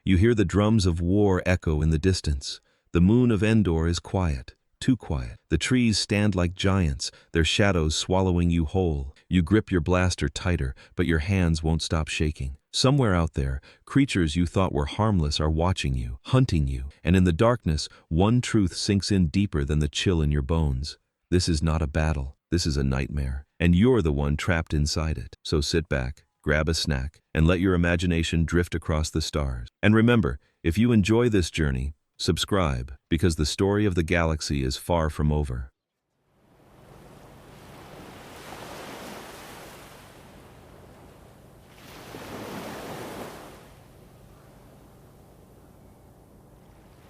You hear the drums of war echo in the distance. The moon of Endor is quiet, too quiet. The trees stand like giants, their shadows swallowing you whole. You grip your blaster tighter, but your hands won't stop shaking. Somewhere out there, creatures you thought were harmless are watching you, hunting you, and in the darkness, one truth sinks in deeper than the chill in your bones. This is not a battle, this is a nightmare, and you're the one trapped inside it. So sit back, grab a snack, and let your imagination drift across the stars. And remember, if you enjoy this journey, subscribe, because the story of the galaxy is far from over.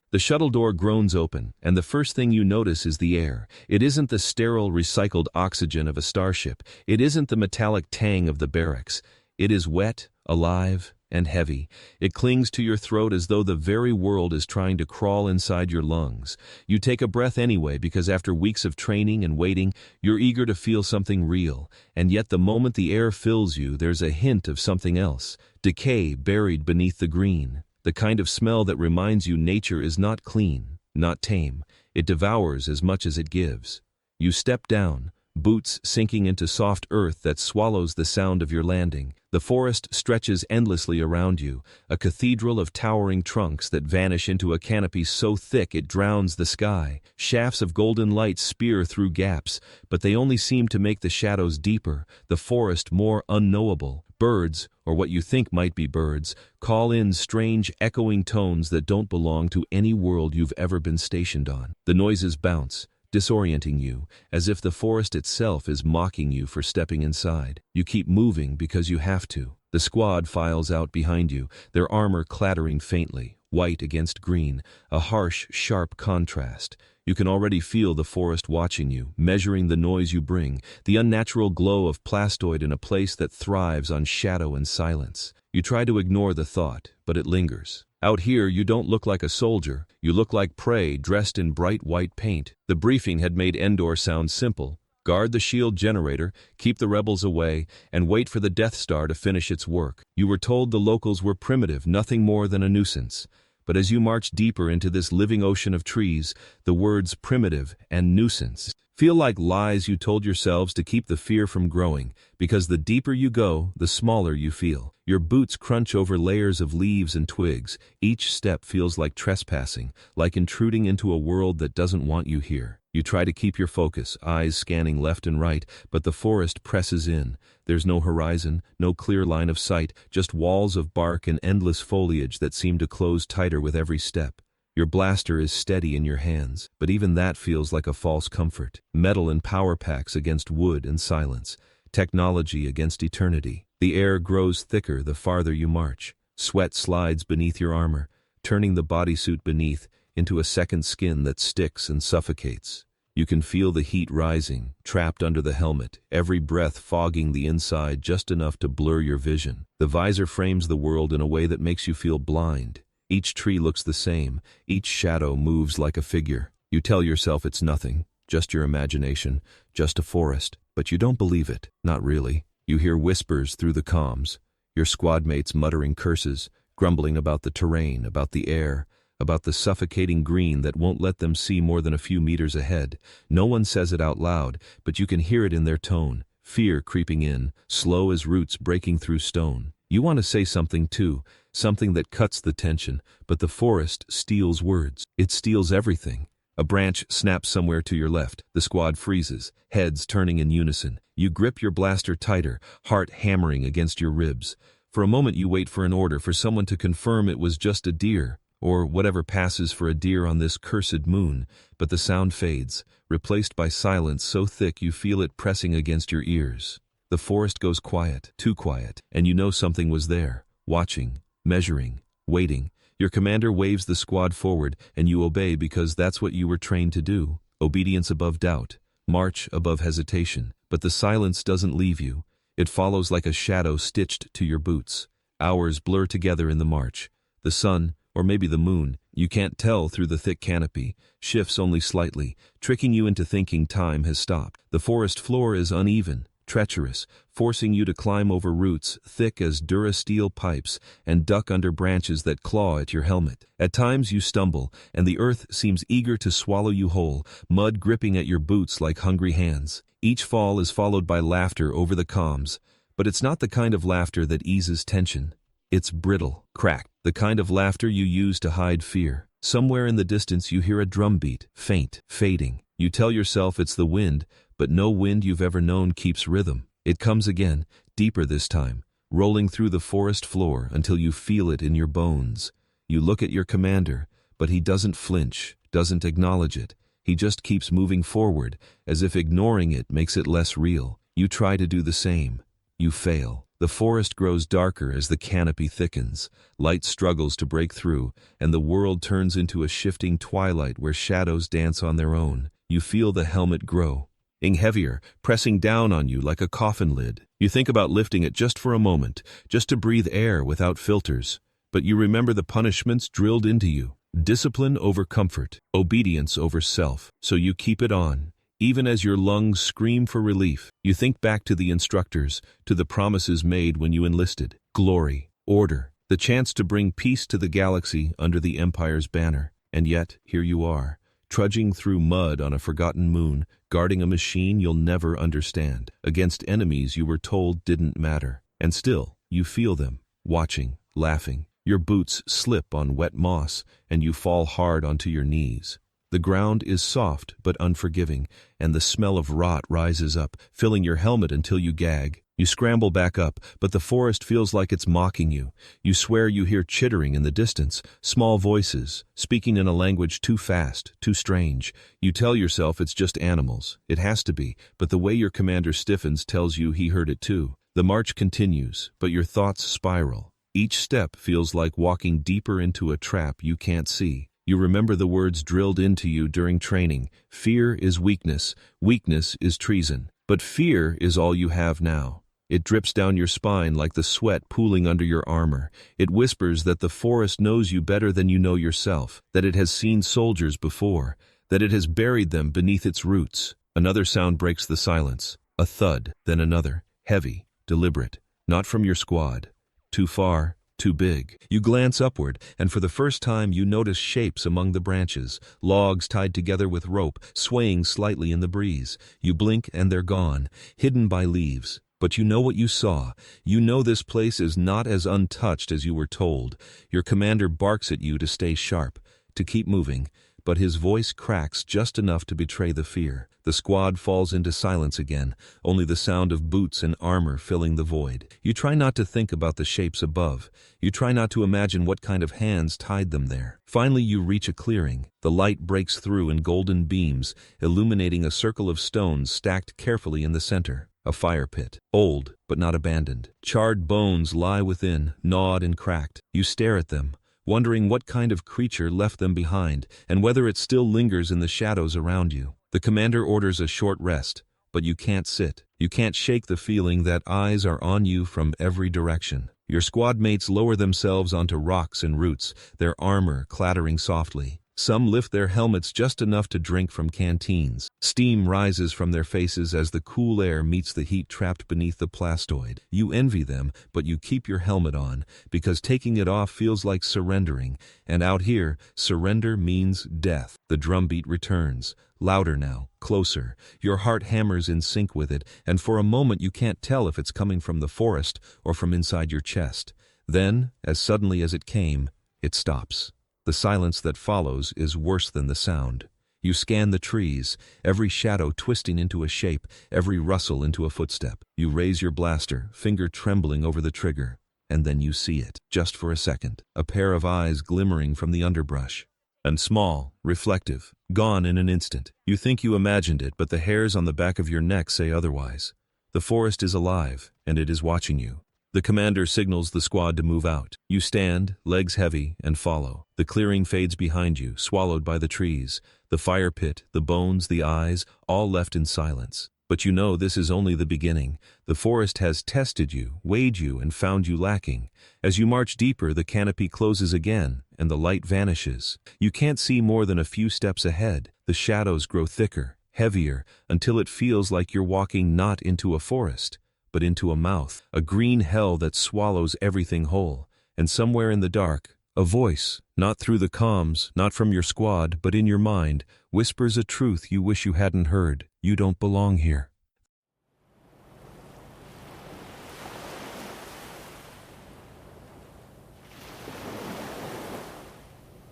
The shuttle door groans open, and the first thing you notice is the air. It isn't the sterile, recycled oxygen of a starship. It isn't the metallic tang of the barracks. It is wet, alive, and heavy. It clings to your throat as though the very world is trying to crawl inside your lungs. You take a breath anyway because after weeks of training and waiting, you're eager to feel something real. And yet the moment the air fills you, there's a hint of something else. Decay buried beneath the green. The kind of smell that reminds you nature is not clean, not tame. It devours as much as it gives. You step down, boots sinking into soft earth that swallows the sound of your landing. The forest stretches endlessly around you, a cathedral of towering trunks that vanish into a canopy so thick it drowns the sky. Shafts of golden light spear through gaps, but they only seem to make the shadows deeper, the forest more unknowable. Birds, or what you think might be birds, call in strange echoing tones that don't belong to any world you've ever been stationed on. The noises bounce, disorienting you, as if the forest itself is mocking you for stepping inside. You keep moving because you have to. The squad files out behind you, their armor clattering faintly, white against green, a harsh, sharp contrast. You can already feel the forest watching you, measuring the noise you bring, the unnatural glow of plastoid in a place that thrives on shadow and silence. You try to ignore the thought, but it lingers. Out here, you don't look like a soldier. You look like prey dressed in bright white paint. The briefing had made Endor sound simple. Guard the shield generator, keep the rebels away, and wait for the Death Star to finish its work. You were told the locals were primitive, nothing more than a nuisance. But as you march deeper into this living ocean of trees, the words primitive and nuisance feel like lies you told yourselves to keep the fear from growing, because the deeper you go, the smaller you feel. Your boots crunch over layers of leaves and twigs. Each step feels like trespassing, like intruding into a world that doesn't want you here. You try to keep your focus, eyes scanning left and right, but the forest presses in. There's no horizon, no clear line of sight, just walls of bark and endless foliage that seem to close tighter with every step. Your blaster is steady in your hands, but even that feels like a false comfort. Metal and power packs against wood and silence. Technology against eternity. The air grows thicker the farther you march. Sweat slides beneath your armor, turning the bodysuit beneath into a second skin that sticks and suffocates. You can feel the heat rising, trapped under the helmet, every breath fogging the inside just enough to blur your vision. The visor frames the world in a way that makes you feel blind. Each tree looks the same, each shadow moves like a figure. You tell yourself it's nothing, just your imagination, just a forest, but you don't believe it, not really. You hear whispers through the comms, your squad mates muttering curses, grumbling about the terrain, about the air, about the suffocating green that won't let them see more than a few meters ahead. No one says it out loud, but you can hear it in their tone, fear creeping in, slow as roots breaking through stone. You want to say something too, something that cuts the tension, but the forest steals words. It steals everything. A branch snaps somewhere to your left. The squad freezes, heads turning in unison. You grip your blaster tighter, heart hammering against your ribs. For a moment you wait for an order, for someone to confirm it was just a deer, or whatever passes for a deer on this cursed moon, but the sound fades, replaced by silence so thick you feel it pressing against your ears. The forest goes quiet, too quiet, and you know something was there, watching, measuring, waiting. Your commander waves the squad forward, and you obey because that's what you were trained to do. Obedience above doubt, march above hesitation. But the silence doesn't leave you. It follows like a shadow stitched to your boots. Hours blur together in the march. The sun, or maybe the moon, you can't tell through the thick canopy, shifts only slightly, tricking you into thinking time has stopped. The forest floor is uneven, treacherous, forcing you to climb over roots thick as durasteel pipes and duck under branches that claw at your helmet. At times you stumble, and the earth seems eager to swallow you whole, mud gripping at your boots like hungry hands. Each fall is followed by laughter over the comms, but it's not the kind of laughter that eases tension. It's brittle, cracked, the kind of laughter you use to hide fear. Somewhere in the distance you hear a drumbeat, faint, fading. You tell yourself it's the wind, but no wind you've ever known keeps rhythm. It comes again, deeper this time, rolling through the forest floor until you feel it in your bones. You look at your commander, but he doesn't flinch, doesn't acknowledge it. He just keeps moving forward, as if ignoring it makes it less real. You try to do the same. You fail. The forest grows darker as the canopy thickens. Light struggles to break through, and the world turns into a shifting twilight where shadows dance on their own. You feel the helmet grow, heavier, pressing down on you like a coffin lid. You think about lifting it just for a moment, just to breathe air without filters. But you remember the punishments drilled into you. Discipline over comfort, obedience over self. So you keep it on. Even as your lungs scream for relief, you think back to the instructors, to the promises made when you enlisted. Glory, order, the chance to bring peace to the galaxy under the Empire's banner. And yet, here you are, trudging through mud on a forgotten moon, guarding a machine you'll never understand, against enemies you were told didn't matter. And still, you feel them, watching, laughing. Your boots slip on wet moss, and you fall hard onto your knees. The ground is soft but unforgiving, and the smell of rot rises up, filling your helmet until you gag. You scramble back up, but the forest feels like it's mocking you. You swear you hear chittering in the distance, small voices, speaking in a language too fast, too strange. You tell yourself it's just animals. It has to be, but the way your commander stiffens tells you he heard it too. The march continues, but your thoughts spiral. Each step feels like walking deeper into a trap you can't see. You remember the words drilled into you during training. Fear is weakness. Weakness is treason. But fear is all you have now. It drips down your spine like the sweat pooling under your armor. It whispers that the forest knows you better than you know yourself, that it has seen soldiers before, that it has buried them beneath its roots. Another sound breaks the silence. A thud, then another, heavy, deliberate, not from your squad. Too far. Too big. You glance upward, and for the first time you notice shapes among the branches, logs tied together with rope, swaying slightly in the breeze. You blink and they're gone, hidden by leaves. But you know what you saw. You know this place is not as untouched as you were told. Your commander barks at you to stay sharp, to keep moving, but his voice cracks just enough to betray the fear. The squad falls into silence again, only the sound of boots and armor filling the void. You try not to think about the shapes above. You try not to imagine what kind of hands tied them there. Finally you reach a clearing. The light breaks through in golden beams, illuminating a circle of stones stacked carefully in the center. A fire pit. Old, but not abandoned. Charred bones lie within, gnawed and cracked. You stare at them, wondering what kind of creature left them behind, and whether it still lingers in the shadows around you. The commander orders a short rest, but you can't sit. You can't shake the feeling that eyes are on you from every direction. Your squad mates lower themselves onto rocks and roots, their armor clattering softly. Some lift their helmets just enough to drink from canteens. Steam rises from their faces as the cool air meets the heat trapped beneath the plastoid. You envy them, but you keep your helmet on, because taking it off feels like surrendering, and out here, surrender means death. The drumbeat returns, louder now, closer. Your heart hammers in sync with it, and for a moment you can't tell if it's coming from the forest or from inside your chest. Then, as suddenly as it came, it stops. The silence that follows is worse than the sound. You scan the trees, every shadow twisting into a shape, every rustle into a footstep. You raise your blaster, finger trembling over the trigger, and then you see it, just for a second, a pair of eyes glimmering from the underbrush. And small, reflective, gone in an instant. You think you imagined it, but the hairs on the back of your neck say otherwise. The forest is alive, and it is watching you. The commander signals the squad to move out. You stand, legs heavy, and follow. The clearing fades behind you, swallowed by the trees. The fire pit, the bones, the eyes, all left in silence. But you know this is only the beginning. The forest has tested you, weighed you, and found you lacking. As you march deeper, the canopy closes again, and the light vanishes. You can't see more than a few steps ahead. The shadows grow thicker, heavier, until it feels like you're walking not into a forest, but into a mouth, a green hell that swallows everything whole. And somewhere in the dark, a voice, not through the comms, not from your squad, but in your mind, whispers a truth you wish you hadn't heard. You don't belong here.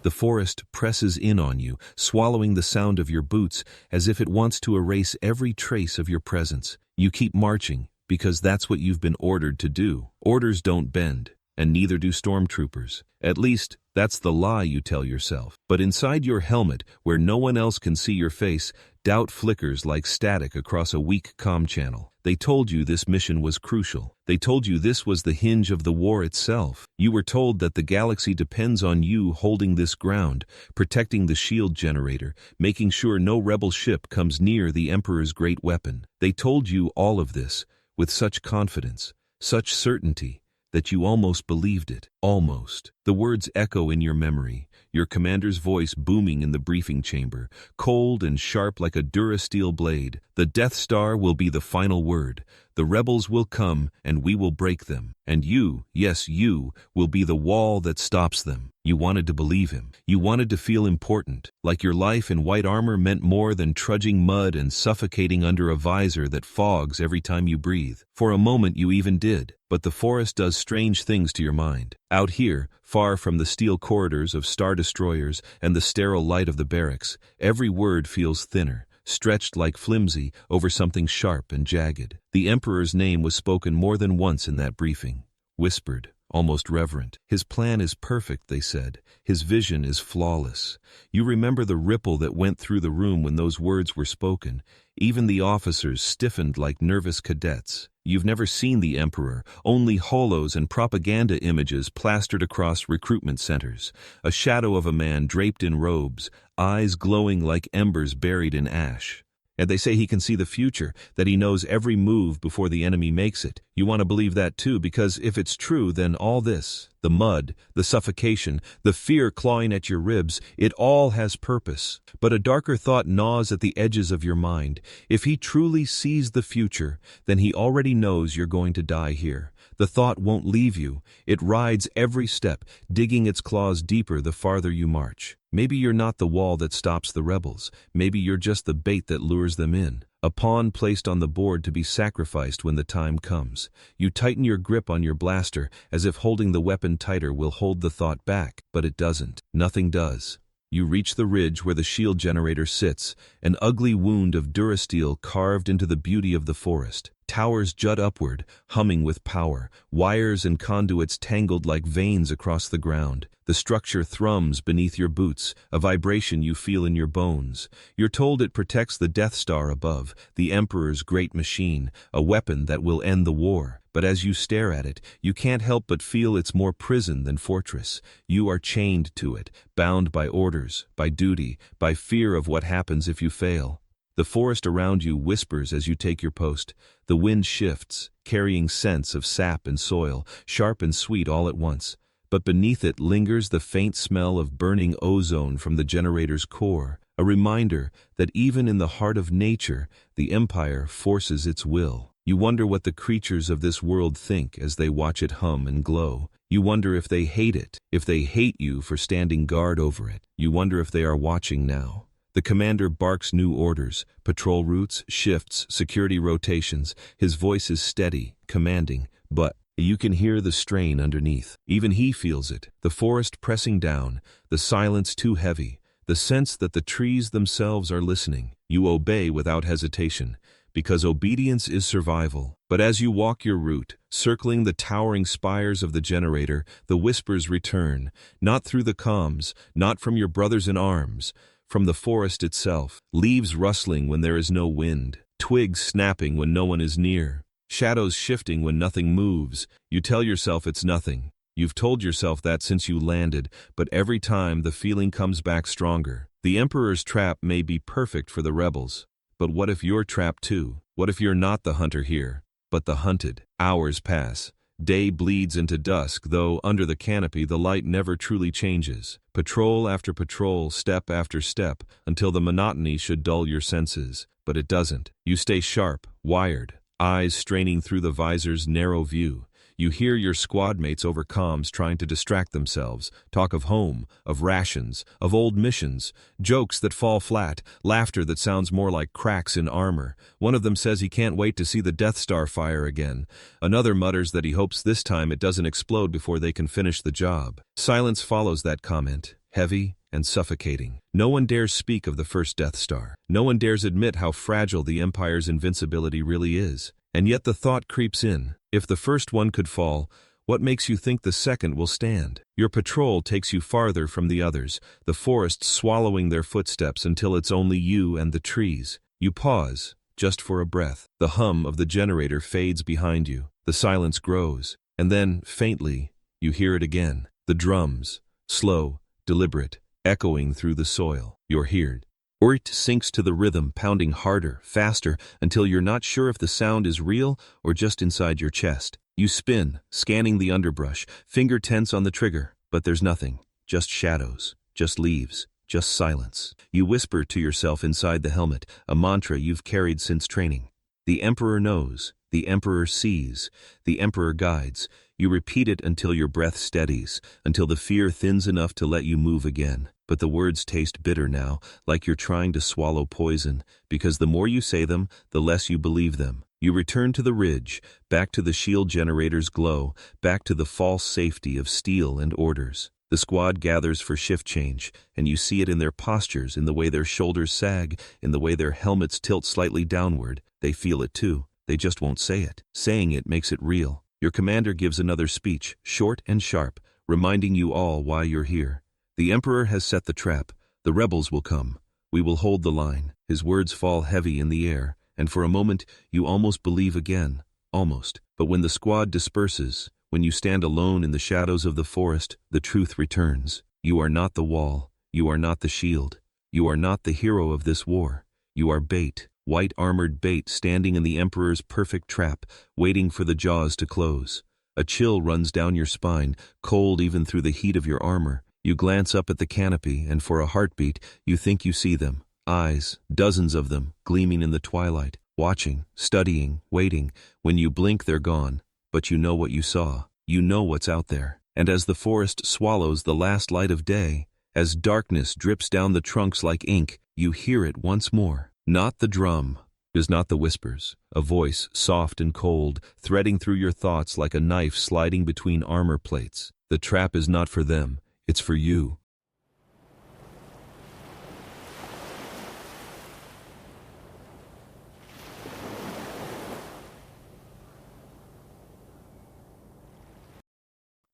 The forest presses in on you, swallowing the sound of your boots as if it wants to erase every trace of your presence. You keep marching, because that's what you've been ordered to do. Orders don't bend, and neither do stormtroopers. At least, that's the lie you tell yourself. But inside your helmet, where no one else can see your face, doubt flickers like static across a weak comm channel. They told you this mission was crucial. They told you this was the hinge of the war itself. You were told that the galaxy depends on you holding this ground, protecting the shield generator, making sure no rebel ship comes near the Emperor's great weapon. They told you all of this with such confidence, such certainty, that you almost believed it. Almost. The words echo in your memory, your commander's voice booming in the briefing chamber, cold and sharp like a Durasteel blade. The Death Star will be the final word. The rebels will come, and we will break them. And you, yes you, will be the wall that stops them. You wanted to believe him. You wanted to feel important, like your life in white armor meant more than trudging mud and suffocating under a visor that fogs every time you breathe. For a moment you even did. But the forest does strange things to your mind. Out here, far from the steel corridors of star destroyers and the sterile light of the barracks, every word feels thinner, stretched like flimsy over something sharp and jagged. The Emperor's name was spoken more than once in that briefing, whispered, almost reverent. His plan is perfect, they said. His vision is flawless. You remember the ripple that went through the room when those words were spoken. Even the officers stiffened like nervous cadets. You've never seen the Emperor, only holos and propaganda images plastered across recruitment centers. A shadow of a man draped in robes, eyes glowing like embers buried in ash. And they say he can see the future, that he knows every move before the enemy makes it. You want to believe that too, because if it's true, then all this, the mud, the suffocation, the fear clawing at your ribs, it all has purpose. But a darker thought gnaws at the edges of your mind. If he truly sees the future, then he already knows you're going to die here. The thought won't leave you. It rides every step, digging its claws deeper the farther you march. Maybe you're not the wall that stops the rebels. Maybe you're just the bait that lures them in. A pawn placed on the board to be sacrificed when the time comes. You tighten your grip on your blaster as if holding the weapon tighter will hold the thought back, but it doesn't. Nothing does. You reach the ridge where the shield generator sits, an ugly wound of Durasteel carved into the beauty of the forest. Towers jut upward, humming with power, wires and conduits tangled like veins across the ground. The structure thrums beneath your boots, a vibration you feel in your bones. You're told it protects the Death Star above, the Emperor's great machine, a weapon that will end the war. But as you stare at it, you can't help but feel it's more prison than fortress. You are chained to it, bound by orders, by duty, by fear of what happens if you fail. The forest around you whispers as you take your post. The wind shifts, carrying scents of sap and soil, sharp and sweet all at once. But beneath it lingers the faint smell of burning ozone from the generator's core, a reminder that even in the heart of nature, the Empire forces its will. You wonder what the creatures of this world think as they watch it hum and glow. You wonder if they hate it, if they hate you for standing guard over it. You wonder if they are watching now. The commander barks new orders, patrol routes, shifts, security rotations. His voice is steady, commanding, but you can hear the strain underneath. Even he feels it, the forest pressing down, the silence too heavy, the sense that the trees themselves are listening. You obey without hesitation, because obedience is survival. But as you walk your route, circling the towering spires of the generator, the whispers return, not through the comms, not from your brothers in arms, from the forest itself, leaves rustling when there is no wind, twigs snapping when no one is near, shadows shifting when nothing moves. You tell yourself it's nothing. You've told yourself that since you landed, but every time the feeling comes back stronger. The Emperor's trap may be perfect for the rebels, but what if you're trapped too? What if you're not the hunter here, but the hunted? Hours pass. Day bleeds into dusk, though under the canopy the light never truly changes. Patrol after patrol, step after step, until the monotony should dull your senses. but it doesn't. You stay sharp, wired, eyes straining through the visor's narrow view. You hear your squad mates over comms trying to distract themselves, talk of home, of rations, of old missions, jokes that fall flat, laughter that sounds more like cracks in armor. One of them says he can't wait to see the Death Star fire again. Another mutters that he hopes this time it doesn't explode before they can finish the job. Silence follows that comment, heavy and suffocating. No one dares speak of the first Death Star. No one dares admit how fragile the Empire's invincibility really is. And yet the thought creeps in, if the first one could fall, what makes you think the second will stand? Your patrol takes you farther from the others, the forest swallowing their footsteps until it's only you and the trees. You pause, just for a breath. The hum of the generator fades behind you. The silence grows. And then, faintly, you hear it again. The drums, slow, deliberate, echoing through the soil. You're heard. It sinks to the rhythm, pounding harder, faster, until you're not sure if the sound is real or just inside your chest. You spin, scanning the underbrush, finger tense on the trigger, but there's nothing. Just shadows, just leaves, just silence. You whisper to yourself inside the helmet, a mantra you've carried since training. The Emperor knows, the Emperor sees, the Emperor guides. You repeat it until your breath steadies, until the fear thins enough to let you move again. But the words taste bitter now, like you're trying to swallow poison, because the more you say them, the less you believe them. You return to the ridge, back to the shield generator's glow, back to the false safety of steel and orders. The squad gathers for shift change, and you see it in their postures, in the way their shoulders sag, in the way their helmets tilt slightly downward. They feel it too. They just won't say it. Saying it makes it real. Your commander gives another speech, short and sharp, reminding you all why you're here. The Emperor has set the trap. The rebels will come. We will hold the line. His words fall heavy in the air, and for a moment you almost believe again. Almost. But when the squad disperses, when you stand alone in the shadows of the forest, the truth returns. You are not the wall. You are not the shield. You are not the hero of this war. You are bait, white-armored bait standing in the Emperor's perfect trap, waiting for the jaws to close. A chill runs down your spine, cold even through the heat of your armor. You glance up at the canopy, and for a heartbeat, you think you see them. Eyes, dozens of them, gleaming in the twilight, watching, studying, waiting. When you blink, they're gone. But you know what you saw. You know what's out there. And as the forest swallows the last light of day, as darkness drips down the trunks like ink, you hear it once more. Not the drum, is not the whispers. A voice, soft and cold, threading through your thoughts like a knife sliding between armor plates. The trap is not for them. It's for you.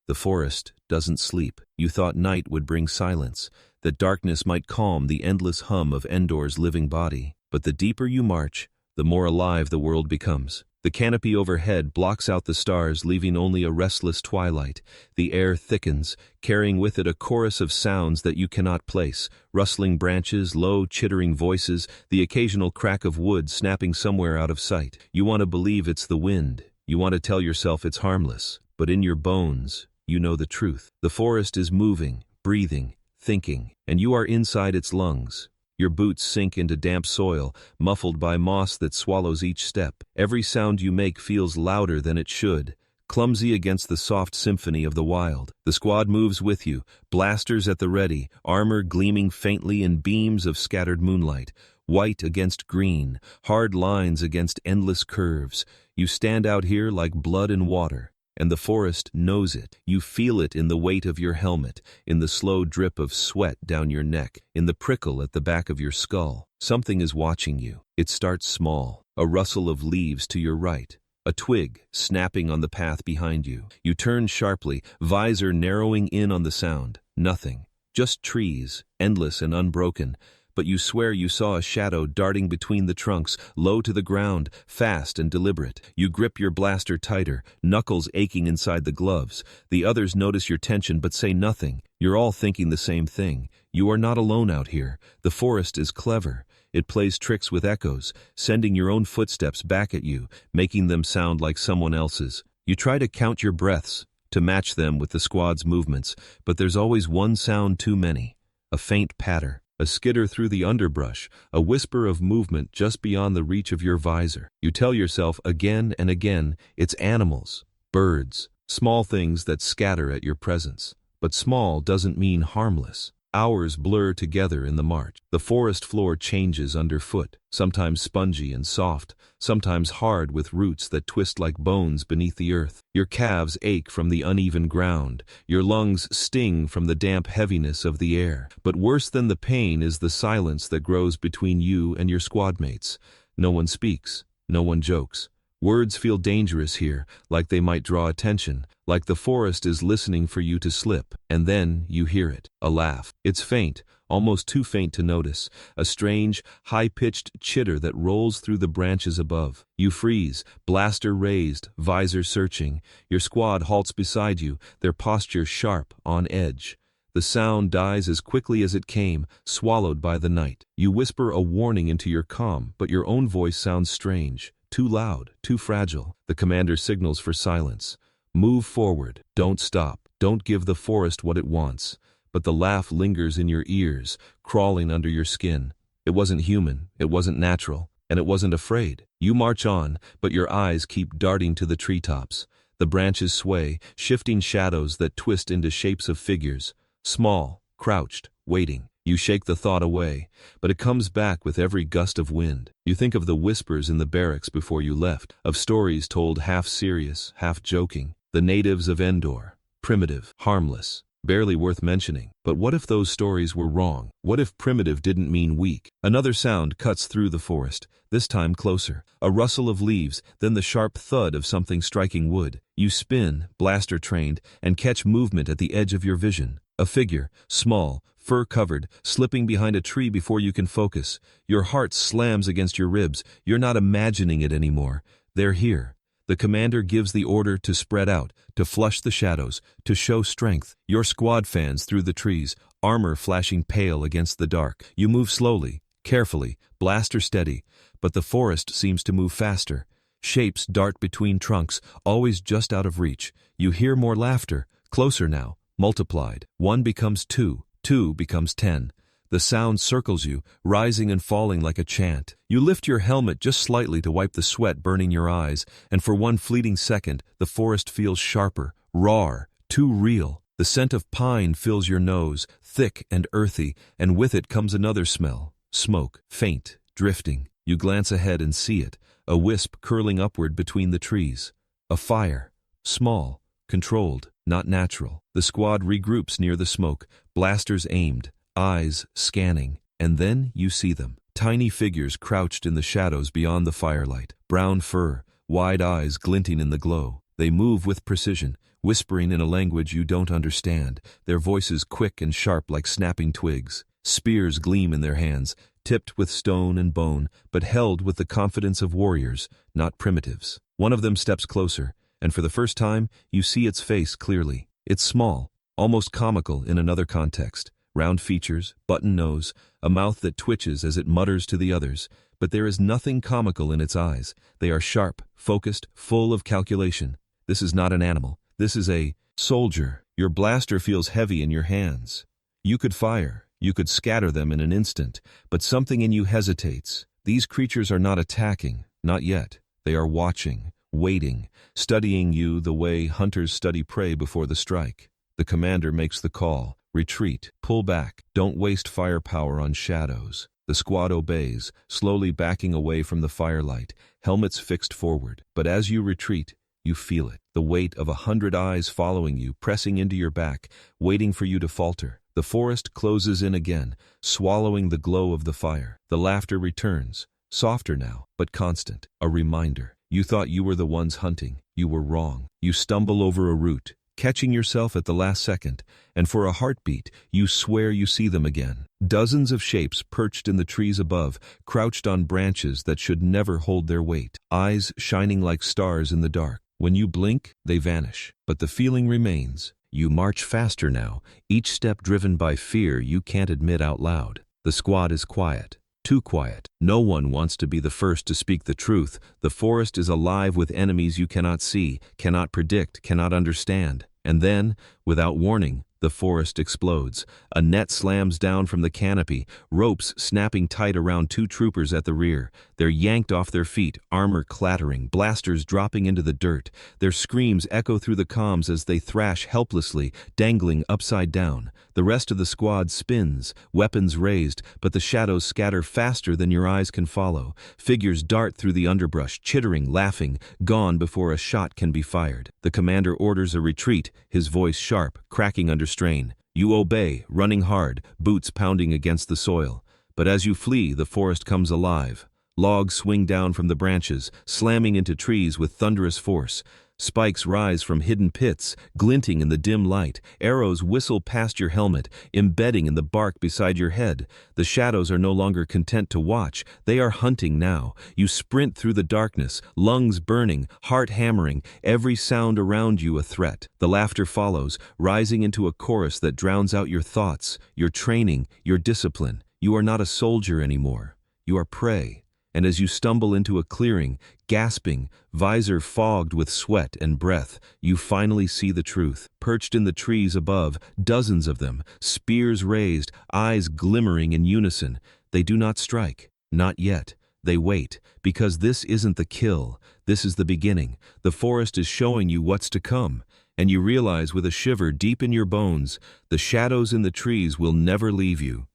The forest doesn't sleep. You thought night would bring silence, that darkness might calm the endless hum of Endor's living body. But the deeper you march, the more alive the world becomes. The canopy overhead blocks out the stars, leaving only a restless twilight. The air thickens, carrying with it a chorus of sounds that you cannot place. Rustling branches, low, chittering voices, the occasional crack of wood snapping somewhere out of sight. You want to believe it's the wind. You want to tell yourself it's harmless. But in your bones, you know the truth. The forest is moving, breathing, thinking, and you are inside its lungs. Your boots sink into damp soil, muffled by moss that swallows each step. Every sound you make feels louder than it should, clumsy against the soft symphony of the wild. The squad moves with you, blasters at the ready, armor gleaming faintly in beams of scattered moonlight. White against green, hard lines against endless curves. You stand out here like blood and water. And the forest knows it. You feel it in the weight of your helmet, in the slow drip of sweat down your neck, in the prickle at the back of your skull. Something is watching you. It starts small, a rustle of leaves to your right, a twig snapping on the path behind you. You turn sharply, visor narrowing in on the sound. Nothing. Just trees, endless and unbroken. But you swear you saw a shadow darting between the trunks, low to the ground, fast and deliberate. You grip your blaster tighter, knuckles aching inside the gloves. The others notice your tension but say nothing. You're all thinking the same thing. You are not alone out here. The forest is clever. It plays tricks with echoes, sending your own footsteps back at you, making them sound like someone else's. You try to count your breaths, to match them with the squad's movements, but there's always one sound too many. A faint patter. a skitter through the underbrush, a whisper of movement just beyond the reach of your visor. You tell yourself again and again, it's animals, birds, small things that scatter at your presence. But small doesn't mean harmless. Hours blur together in the march. The forest floor changes underfoot, sometimes spongy and soft, sometimes hard with roots that twist like bones beneath the earth. Your calves ache from the uneven ground. Your lungs sting from the damp heaviness of the air. But worse than the pain is the silence that grows between you and your squadmates. No one speaks. No one jokes. Words feel dangerous here, like they might draw attention, like the forest is listening for you to slip. And then you hear it, a laugh. It's faint, almost too faint to notice, a strange, high-pitched chitter that rolls through the branches above. You freeze, blaster raised, visor searching. Your squad halts beside you, their posture sharp, on edge. The sound dies as quickly as it came, swallowed by the night. You whisper a warning into your comm, but your own voice sounds strange. Too loud, too fragile. The commander signals for silence. Move forward. Don't stop. Don't give the forest what it wants. But the laugh lingers in your ears, crawling under your skin. It wasn't human, it wasn't natural, and it wasn't afraid. You march on, but your eyes keep darting to the treetops. The branches sway, shifting shadows that twist into shapes of figures. Small, crouched, waiting. You shake the thought away, but it comes back with every gust of wind. You think of the whispers in the barracks before you left, of stories told half serious, half joking. The natives of Endor, primitive, harmless, barely worth mentioning. But what if those stories were wrong? What if primitive didn't mean weak? Another sound cuts through the forest, this time closer. A rustle of leaves, then the sharp thud of something striking wood. You spin, blaster trained, and catch movement at the edge of your vision. A figure, small, fur-covered, slipping behind a tree before you can focus. Your heart slams against your ribs. You're not imagining it anymore. They're here. The commander gives the order to spread out, to flush the shadows, to show strength. Your squad fans through the trees, armor flashing pale against the dark. You move slowly, carefully, blaster steady, but the forest seems to move faster. Shapes dart between trunks, always just out of reach. You hear more laughter, closer now, multiplied. 1 becomes 2, 2 becomes 10. The sound circles you, rising and falling like a chant. You lift your helmet just slightly to wipe the sweat burning your eyes, and for one fleeting second, the forest feels sharper, rawer, too real. The scent of pine fills your nose, thick and earthy, and with it comes another smell. Smoke, faint, drifting. You glance ahead and see it, a wisp curling upward between the trees. A fire. Small, controlled, not natural. The squad regroups near the smoke, blasters aimed, eyes scanning, and then you see them. Tiny figures crouched in the shadows beyond the firelight. Brown fur, wide eyes glinting in the glow. They move with precision, whispering in a language you don't understand, their voices quick and sharp like snapping twigs. Spears gleam in their hands, tipped with stone and bone, but held with the confidence of warriors, not primitives. One of them steps closer, and for the first time, you see its face clearly. It's small, almost comical in another context. Round features, button nose, a mouth that twitches as it mutters to the others, but there is nothing comical in its eyes. They are sharp, focused, full of calculation. This is not an animal. This is a soldier. Your blaster feels heavy in your hands. You could fire. You could scatter them in an instant, but something in you hesitates. These creatures are not attacking, not yet. They are watching, waiting, studying you the way hunters study prey before the strike. The commander makes the call. Retreat, pull back, don't waste firepower on shadows. The squad obeys, slowly backing away from the firelight, helmets fixed forward. But as you retreat, you feel it, the weight of 100 eyes following you, pressing into your back, waiting for you to falter. The forest closes in again, swallowing the glow of the fire. The laughter returns, softer now, but constant. A reminder. You thought you were the ones hunting. You were wrong. You stumble over a root, catching yourself at the last second, and for a heartbeat, you swear you see them again. Dozens of shapes perched in the trees above, crouched on branches that should never hold their weight, eyes shining like stars in the dark. When you blink, they vanish, but the feeling remains. You march faster now, each step driven by fear you can't admit out loud. The squad is quiet. Too quiet. No one wants to be the first to speak the truth. The forest is alive with enemies you cannot see, cannot predict, cannot understand. And then, without warning, The forest explodes. A net slams down from the canopy, ropes snapping tight around two troopers at the rear. They're yanked off their feet, armor clattering, blasters dropping into the dirt. Their screams echo through the comms as they thrash helplessly, dangling upside down. The rest of the squad spins, weapons raised, but the shadows scatter faster than your eyes can follow. Figures dart through the underbrush, chittering, laughing, gone before a shot can be fired. The commander orders a retreat, his voice sharp, cracking under strain. You obey, running hard, boots pounding against the soil. But as you flee, the forest comes alive. Logs swing down from the branches, slamming into trees with thunderous force. Spikes rise from hidden pits, glinting in the dim light. Arrows whistle past your helmet, embedding in the bark beside your head. The shadows are no longer content to watch. They are hunting now. You sprint through the darkness, lungs burning, heart hammering, every sound around you a threat. The laughter follows, rising into a chorus that drowns out your thoughts, your training, your discipline. You are not a soldier anymore. You are prey. And as you stumble into a clearing, gasping, visor fogged with sweat and breath, you finally see the truth. Perched in the trees above, dozens of them, spears raised, eyes glimmering in unison. They do not strike. Not yet. They wait, because this isn't the kill. This is the beginning. The forest is showing you what's to come. And you realize with a shiver deep in your bones, the shadows in the trees will never leave you.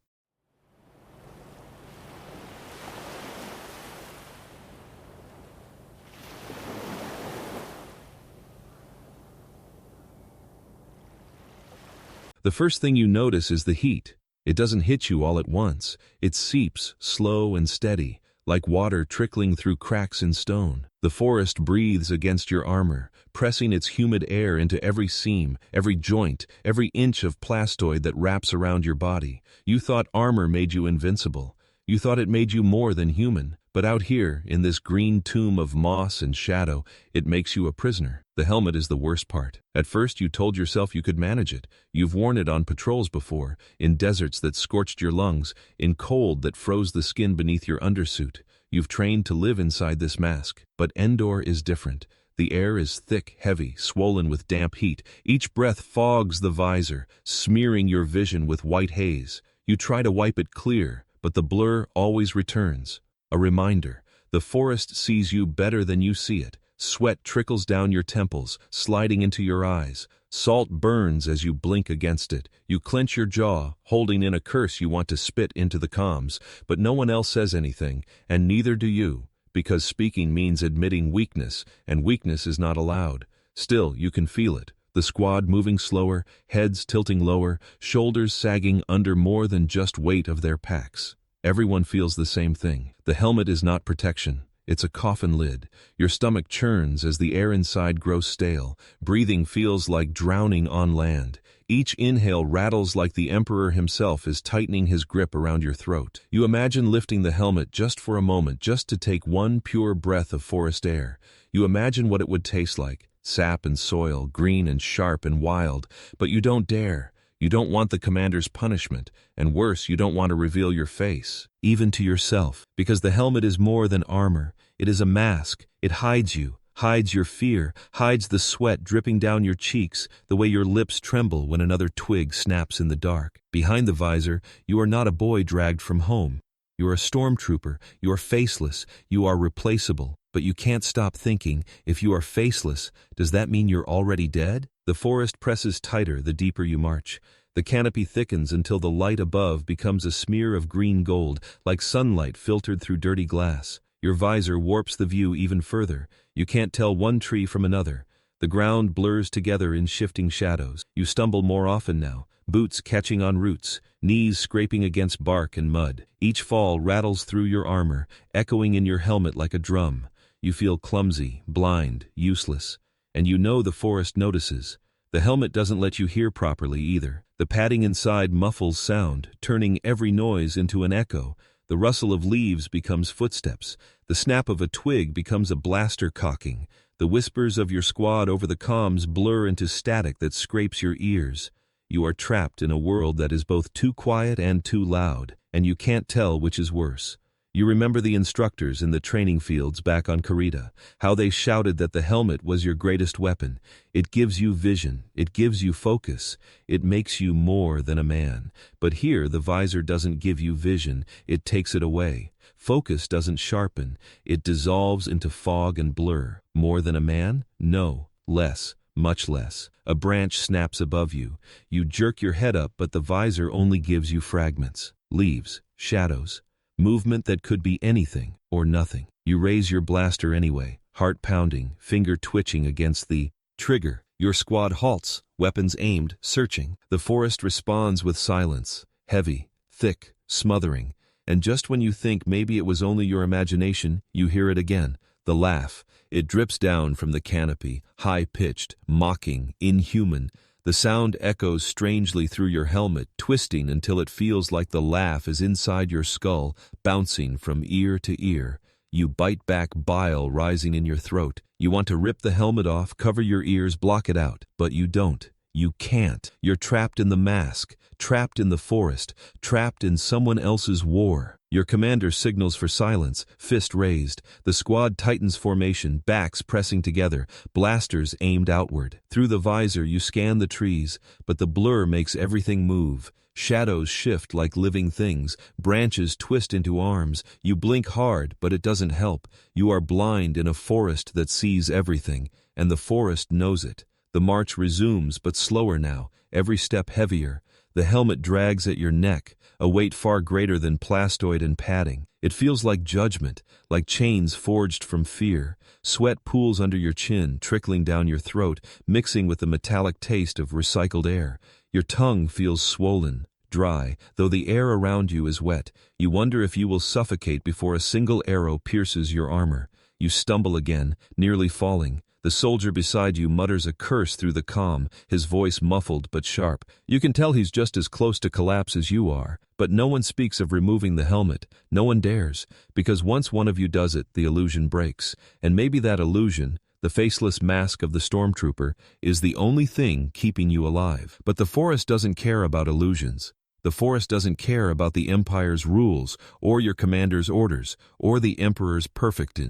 The first thing you notice is the heat. It doesn't hit you all at once. It seeps, slow and steady, like water trickling through cracks in stone. The forest breathes against your armor, pressing its humid air into every seam, every joint, every inch of plastoid that wraps around your body. You thought armor made you invincible. You thought it made you more than human. But out here, in this green tomb of moss and shadow, it makes you a prisoner. The helmet is the worst part. At first you told yourself you could manage it. You've worn it on patrols before, in deserts that scorched your lungs, in cold that froze the skin beneath your undersuit. You've trained to live inside this mask. But Endor is different. The air is thick, heavy, swollen with damp heat. Each breath fogs the visor, smearing your vision with white haze. You try to wipe it clear, but the blur always returns. A reminder, the forest sees you better than you see it. Sweat trickles down your temples, sliding into your eyes. Salt burns as you blink against it. You clench your jaw, holding in a curse you want to spit into the comms, but no one else says anything, and neither do you, because speaking means admitting weakness, and weakness is not allowed. Still, you can feel it. The squad moving slower, heads tilting lower, shoulders sagging under more than just weight of their packs. Everyone feels the same thing. The helmet is not protection. It's a coffin lid. Your stomach churns as the air inside grows stale. Breathing feels like drowning on land. Each inhale rattles like the Emperor himself is tightening his grip around your throat. You imagine lifting the helmet just for a moment, just to take one pure breath of forest air. You imagine what it would taste like. Sap and soil, green and sharp and wild. But you don't dare. You don't want the commander's punishment, and worse, you don't want to reveal your face, even to yourself, because the helmet is more than armor. It is a mask. It hides you, hides your fear, hides the sweat dripping down your cheeks, the way your lips tremble when another twig snaps in the dark. Behind the visor, you are not a boy dragged from home. You are a stormtrooper. You are faceless. You are replaceable. But you can't stop thinking, if you are faceless, does that mean you're already dead? The forest presses tighter the deeper you march. The canopy thickens until the light above becomes a smear of green gold, like sunlight filtered through dirty glass. Your visor warps the view even further. You can't tell one tree from another. The ground blurs together in shifting shadows. You stumble more often now, boots catching on roots, knees scraping against bark and mud. Each fall rattles through your armor, echoing in your helmet like a drum. You feel clumsy, blind, useless. And you know the forest notices. The helmet doesn't let you hear properly either. The padding inside muffles sound, turning every noise into an echo. The rustle of leaves becomes footsteps. The snap of a twig becomes a blaster cocking. The whispers of your squad over the comms blur into static that scrapes your ears. You are trapped in a world that is both too quiet and too loud, and you can't tell which is worse. You remember the instructors in the training fields back on Karita, how they shouted that the helmet was your greatest weapon. It gives you vision, it gives you focus, it makes you more than a man. But here the visor doesn't give you vision, it takes it away. Focus doesn't sharpen, it dissolves into fog and blur. More than a man? No, less. Much less. A branch snaps above you. You jerk your head up, but the visor only gives you fragments, leaves, shadows, movement that could be anything or nothing. You raise your blaster anyway, heart pounding, finger twitching against the trigger. Your squad halts, weapons aimed, searching. The forest responds with silence, heavy, thick, smothering. And just when you think maybe it was only your imagination, you hear it again, the laugh. It drips down from the canopy, high-pitched, mocking, inhuman. The sound echoes strangely through your helmet, twisting until it feels like the laugh is inside your skull, bouncing from ear to ear. You bite back, bile rising in your throat. You want to rip the helmet off, cover your ears, block it out, but you don't. You can't. You're trapped in the mask, trapped in the forest, trapped in someone else's war. Your commander signals for silence, fist raised. The squad tightens formation, backs pressing together, blasters aimed outward. Through the visor you scan the trees, but the blur makes everything move. Shadows shift like living things, branches twist into arms. You blink hard, but it doesn't help. You are blind in a forest that sees everything, and the forest knows it. The march resumes, but slower now, every step heavier. The helmet drags at your neck, a weight far greater than plastoid and padding. It feels like judgment, like chains forged from fear. Sweat pools under your chin, trickling down your throat, mixing with the metallic taste of recycled air. Your tongue feels swollen, dry, though the air around you is wet. You wonder if you will suffocate before a single arrow pierces your armor. You stumble again, nearly falling. The soldier beside you mutters a curse through the comm, his voice muffled but sharp. You can tell he's just as close to collapse as you are, but no one speaks of removing the helmet. No one dares, because once one of you does it, the illusion breaks. And maybe that illusion, the faceless mask of the Stormtrooper, is the only thing keeping you alive. But the forest doesn't care about illusions. The forest doesn't care about the Empire's rules, or your commander's orders, or the Emperor's perfect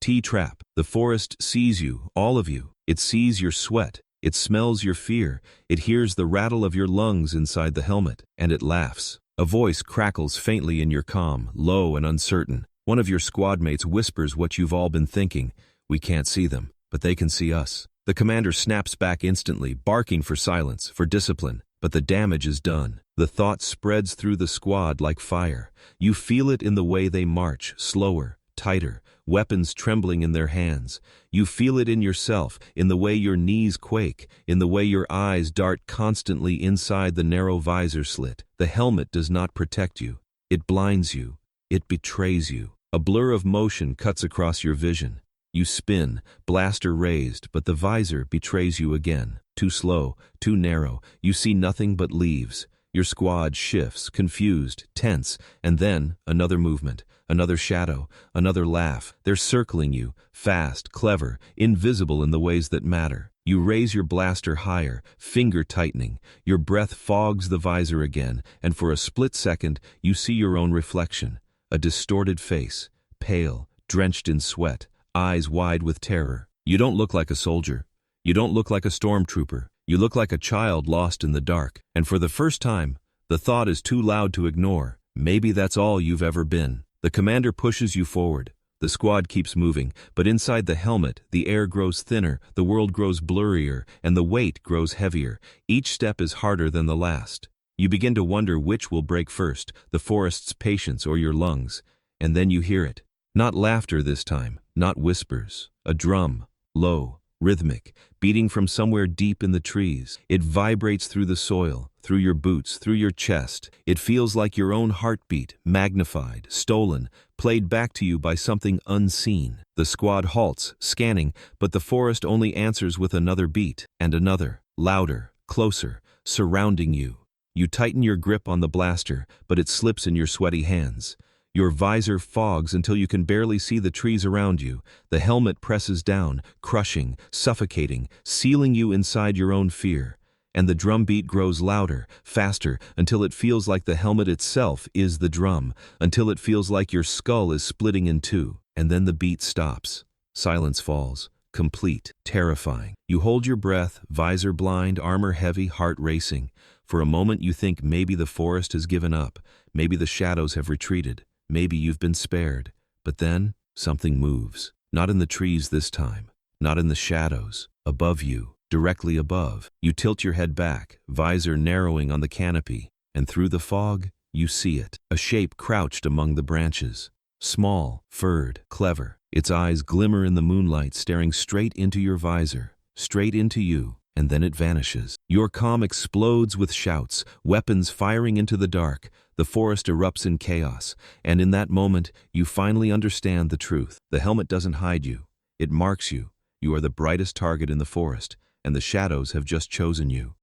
T-trap. The forest sees you, all of you. It sees your sweat. It smells your fear. It hears the rattle of your lungs inside the helmet, and it laughs. A voice crackles faintly in your comm, low and uncertain. One of your squad mates whispers what you've all been thinking. We can't see them, but they can see us. The commander snaps back instantly, barking for silence, for discipline. But the damage is done. The thought spreads through the squad like fire. You feel it in the way they march, slower, tighter, weapons trembling in their hands. You feel it in yourself, in the way your knees quake, in the way your eyes dart constantly inside the narrow visor slit. The helmet does not protect you. It blinds you. It betrays you. A blur of motion cuts across your vision. You spin, blaster raised, but the visor betrays you again. Too slow, too narrow. You see nothing but leaves. Your squad shifts, confused, tense, and then another movement. Another shadow, another laugh. They're circling you, fast, clever, invisible in the ways that matter. You raise your blaster higher, finger tightening. Your breath fogs the visor again, and for a split second, you see your own reflection. A distorted face, pale, drenched in sweat, eyes wide with terror. You don't look like a soldier. You don't look like a stormtrooper. You look like a child lost in the dark. And for the first time, the thought is too loud to ignore. Maybe that's all you've ever been. The commander pushes you forward. The squad keeps moving, but inside the helmet, the air grows thinner, the world grows blurrier, and the weight grows heavier. Each step is harder than the last. You begin to wonder which will break first, the forest's patience or your lungs. And then you hear it. Not laughter this time, not whispers. A drum, low, rhythmic, beating from somewhere deep in the trees. It vibrates through the soil, through your boots, through your chest. It feels like your own heartbeat, magnified, stolen, played back to you by something unseen. The squad halts, scanning, but the forest only answers with another beat, and another, louder, closer, surrounding you. You tighten your grip on the blaster, but it slips in your sweaty hands. Your visor fogs until you can barely see the trees around you. The helmet presses down, crushing, suffocating, sealing you inside your own fear. And the drum beat grows louder, faster, until it feels like the helmet itself is the drum, until it feels like your skull is splitting in two. And then the beat stops. Silence falls. Complete. Terrifying. You hold your breath, visor blind, armor heavy, heart racing. For a moment you think maybe the forest has given up, maybe the shadows have retreated, maybe you've been spared. But then, something moves. Not in the trees this time. Not in the shadows. Above you. Directly above. You tilt your head back, visor narrowing on the canopy, and through the fog, you see it. A shape crouched among the branches. Small, furred, clever. Its eyes glimmer in the moonlight, staring straight into your visor, straight into you, and then it vanishes. Your comm explodes with shouts, weapons firing into the dark. The forest erupts in chaos, and in that moment, you finally understand the truth. The helmet doesn't hide you. It marks you. You are the brightest target in the forest, and the shadows have just chosen you.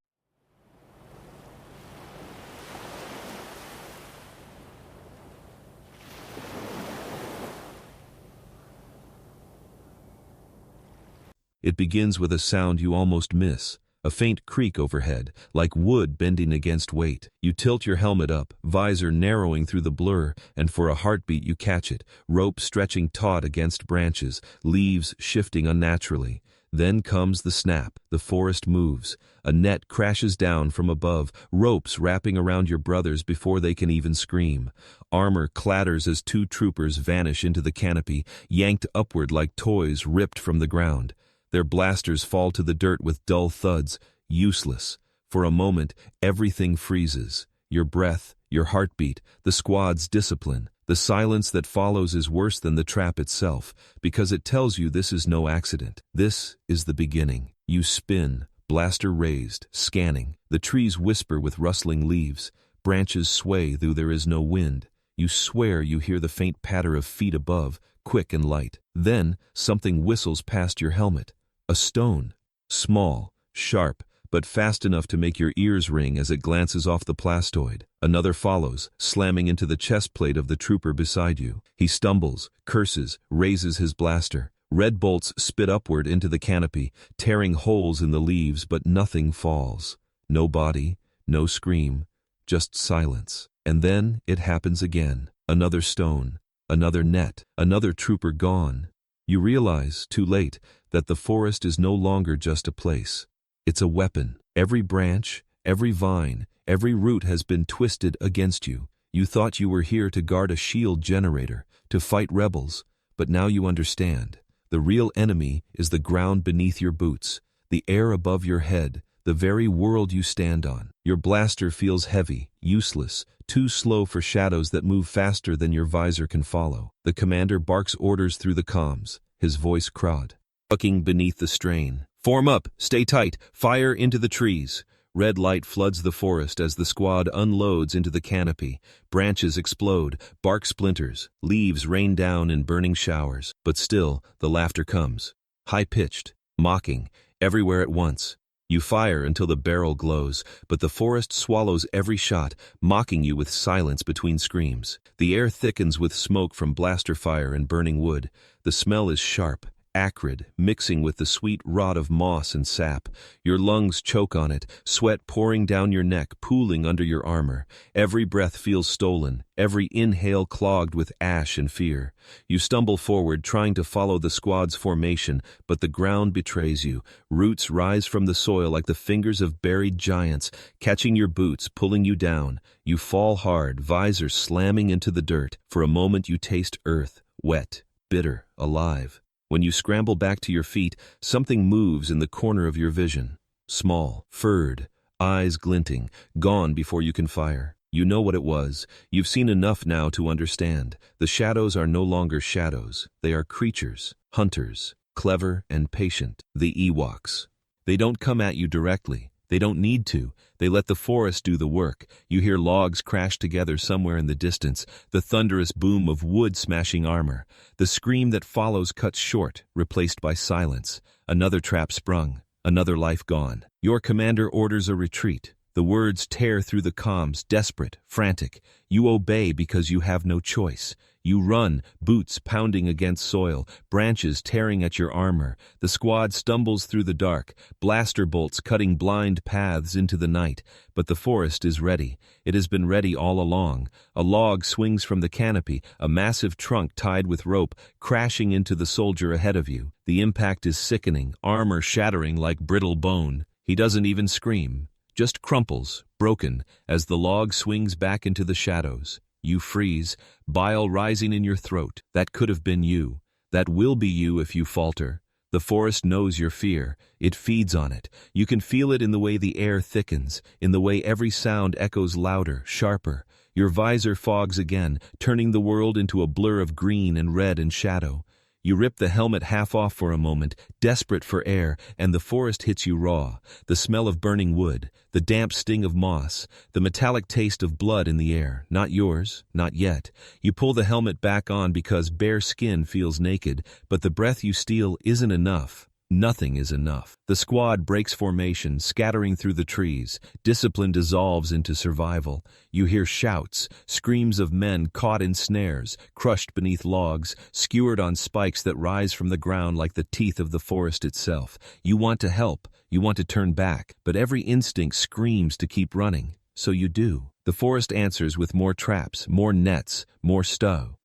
It begins with a sound you almost miss, a faint creak overhead, like wood bending against weight. You tilt your helmet up, visor narrowing through the blur, and for a heartbeat you catch it, rope stretching taut against branches, leaves shifting unnaturally. Then comes the snap. The forest moves. A net crashes down from above, ropes wrapping around your brothers before they can even scream. Armor clatters as two troopers vanish into the canopy, yanked upward like toys ripped from the ground. Their blasters fall to the dirt with dull thuds, useless. For a moment, everything freezes. Your breath, your heartbeat, the squad's discipline. The silence that follows is worse than the trap itself, because it tells you this is no accident. This is the beginning. You spin, blaster raised, scanning. The trees whisper with rustling leaves. Branches sway though there is no wind. You swear you hear the faint patter of feet above, quick and light. Then, something whistles past your helmet. A stone. Small, sharp, but fast enough to make your ears ring as it glances off the plastoid. Another follows, slamming into the chest plate of the trooper beside you. He stumbles, curses, raises his blaster. Red bolts spit upward into the canopy, tearing holes in the leaves, but nothing falls. No body, no scream, just silence. And then it happens again. Another stone, another net, another trooper gone. You realize, too late, that the forest is no longer just a place. It's a weapon. Every branch, every vine, every root has been twisted against you. You thought you were here to guard a shield generator, to fight rebels, but now you understand. The real enemy is the ground beneath your boots, the air above your head, the very world you stand on. Your blaster feels heavy, useless, too slow for shadows that move faster than your visor can follow. The commander barks orders through the comms, his voice crowed, bucking beneath the strain. Form up, stay tight, fire into the trees. Red light floods the forest as the squad unloads into the canopy. Branches explode, bark splinters, leaves rain down in burning showers. But still, the laughter comes. High-pitched, mocking, everywhere at once. You fire until the barrel glows, but the forest swallows every shot, mocking you with silence between screams. The air thickens with smoke from blaster fire and burning wood. The smell is sharp, acrid, mixing with the sweet rot of moss and sap. Your lungs choke on it, sweat pouring down your neck, pooling under your armor. Every breath feels stolen, every inhale clogged with ash and fear. You stumble forward, trying to follow the squad's formation, but the ground betrays you. Roots rise from the soil like the fingers of buried giants, catching your boots, pulling you down. You fall hard, visor slamming into the dirt. For a moment you taste earth, wet, bitter, alive. When you scramble back to your feet, something moves in the corner of your vision. Small, furred, eyes glinting, gone before you can fire. You know what it was. You've seen enough now to understand. The shadows are no longer shadows. They are creatures, hunters, clever and patient. The Ewoks. They don't come at you directly. They don't need to. They let the forest do the work. You hear logs crash together somewhere in the distance, the thunderous boom of wood smashing armor. The scream that follows cuts short, replaced by silence. Another trap sprung, another life gone. Your commander orders a retreat. The The words tear through the comms, desperate, frantic. You obey because you have no choice. You run, boots pounding against soil, branches tearing at your armor. The squad stumbles through the dark, blaster bolts cutting blind paths into the night. But the forest is ready. It has been ready all along. A log swings from the canopy, a massive trunk tied with rope, crashing into the soldier ahead of you. The impact is sickening, armor shattering like brittle bone. He doesn't even scream, just crumples, broken, as the log swings back into the shadows. You freeze, bile rising in your throat. That could have been you. That will be you if you falter. The forest knows your fear. It feeds on it. You can feel it in the way the air thickens, in the way every sound echoes louder, sharper. Your visor fogs again, turning the world into a blur of green and red and shadow. You rip the helmet half off for a moment, desperate for air, and the forest hits you raw. The smell of burning wood, the damp sting of moss, the metallic taste of blood in the air. Not yours, not yet. You pull the helmet back on because bare skin feels naked, but the breath you steal isn't enough. Nothing is enough. The squad breaks formation, scattering through the trees. Discipline dissolves into survival. You hear shouts, screams of men caught in snares, crushed beneath logs, skewered on spikes that rise from the ground like the teeth of the forest itself. You want to help, you want to turn back, but every instinct screams to keep running. So you do. The forest answers with more traps, more nets, more stow.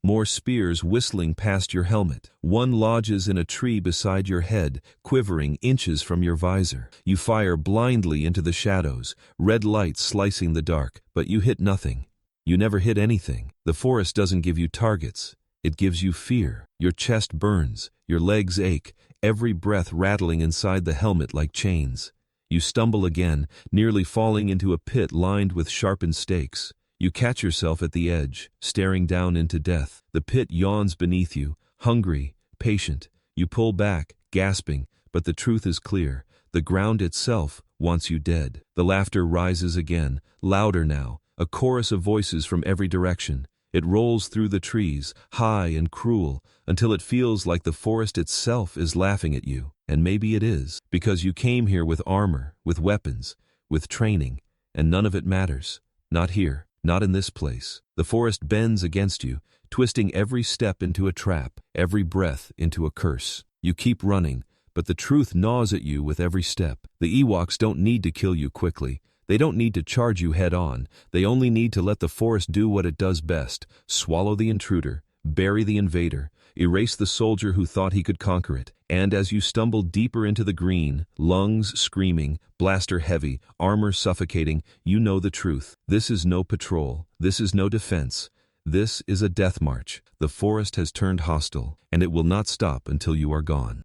More spears whistling past your helmet. One lodges in a tree beside your head, quivering inches from your visor. You fire blindly into the shadows, red lights slicing the dark, but you hit nothing. You never hit anything. The forest doesn't give you targets. It gives you fear. Your chest burns, your legs ache, every breath rattling inside the helmet like chains. You stumble again, nearly falling into a pit lined with sharpened stakes. You catch yourself at the edge, staring down into death. The pit yawns beneath you, hungry, patient. You pull back, gasping, but the truth is clear. The ground itself wants you dead. The laughter rises again, louder now, a chorus of voices from every direction. It rolls through the trees, high and cruel, until it feels like the forest itself is laughing at you. And maybe it is, because you came here with armor, with weapons, with training, and none of it matters. Not here. Not in this place. The forest bends against you, twisting every step into a trap, every breath into a curse. You keep running, but the truth gnaws at you with every step. The Ewoks don't need to kill you quickly. They don't need to charge you head on. They only need to let the forest do what it does best: swallow the intruder, bury the invader, erase the soldier who thought he could conquer it. And as you stumble deeper into the green, lungs screaming, blaster heavy, armor suffocating, you know the truth. This is no patrol. This is no defense. This is a death march. The forest has turned hostile, and it will not stop until you are gone.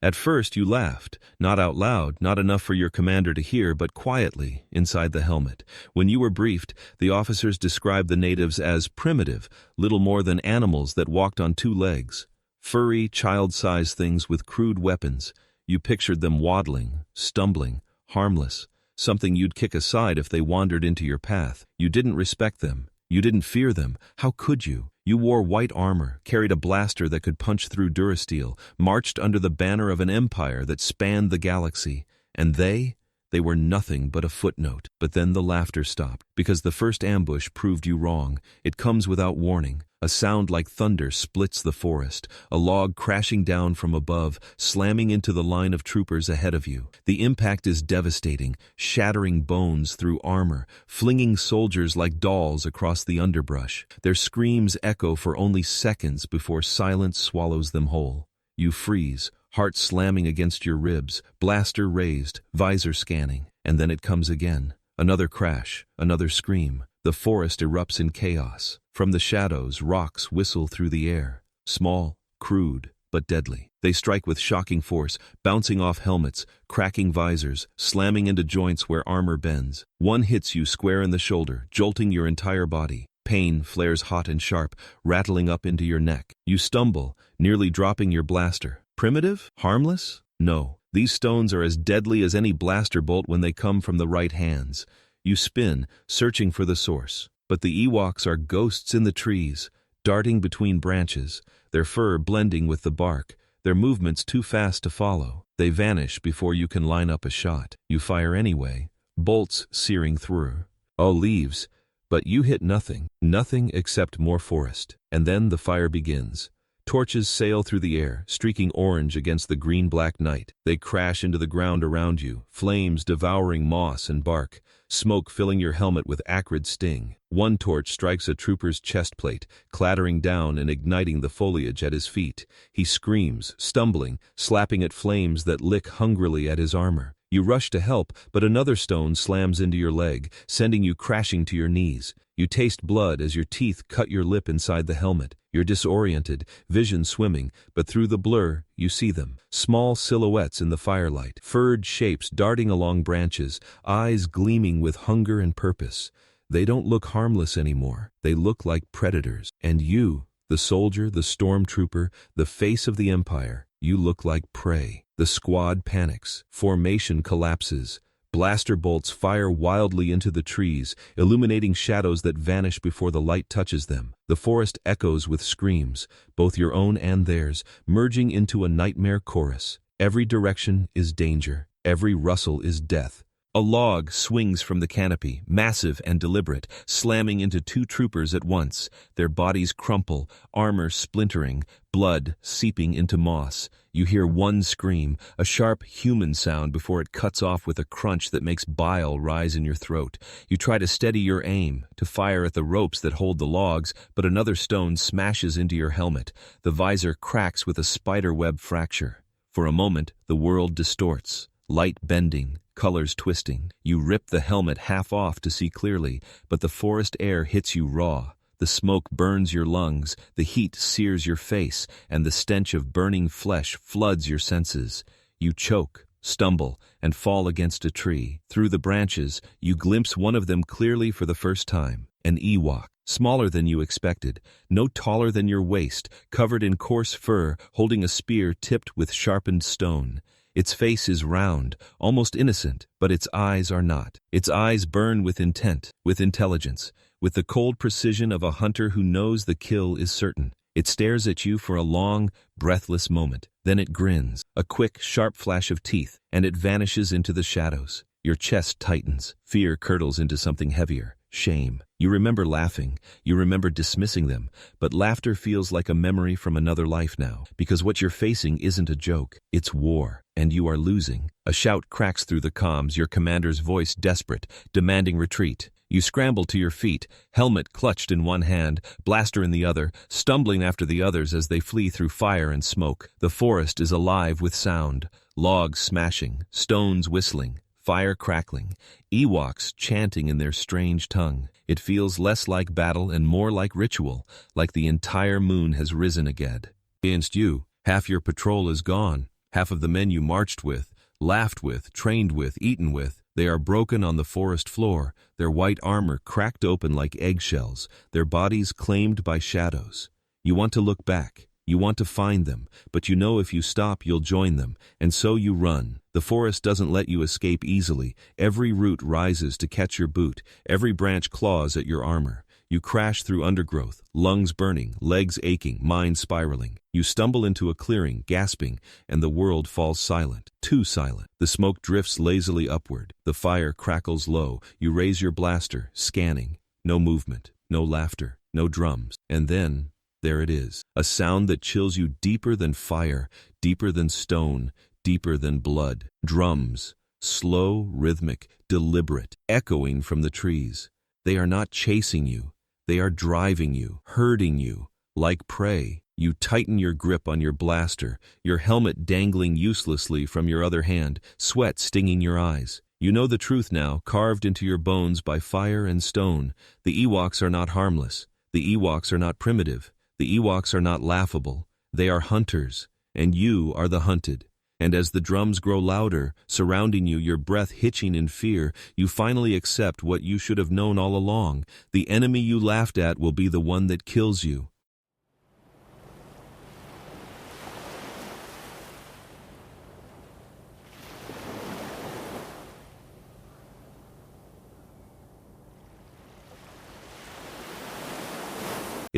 At first you laughed, not out loud, not enough for your commander to hear, but quietly, inside the helmet. When you were briefed, the officers described the natives as primitive, little more than animals that walked on two legs. Furry, child-sized things with crude weapons. You pictured them waddling, stumbling, harmless, something you'd kick aside if they wandered into your path. You didn't respect them. You didn't fear them. How could you? You wore white armor, carried a blaster that could punch through durasteel, marched under the banner of an empire that spanned the galaxy. And they were nothing but a footnote. But then the laughter stopped, because the first ambush proved you wrong. It comes without warning. A sound like thunder splits the forest, a log crashing down from above, slamming into the line of troopers ahead of you. The impact is devastating, shattering bones through armor, flinging soldiers like dolls across the underbrush. Their screams echo for only seconds before silence swallows them whole. You freeze, heart slamming against your ribs, blaster raised, visor scanning, and then it comes again. Another crash, another scream. The forest erupts in chaos. From the shadows, rocks whistle through the air. Small, crude, but deadly. They strike with shocking force, bouncing off helmets, cracking visors, slamming into joints where armor bends. One hits you square in the shoulder, jolting your entire body. Pain flares hot and sharp, rattling up into your neck. You stumble, nearly dropping your blaster. Primitive? Harmless? No. These stones are as deadly as any blaster bolt when they come from the right hands. You spin, searching for the source. But the Ewoks are ghosts in the trees, darting between branches, their fur blending with the bark, their movements too fast to follow. They vanish before you can line up a shot. You fire anyway, bolts searing through. All leaves, but you hit nothing. Nothing except more forest. And then the fire begins. Torches sail through the air, streaking orange against the green-black night. They crash into the ground around you, flames devouring moss and bark, smoke filling your helmet with acrid sting. One torch strikes a trooper's chest plate, clattering down and igniting the foliage at his feet. He screams, stumbling, slapping at flames that lick hungrily at his armor. You rush to help, but another stone slams into your leg, sending you crashing to your knees. You taste blood as your teeth cut your lip inside the helmet. You're disoriented, vision swimming, but through the blur, you see them. Small silhouettes in the firelight, furred shapes darting along branches, eyes gleaming with hunger and purpose. They don't look harmless anymore. They look like predators. And you, the soldier, the stormtrooper, the face of the Empire, you look like prey. The squad panics. Formation collapses. Blaster bolts fire wildly into the trees, illuminating shadows that vanish before the light touches them. The forest echoes with screams, both your own and theirs, merging into a nightmare chorus. Every direction is danger. Every rustle is death. A log swings from the canopy, massive and deliberate, slamming into two troopers at once. Their bodies crumple, armor splintering, blood seeping into moss. You hear one scream, a sharp human sound before it cuts off with a crunch that makes bile rise in your throat. You try to steady your aim, to fire at the ropes that hold the logs, but another stone smashes into your helmet. The visor cracks with a spiderweb fracture. For a moment, the world distorts. Light bending, colors twisting. You rip the helmet half off to see clearly, but the forest air hits you raw. The smoke burns your lungs, the heat sears your face, and the stench of burning flesh floods your senses. You choke, stumble, and fall against a tree. Through the branches, you glimpse one of them clearly for the first time. An Ewok, smaller than you expected, no taller than your waist, covered in coarse fur, holding a spear tipped with sharpened stone. Its face is round, almost innocent, but its eyes are not. Its eyes burn with intent, with intelligence, with the cold precision of a hunter who knows the kill is certain. It stares at you for a long, breathless moment. Then it grins, a quick, sharp flash of teeth, and it vanishes into the shadows. Your chest tightens. Fear curdles into something heavier. Shame. You remember laughing. You remember dismissing them. But laughter feels like a memory from another life now. Because what you're facing isn't a joke. It's war. And you are losing. A shout cracks through the comms, your commander's voice desperate, demanding retreat. You scramble to your feet, helmet clutched in one hand, blaster in the other, stumbling after the others as they flee through fire and smoke. The forest is alive with sound. Logs smashing, stones whistling, fire crackling, Ewoks chanting in their strange tongue. It feels less like battle and more like ritual, like the entire moon has risen again. Against you, half your patrol is gone. Half of the men you marched with, laughed with, trained with, eaten with. They are broken on the forest floor, their white armor cracked open like eggshells, their bodies claimed by shadows. You want to look back. You want to find them, but you know if you stop, you'll join them, and so you run. The forest doesn't let you escape easily. Every root rises to catch your boot. Every branch claws at your armor. You crash through undergrowth, lungs burning, legs aching, mind spiraling. You stumble into a clearing, gasping, and the world falls silent, too silent. The smoke drifts lazily upward. The fire crackles low. You raise your blaster, scanning. No movement, no laughter, no drums. And then, there it is. A sound that chills you deeper than fire, deeper than stone, deeper than blood. Drums, slow, rhythmic, deliberate, echoing from the trees. They are not chasing you. They are driving you, herding you, like prey. You tighten your grip on your blaster, your helmet dangling uselessly from your other hand, sweat stinging your eyes. You know the truth now, carved into your bones by fire and stone. The Ewoks are not harmless. The Ewoks are not primitive. The Ewoks are not laughable. They are hunters, and you are the hunted. And as the drums grow louder, surrounding you, your breath hitching in fear, you finally accept what you should have known all along. The enemy you laughed at will be the one that kills you.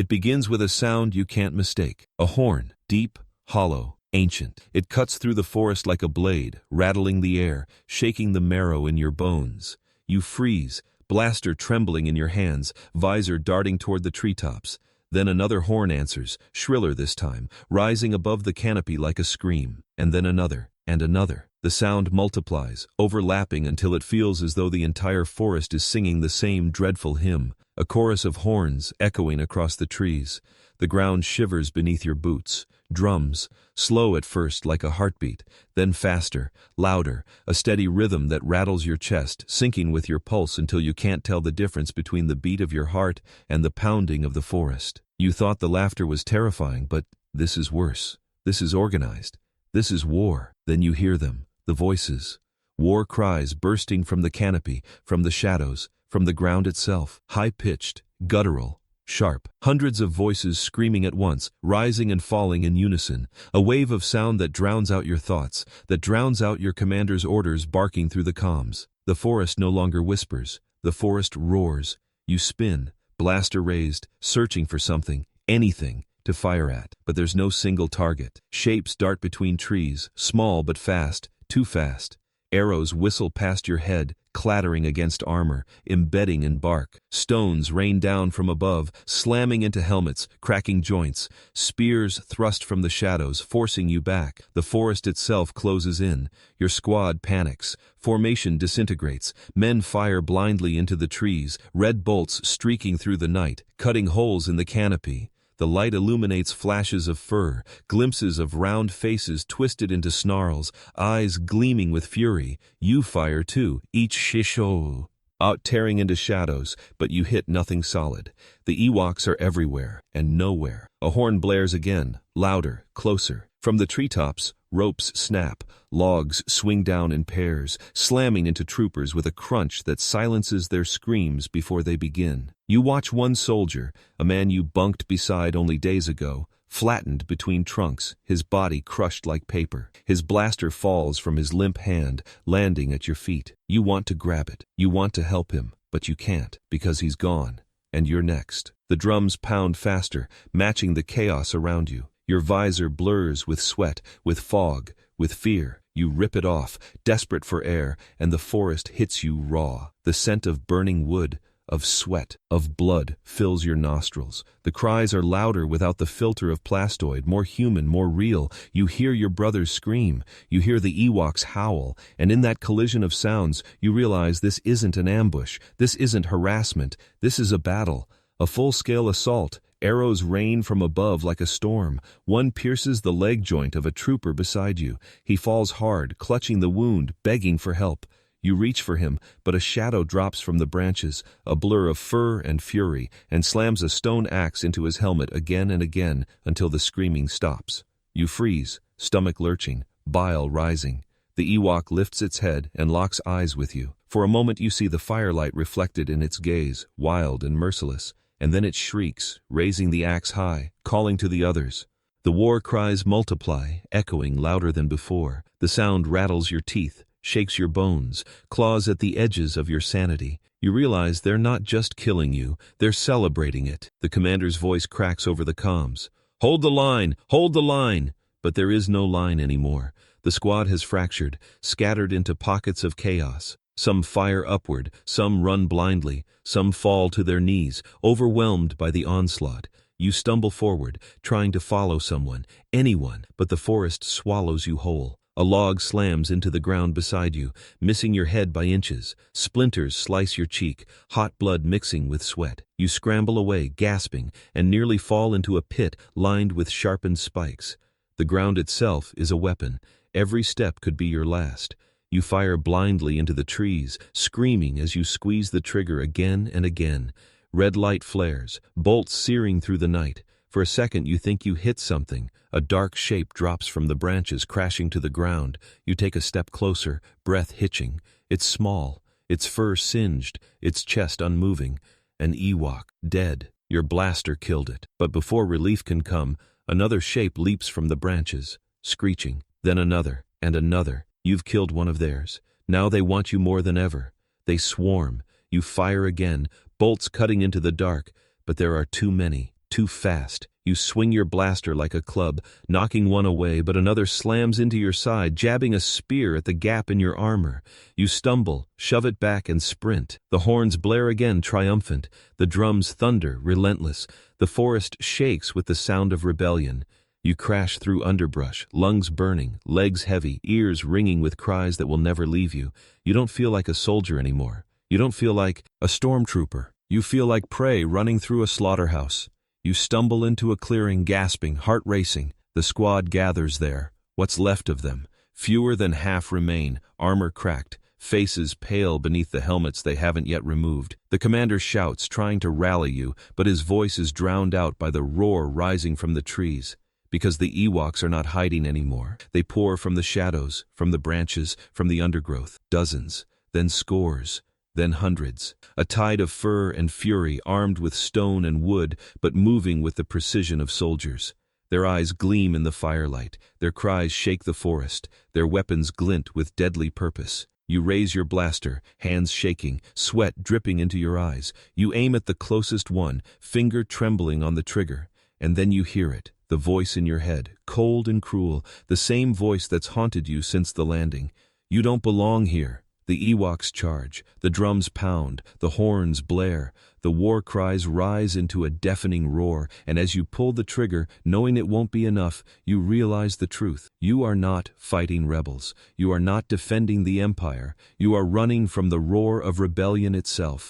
It begins with a sound you can't mistake. A horn, deep, hollow, ancient. It cuts through the forest like a blade, rattling the air, shaking the marrow in your bones. You freeze, blaster trembling in your hands, visor darting toward the treetops. Then another horn answers, shriller this time, rising above the canopy like a scream. And then another, and another. The sound multiplies, overlapping until it feels as though the entire forest is singing the same dreadful hymn, a chorus of horns echoing across the trees. The ground shivers beneath your boots. Drums, slow at first like a heartbeat, then faster, louder, a steady rhythm that rattles your chest, sinking with your pulse until you can't tell the difference between the beat of your heart and the pounding of the forest. You thought the laughter was terrifying, but this is worse. This is organized. This is war. Then you hear them, the voices. War cries bursting from the canopy, from the shadows, from the ground itself, high-pitched, guttural, sharp. Hundreds of voices screaming at once, rising and falling in unison. A wave of sound that drowns out your thoughts, that drowns out your commander's orders barking through the comms. The forest no longer whispers. The forest roars. You spin, blaster raised, searching for something, anything, to fire at. But there's no single target. Shapes dart between trees, small but fast, too fast. Arrows whistle past your head, clattering against armor, embedding in bark. Stones rain down from above, slamming into helmets, cracking joints. Spears thrust from the shadows, forcing you back. The forest itself closes in. Your squad panics. Formation disintegrates. Men fire blindly into the trees, red bolts streaking through the night, cutting holes in the canopy. The light illuminates flashes of fur, glimpses of round faces twisted into snarls, eyes gleaming with fury. You fire too, each shisho, out tearing into shadows, but you hit nothing solid. The Ewoks are everywhere and nowhere. A horn blares again, louder, closer. From the treetops, ropes snap, logs swing down in pairs, slamming into troopers with a crunch that silences their screams before they begin. You watch one soldier, a man you bunked beside only days ago, flattened between trunks, his body crushed like paper. His blaster falls from his limp hand, landing at your feet. You want to grab it. You want to help him, but you can't, because he's gone, and you're next. The drums pound faster, matching the chaos around you. Your visor blurs with sweat, with fog, with fear. You rip it off, desperate for air, and the forest hits you raw. The scent of burning wood, of sweat, of blood fills your nostrils. The cries are louder without the filter of plastoid, more human, more real. You hear your brothers scream. You hear the Ewoks howl, and in that collision of sounds, you realize this isn't an ambush. This isn't harassment. This is a battle, a full-scale assault. Arrows rain from above like a storm. One pierces the leg joint of a trooper beside you. He falls hard, clutching the wound, begging for help. You reach for him, but a shadow drops from the branches, a blur of fur and fury, and slams a stone axe into his helmet again and again until the screaming stops. You freeze, stomach lurching, bile rising. The Ewok lifts its head and locks eyes with you. For a moment you see the firelight reflected in its gaze, wild and merciless. And then it shrieks, raising the axe high, calling to the others. The war cries multiply, echoing louder than before. The sound rattles your teeth, shakes your bones, claws at the edges of your sanity. You realize they're not just killing you, they're celebrating it. The commander's voice cracks over the comms. Hold the line! Hold the line! But there is no line anymore. The squad has fractured, scattered into pockets of chaos. Some fire upward, some run blindly, some fall to their knees, overwhelmed by the onslaught. You stumble forward, trying to follow someone, anyone, but the forest swallows you whole. A log slams into the ground beside you, missing your head by inches. Splinters slice your cheek, hot blood mixing with sweat. You scramble away, gasping, and nearly fall into a pit lined with sharpened spikes. The ground itself is a weapon. Every step could be your last. You fire blindly into the trees, screaming as you squeeze the trigger again and again. Red light flares, bolts searing through the night. For a second you think you hit something. A dark shape drops from the branches, crashing to the ground. You take a step closer, breath hitching. It's small, its fur singed, its chest unmoving. An Ewok, dead. Your blaster killed it. But before relief can come, another shape leaps from the branches, screeching. Then another, and another. You've killed one of theirs. Now they want you more than ever. They swarm. You fire again, bolts cutting into the dark, but there are too many. too fast. You swing your blaster like a club, knocking one away, but another slams into your side, jabbing a spear at the gap in your armor. You stumble, shove it back, and sprint. The horns blare again, triumphant. The drums thunder, relentless. The forest shakes with the sound of rebellion. You crash through underbrush, lungs burning, legs heavy, ears ringing with cries that will never leave you. You don't feel like a soldier anymore. You don't feel like a stormtrooper. You feel like prey running through a slaughterhouse. You stumble into a clearing, gasping, heart racing. The squad gathers there. What's left of them? Fewer than half remain, armor cracked, faces pale beneath the helmets they haven't yet removed. The commander shouts, trying to rally you, but his voice is drowned out by the roar rising from the trees. Because the Ewoks are not hiding anymore. They pour from the shadows, from the branches, from the undergrowth. Dozens, then scores, then hundreds. A tide of fur and fury, armed with stone and wood, but moving with the precision of soldiers. Their eyes gleam in the firelight. Their cries shake the forest. Their weapons glint with deadly purpose. You raise your blaster, hands shaking, sweat dripping into your eyes. You aim at the closest one, finger trembling on the trigger. And then you hear it, the voice in your head, cold and cruel, the same voice that's haunted you since the landing. You don't belong here. The Ewoks charge, the drums pound, the horns blare, the war cries rise into a deafening roar, and as you pull the trigger, knowing it won't be enough, you realize the truth. You are not fighting rebels. You are not defending the Empire. You are running from the roar of rebellion itself.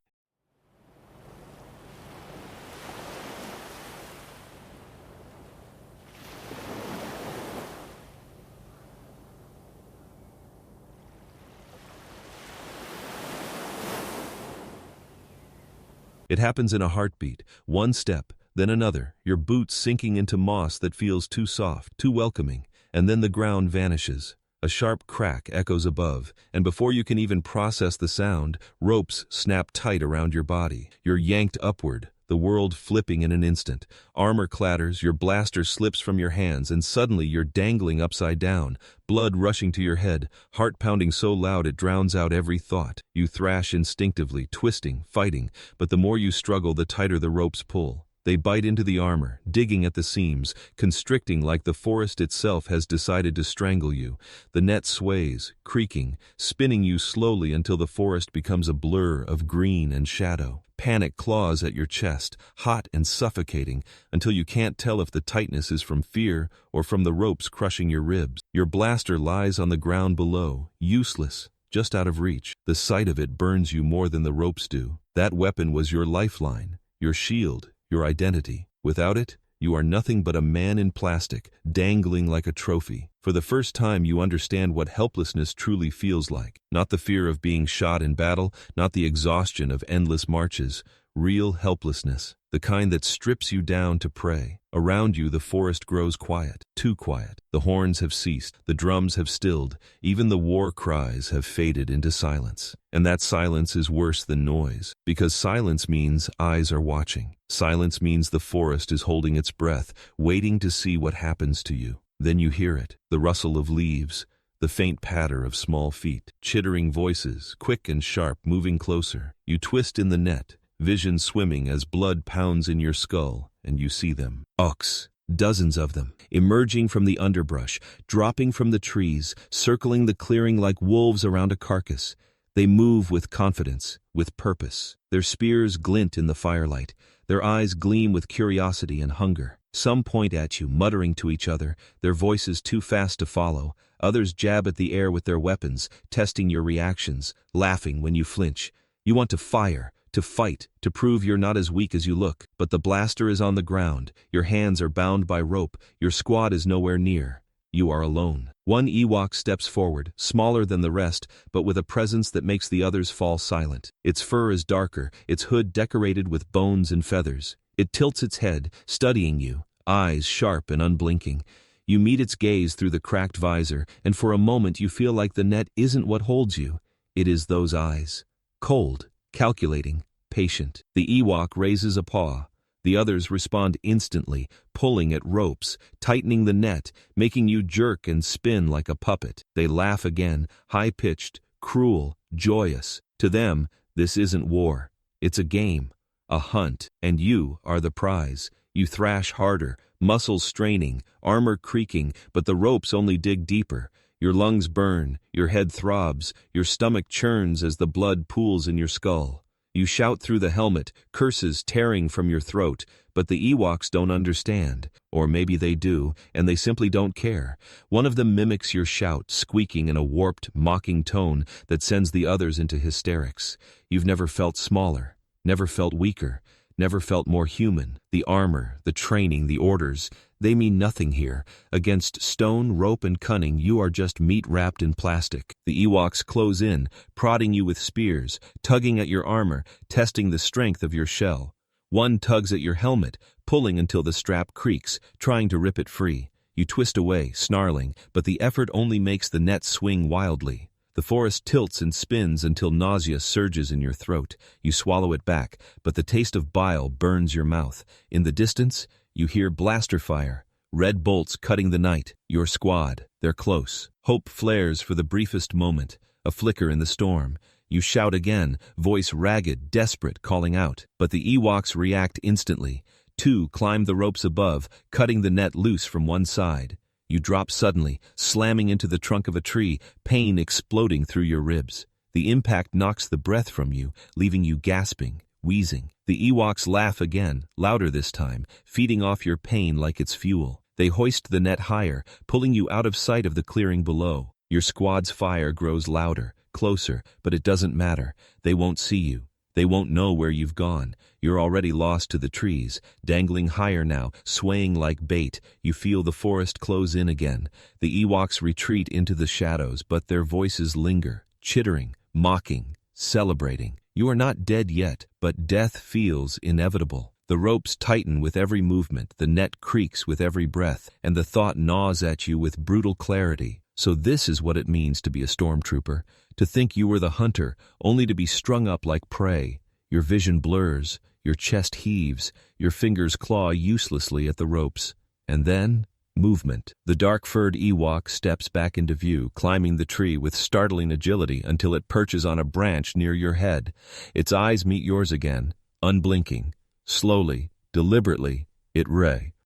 It happens in a heartbeat, one step, then another, your boots sinking into moss that feels too soft, too welcoming, and then the ground vanishes. A sharp crack echoes above, and before you can even process the sound, ropes snap tight around your body. You're yanked upward, the world flipping in an instant. Armor clatters, your blaster slips from your hands, and suddenly you're dangling upside down, blood rushing to your head, heart pounding so loud it drowns out every thought. You thrash instinctively, twisting, fighting, but the more you struggle, the tighter the ropes pull. They bite into the armor, digging at the seams, constricting like the forest itself has decided to strangle you. The net sways, creaking, spinning you slowly until the forest becomes a blur of green and shadow. Panic claws at your chest, hot and suffocating, until you can't tell if the tightness is from fear or from the ropes crushing your ribs. Your blaster lies on the ground below, useless, just out of reach. The sight of it burns you more than the ropes do. That weapon was your lifeline, your shield, your identity. Without it, you are nothing but a man in plastic, dangling like a trophy. For the first time you understand what helplessness truly feels like. Not the fear of being shot in battle, not the exhaustion of endless marches. Real helplessness, the kind that strips you down to prey. Around you the forest grows quiet, too quiet. The horns have ceased, the drums have stilled, even the war cries have faded into silence. And that silence is worse than noise, because silence means eyes are watching. Silence means the forest is holding its breath, waiting to see what happens to you. Then you hear it, the rustle of leaves, the faint patter of small feet, chittering voices, quick and sharp, moving closer. You twist in the net, vision swimming as blood pounds in your skull, and you see them. Ewoks, dozens of them, emerging from the underbrush, dropping from the trees, circling the clearing like wolves around a carcass. They move with confidence, with purpose. Their spears glint in the firelight. Their eyes gleam with curiosity and hunger. Some point at you, muttering to each other, their voices too fast to follow. Others jab at the air with their weapons, testing your reactions, laughing when you flinch. You want to fire, to fight, to prove you're not as weak as you look. But the blaster is on the ground, your hands are bound by rope, your squad is nowhere near. You are alone. One Ewok steps forward, smaller than the rest, but with a presence that makes the others fall silent. Its fur is darker, its hood decorated with bones and feathers. It tilts its head, studying you, eyes sharp and unblinking. You meet its gaze through the cracked visor, and for a moment you feel like the net isn't what holds you. It is those eyes. Cold, calculating, patient. The Ewok raises a paw. The others respond instantly, pulling at ropes, tightening the net, making you jerk and spin like a puppet. They laugh again, high-pitched, cruel, joyous. To them, this isn't war. It's a game, a hunt, and you are the prize. You thrash harder, muscles straining, armor creaking, but the ropes only dig deeper. Your lungs burn, your head throbs, your stomach churns as the blood pools in your skull. You shout through the helmet, curses tearing from your throat, but the Ewoks don't understand. Or maybe they do, and they simply don't care. One of them mimics your shout, squeaking in a warped, mocking tone that sends the others into hysterics. You've never felt smaller, never felt weaker, never felt more human. The armor, the training, the orders, they mean nothing here. Against stone, rope, and cunning, you are just meat wrapped in plastic. The Ewoks close in, prodding you with spears, tugging at your armor, testing the strength of your shell. One tugs at your helmet, pulling until the strap creaks, trying to rip it free. You twist away, snarling, but the effort only makes the net swing wildly. The forest tilts and spins until nausea surges in your throat. You swallow it back, but the taste of bile burns your mouth. In the distance, you hear blaster fire, red bolts cutting the night. Your squad, they're close. Hope flares for the briefest moment, a flicker in the storm. You shout again, voice ragged, desperate, calling out. But the Ewoks react instantly. Two climb the ropes above, cutting the net loose from one side. You drop suddenly, slamming into the trunk of a tree, pain exploding through your ribs. The impact knocks the breath from you, leaving you gasping, wheezing. The Ewoks laugh again, louder this time, feeding off your pain like it's fuel. They hoist the net higher, pulling you out of sight of the clearing below. Your squad's fire grows louder, closer, but it doesn't matter. They won't see you. They won't know where you've gone. You're already lost to the trees, dangling higher now, swaying like bait. You feel the forest close in again. The Ewoks retreat into the shadows, but their voices linger, chittering, mocking, celebrating. You are not dead yet, but death feels inevitable. The ropes tighten with every movement, the net creaks with every breath, and the thought gnaws at you with brutal clarity. So this is what it means to be a stormtrooper, to think you were the hunter, only to be strung up like prey. Your vision blurs, your chest heaves, your fingers claw uselessly at the ropes. And then, movement. The dark-furred Ewok steps back into view, climbing the tree with startling agility until it perches on a branch near your head. Its eyes meet yours again, unblinking. Slowly, deliberately, it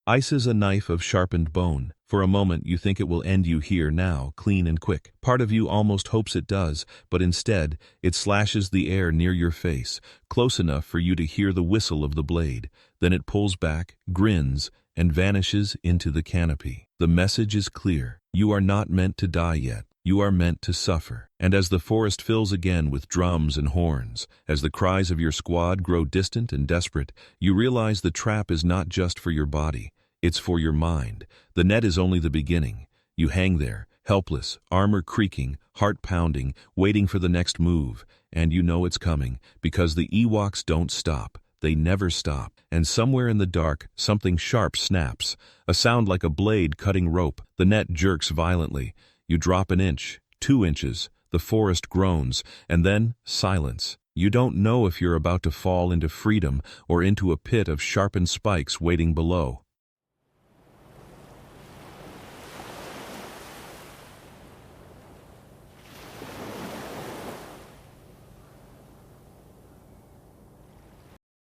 ices a knife of sharpened bone. For a moment you think it will end you here now, clean and quick. Part of you almost hopes it does, but instead, it slashes the air near your face, close enough for you to hear the whistle of the blade. Then it pulls back, grins, and vanishes into the canopy. The message is clear. You are not meant to die yet. You are meant to suffer. And as the forest fills again with drums and horns, as the cries of your squad grow distant and desperate, you realize the trap is not just for your body. It's for your mind. The net is only the beginning. You hang there, helpless, armor creaking, heart pounding, waiting for the next move. And you know it's coming, because the Ewoks don't stop. They never stop. And somewhere in the dark, something sharp snaps. A sound like a blade cutting rope. The net jerks violently. You drop an inch, 2 inches. The forest groans. And then, silence. You don't know if you're about to fall into freedom or into a pit of sharpened spikes waiting below.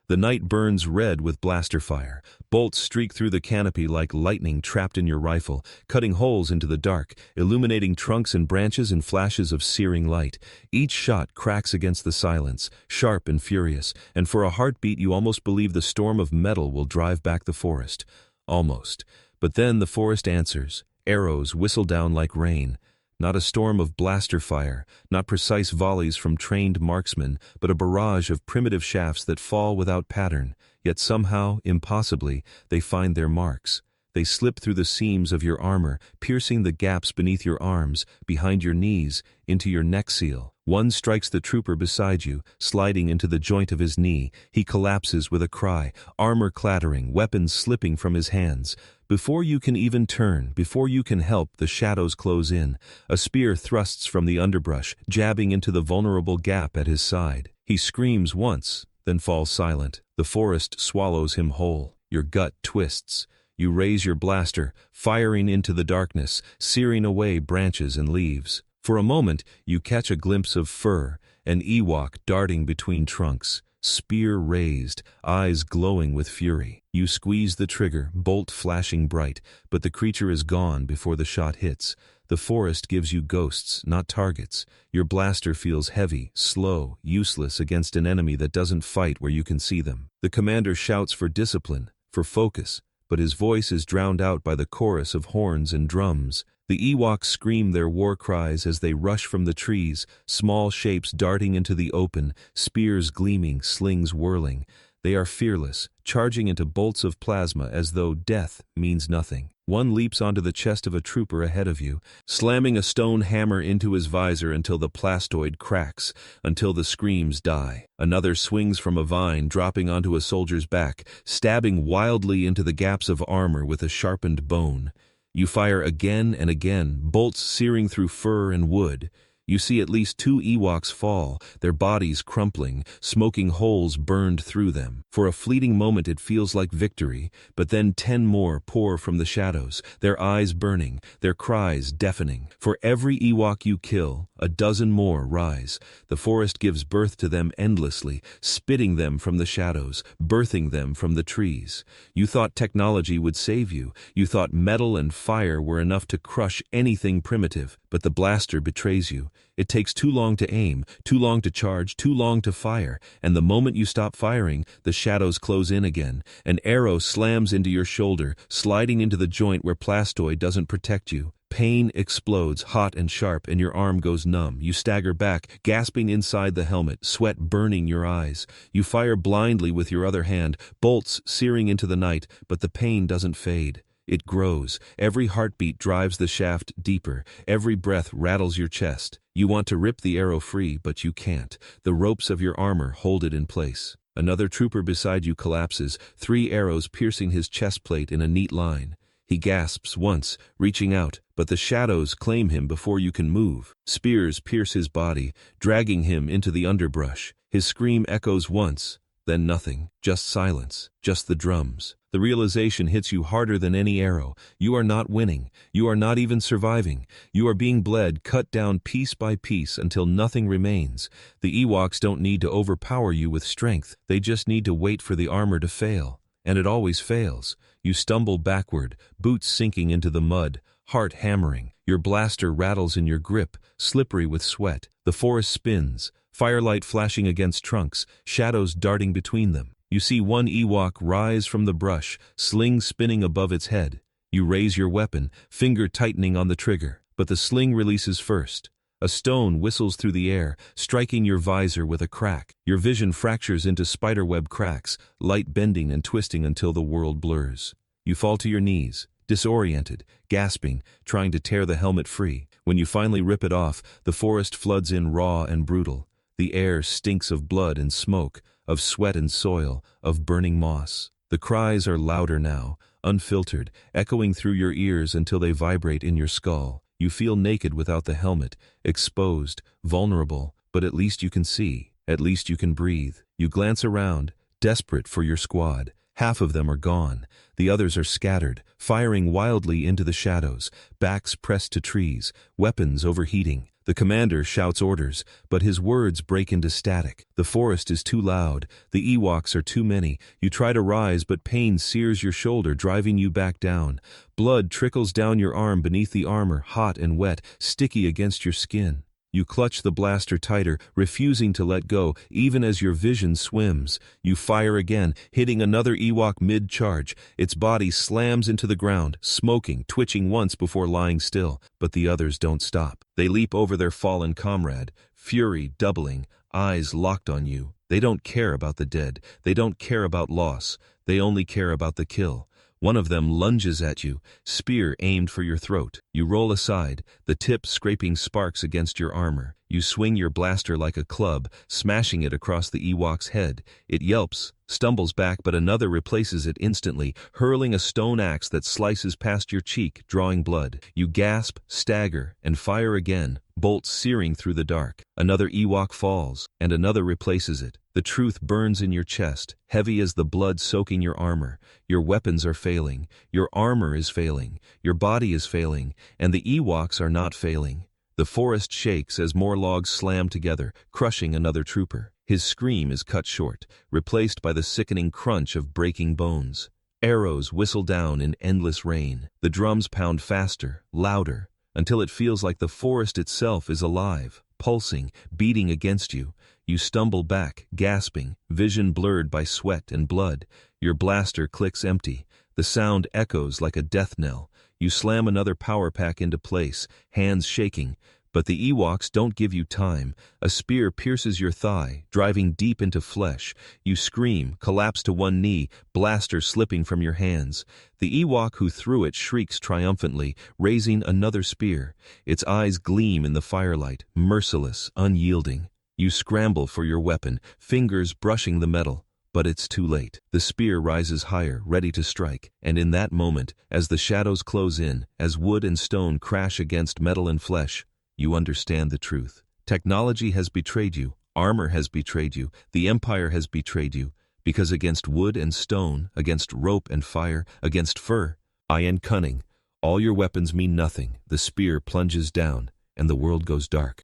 The night burns red with blaster fire. Bolts streak through the canopy like lightning trapped in your rifle, cutting holes into the dark, illuminating trunks and branches in flashes of searing light. Each shot cracks against the silence, sharp and furious, and for a heartbeat you almost believe the storm of metal will drive back the forest. Almost. But then the forest answers. Arrows whistle down like rain. Not a storm of blaster fire, not precise volleys from trained marksmen, but a barrage of primitive shafts that fall without pattern, yet somehow, impossibly, they find their marks. They slip through the seams of your armor, piercing the gaps beneath your arms, behind your knees, into your neck seal. One strikes the trooper beside you, sliding into the joint of his knee. He collapses with a cry, armor clattering, weapons slipping from his hands. Before you can even turn, before you can help, the shadows close in. A spear thrusts from the underbrush, jabbing into the vulnerable gap at his side. He screams once, then falls silent. The forest swallows him whole. Your gut twists. You raise your blaster, firing into the darkness, searing away branches and leaves. For a moment, you catch a glimpse of fur, an Ewok darting between trunks. spear raised, eyes glowing with fury. You squeeze the trigger, bolt flashing bright, but the creature is gone before the shot hits. The forest gives you ghosts, not targets. Your blaster feels heavy, slow, useless against an enemy that doesn't fight where you can see them. The commander shouts for discipline, for focus, but his voice is drowned out by the chorus of horns and drums. The Ewoks scream their war cries as they rush from the trees, small shapes darting into the open, spears gleaming, slings whirling. They are fearless, charging into bolts of plasma as though death means nothing. One leaps onto the chest of a trooper ahead of you, slamming a stone hammer into his visor until the plastoid cracks, until the screams die. Another swings from a vine, dropping onto a soldier's back, stabbing wildly into the gaps of armor with a sharpened bone. You fire again and again, bolts searing through fur and wood. You see at least 2 Ewoks fall, their bodies crumpling, smoking holes burned through them. For a fleeting moment it feels like victory, but then 10 more pour from the shadows, their eyes burning, their cries deafening. For every Ewok you kill, a dozen more rise. The forest gives birth to them endlessly, spitting them from the shadows, birthing them from the trees. You thought technology would save you. You thought metal and fire were enough to crush anything primitive, but the blaster betrays you. It takes too long to aim, too long to charge, too long to fire, and the moment you stop firing, the shadows close in again. An arrow slams into your shoulder, sliding into the joint where plastoid doesn't protect you. Pain explodes, hot and sharp, and your arm goes numb. You stagger back, gasping inside the helmet, sweat burning your eyes. You fire blindly with your other hand, bolts searing into the night, but the pain doesn't fade. It grows. Every heartbeat drives the shaft deeper. Every breath rattles your chest. You want to rip the arrow free, but you can't. The ropes of your armor hold it in place. Another trooper beside you collapses, 3 arrows piercing his chest plate in a neat line. He gasps once, reaching out, but the shadows claim him before you can move. Spears pierce his body, dragging him into the underbrush. His scream echoes once, then nothing, just silence, just the drums. The realization hits you harder than any arrow. You are not winning. You are not even surviving. You are being bled, cut down piece by piece until nothing remains. The Ewoks don't need to overpower you with strength. They just need to wait for the armor to fail. And it always fails. You stumble backward, boots sinking into the mud, heart hammering. Your blaster rattles in your grip, slippery with sweat. The forest spins, firelight flashing against trunks, shadows darting between them. You see one Ewok rise from the brush, sling spinning above its head. You raise your weapon, finger tightening on the trigger, but the sling releases first. A stone whistles through the air, striking your visor with a crack. Your vision fractures into spiderweb cracks, light bending and twisting until the world blurs. You fall to your knees, disoriented, gasping, trying to tear the helmet free. When you finally rip it off, the forest floods in raw and brutal. The air stinks of blood and smoke, of sweat and soil, of burning moss. The cries are louder now, unfiltered, echoing through your ears until they vibrate in your skull. You feel naked without the helmet, exposed, vulnerable, but at least you can see, at least you can breathe. You glance around, desperate for your squad. Half of them are gone. The others are scattered, firing wildly into the shadows, backs pressed to trees, weapons overheating. The commander shouts orders, but his words break into static. The forest is too loud. The Ewoks are too many. You try to rise, but pain sears your shoulder, driving you back down. Blood trickles down your arm beneath the armor, hot and wet, sticky against your skin. You clutch the blaster tighter, refusing to let go, even as your vision swims. You fire again, hitting another Ewok mid-charge. Its body slams into the ground, smoking, twitching once before lying still. But the others don't stop. They leap over their fallen comrade, fury doubling, eyes locked on you. They don't care about the dead. They don't care about loss. They only care about the kill. One of them lunges at you, spear aimed for your throat. You roll aside, the tip scraping sparks against your armor. You swing your blaster like a club, smashing it across the Ewok's head. It yelps, stumbles back, but another replaces it instantly, hurling a stone axe that slices past your cheek, drawing blood. You gasp, stagger, and fire again, bolts searing through the dark. Another Ewok falls, and another replaces it. The truth burns in your chest, heavy as the blood soaking your armor. Your weapons are failing, your armor is failing, your body is failing, and the Ewoks are not failing. The forest shakes as more logs slam together, crushing another trooper. His scream is cut short, replaced by the sickening crunch of breaking bones. Arrows whistle down in endless rain. The drums pound faster, louder, until it feels like the forest itself is alive, pulsing, beating against you. You stumble back, gasping, vision blurred by sweat and blood. Your blaster clicks empty. The sound echoes like a death knell. You slam another power pack into place, hands shaking. But the Ewoks don't give you time. A spear pierces your thigh, driving deep into flesh. You scream, collapse to one knee, blaster slipping from your hands. The Ewok who threw it shrieks triumphantly, raising another spear. Its eyes gleam in the firelight, merciless, unyielding. You scramble for your weapon, fingers brushing the metal. But it's too late. The spear rises higher, ready to strike, and in that moment, as the shadows close in, as wood and stone crash against metal and flesh, you understand the truth. Technology has betrayed you, armor has betrayed you, the Empire has betrayed you, because against wood and stone, against rope and fire, against fur, eye and cunning, all your weapons mean nothing. The spear plunges down, and the world goes dark.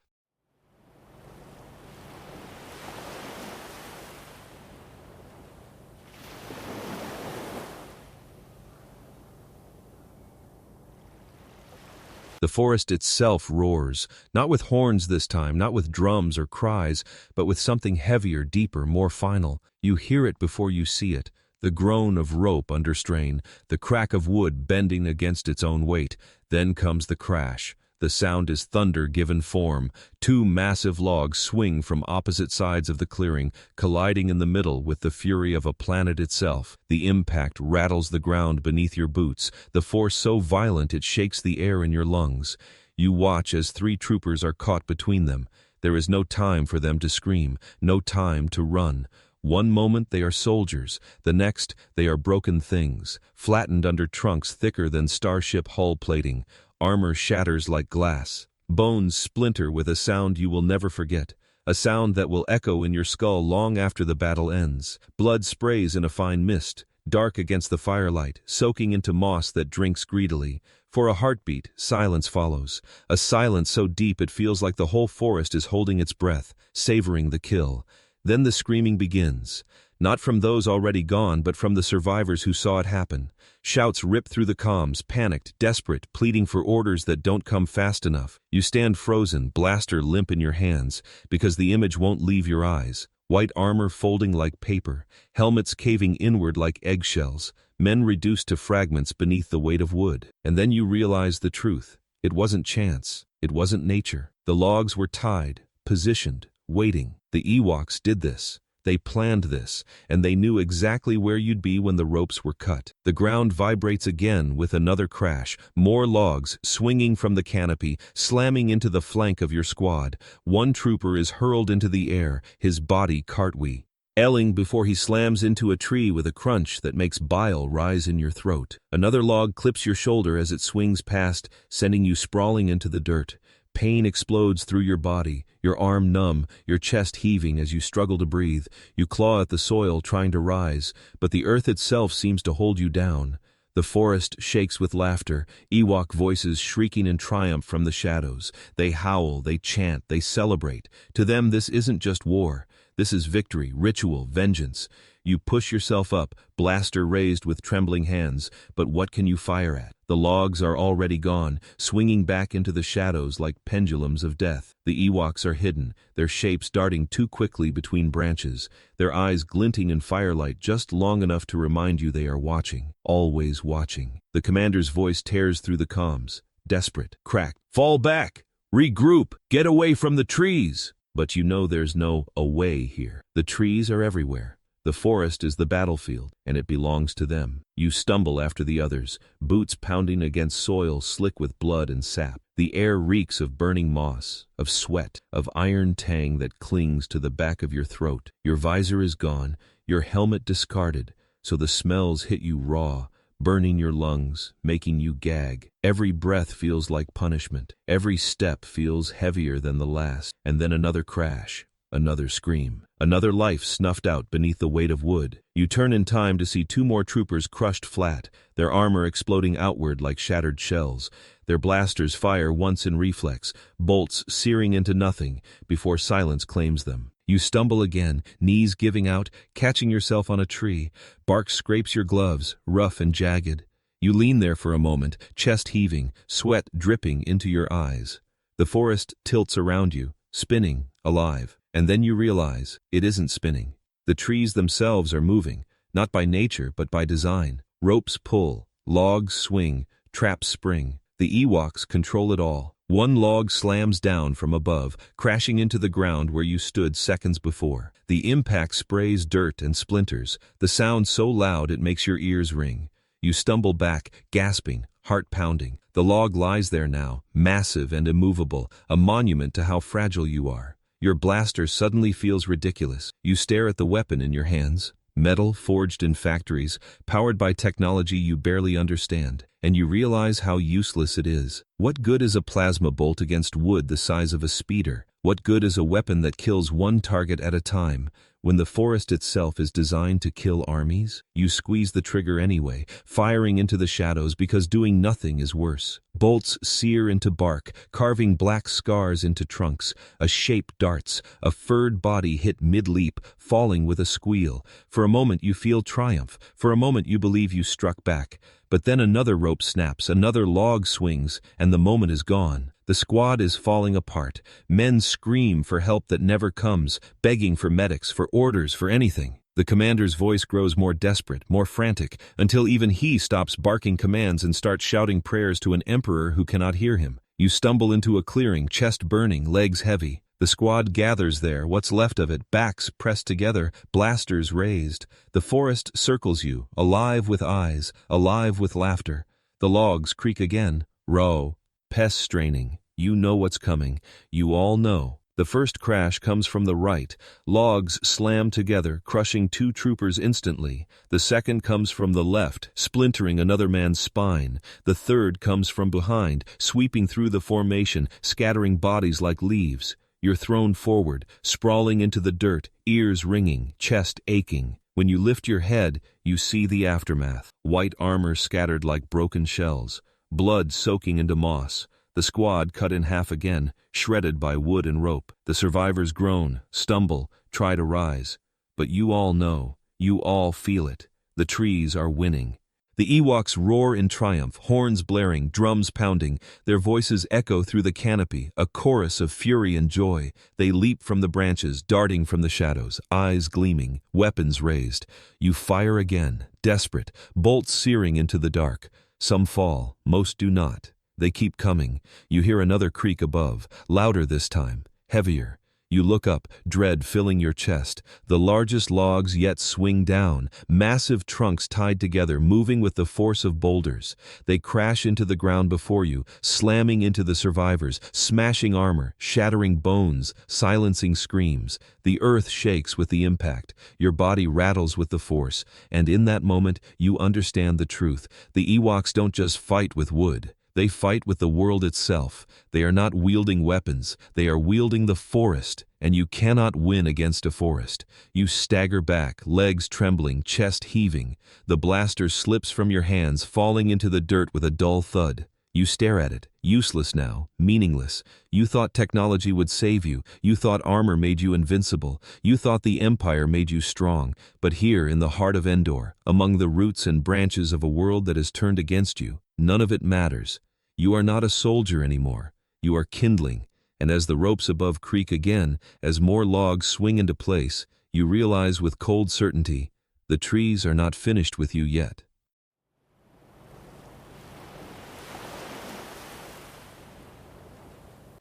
The forest itself roars, not with horns this time, not with drums or cries, but with something heavier, deeper, more final. You hear it before you see it, the groan of rope under strain, the crack of wood bending against its own weight. Then comes the crash. The sound is thunder given form. Two massive logs swing from opposite sides of the clearing, colliding in the middle with the fury of a planet itself. The impact rattles the ground beneath your boots, the force so violent it shakes the air in your lungs. You watch as 3 troopers are caught between them. There is no time for them to scream, no time to run. One moment they are soldiers, the next they are broken things, flattened under trunks thicker than starship hull plating. Armor shatters like glass. Bones splinter with a sound you will never forget, a sound that will echo in your skull long after the battle ends. Blood sprays in a fine mist, dark against the firelight, soaking into moss that drinks greedily. For a heartbeat, silence follows, a silence so deep it feels like the whole forest is holding its breath, savoring the kill. Then the screaming begins. Not from those already gone, but from the survivors who saw it happen. Shouts rip through the comms, panicked, desperate, pleading for orders that don't come fast enough. You stand frozen, blaster limp in your hands, because the image won't leave your eyes. White armor folding like paper, helmets caving inward like eggshells, men reduced to fragments beneath the weight of wood. And then you realize the truth. It wasn't chance. It wasn't nature. The logs were tied, positioned, waiting. The Ewoks did this. They planned this, and they knew exactly where you'd be when the ropes were cut. The ground vibrates again with another crash, more logs swinging from the canopy, slamming into the flank of your squad. One trooper is hurled into the air, his body cartwheeling before he slams into a tree with a crunch that makes bile rise in your throat. Another log clips your shoulder as it swings past, sending you sprawling into the dirt. Pain explodes through your body, your arm numb, your chest heaving as you struggle to breathe. You claw at the soil trying to rise, but the earth itself seems to hold you down. The forest shakes with laughter, Ewok voices shrieking in triumph from the shadows. They howl, they chant, they celebrate. To them this isn't just war. This is victory, ritual, vengeance. You push yourself up, blaster raised with trembling hands, but what can you fire at? The logs are already gone, swinging back into the shadows like pendulums of death. The Ewoks are hidden, their shapes darting too quickly between branches, their eyes glinting in firelight just long enough to remind you they are watching, always watching. The commander's voice tears through the comms, desperate, cracked. Fall back! Regroup! Get away from the trees! But you know there's no away here. The trees are everywhere. The forest is the battlefield, and it belongs to them. You stumble after the others, boots pounding against soil slick with blood and sap. The air reeks of burning moss, of sweat, of iron tang that clings to the back of your throat. Your visor is gone, your helmet discarded, so the smells hit you raw, burning your lungs, making you gag. Every breath feels like punishment. Every step feels heavier than the last. And then another crash. Another scream. Another life snuffed out beneath the weight of wood. You turn in time to see 2 more troopers crushed flat, their armor exploding outward like shattered shells. Their blasters fire once in reflex, bolts searing into nothing before silence claims them. You stumble again, knees giving out, catching yourself on a tree. Bark scrapes your gloves, rough and jagged. You lean there for a moment, chest heaving, sweat dripping into your eyes. The forest tilts around you, spinning, alive. And then you realize, it isn't spinning. The trees themselves are moving, not by nature but by design. Ropes pull, logs swing, traps spring. The Ewoks control it all. One log slams down from above, crashing into the ground where you stood seconds before. The impact sprays dirt and splinters, the sound so loud it makes your ears ring. You stumble back, gasping, heart pounding. The log lies there now, massive and immovable, a monument to how fragile you are. Your blaster suddenly feels ridiculous. You stare at the weapon in your hands. Metal forged in factories, powered by technology you barely understand, and you realize how useless it is. What good is a plasma bolt against wood the size of a speeder? What good is a weapon that kills one target at a time, when the forest itself is designed to kill armies? You squeeze the trigger anyway, firing into the shadows because doing nothing is worse. Bolts sear into bark, carving black scars into trunks. A shape darts, a furred body hit mid-leap, falling with a squeal. For a moment you feel triumph, for a moment you believe you struck back. But then another rope snaps, another log swings, and the moment is gone. The squad is falling apart. Men scream for help that never comes, begging for medics, for orders, for anything. The commander's voice grows more desperate, more frantic, until even he stops barking commands and starts shouting prayers to an emperor who cannot hear him. You stumble into a clearing, chest burning, legs heavy. The squad gathers there, what's left of it, backs pressed together, blasters raised. The forest circles you, alive with eyes, alive with laughter. The logs creak again. Row. Pest straining. You know what's coming. You all know. The first crash comes from the right. Logs slam together, crushing two troopers instantly. The second comes from the left, splintering another man's spine. The third comes from behind, sweeping through the formation, scattering bodies like leaves. You're thrown forward, sprawling into the dirt, ears ringing, chest aching. When you lift your head, you see the aftermath. White armor scattered like broken shells, blood soaking into moss. The squad cut in half again, shredded by wood and rope. The survivors groan, stumble, try to rise. But you all know, you all feel it. The trees are winning. The Ewoks roar in triumph, horns blaring, drums pounding. Their voices echo through the canopy, a chorus of fury and joy. They leap from the branches, darting from the shadows, eyes gleaming, weapons raised. You fire again, desperate, bolts searing into the dark. Some fall, most do not. They keep coming. You hear another creak above, louder this time, heavier. You look up, dread filling your chest. The largest logs yet swing down, massive trunks tied together, moving with the force of boulders. They crash into the ground before you, slamming into the survivors, smashing armor, shattering bones, silencing screams. The earth shakes with the impact. Your body rattles with the force. And in that moment, you understand the truth. The Ewoks don't just fight with wood. They fight with the world itself. They are not wielding weapons. They are wielding the forest, and you cannot win against a forest. You stagger back, legs trembling, chest heaving. The blaster slips from your hands, falling into the dirt with a dull thud. You stare at it, useless now, meaningless. You thought technology would save you. You thought armor made you invincible. You thought the Empire made you strong. But here, in the heart of Endor, among the roots and branches of a world that has turned against you, none of it matters. You are not a soldier anymore. You are kindling, and as the ropes above creak again, as more logs swing into place, you realize with cold certainty, the trees are not finished with you yet.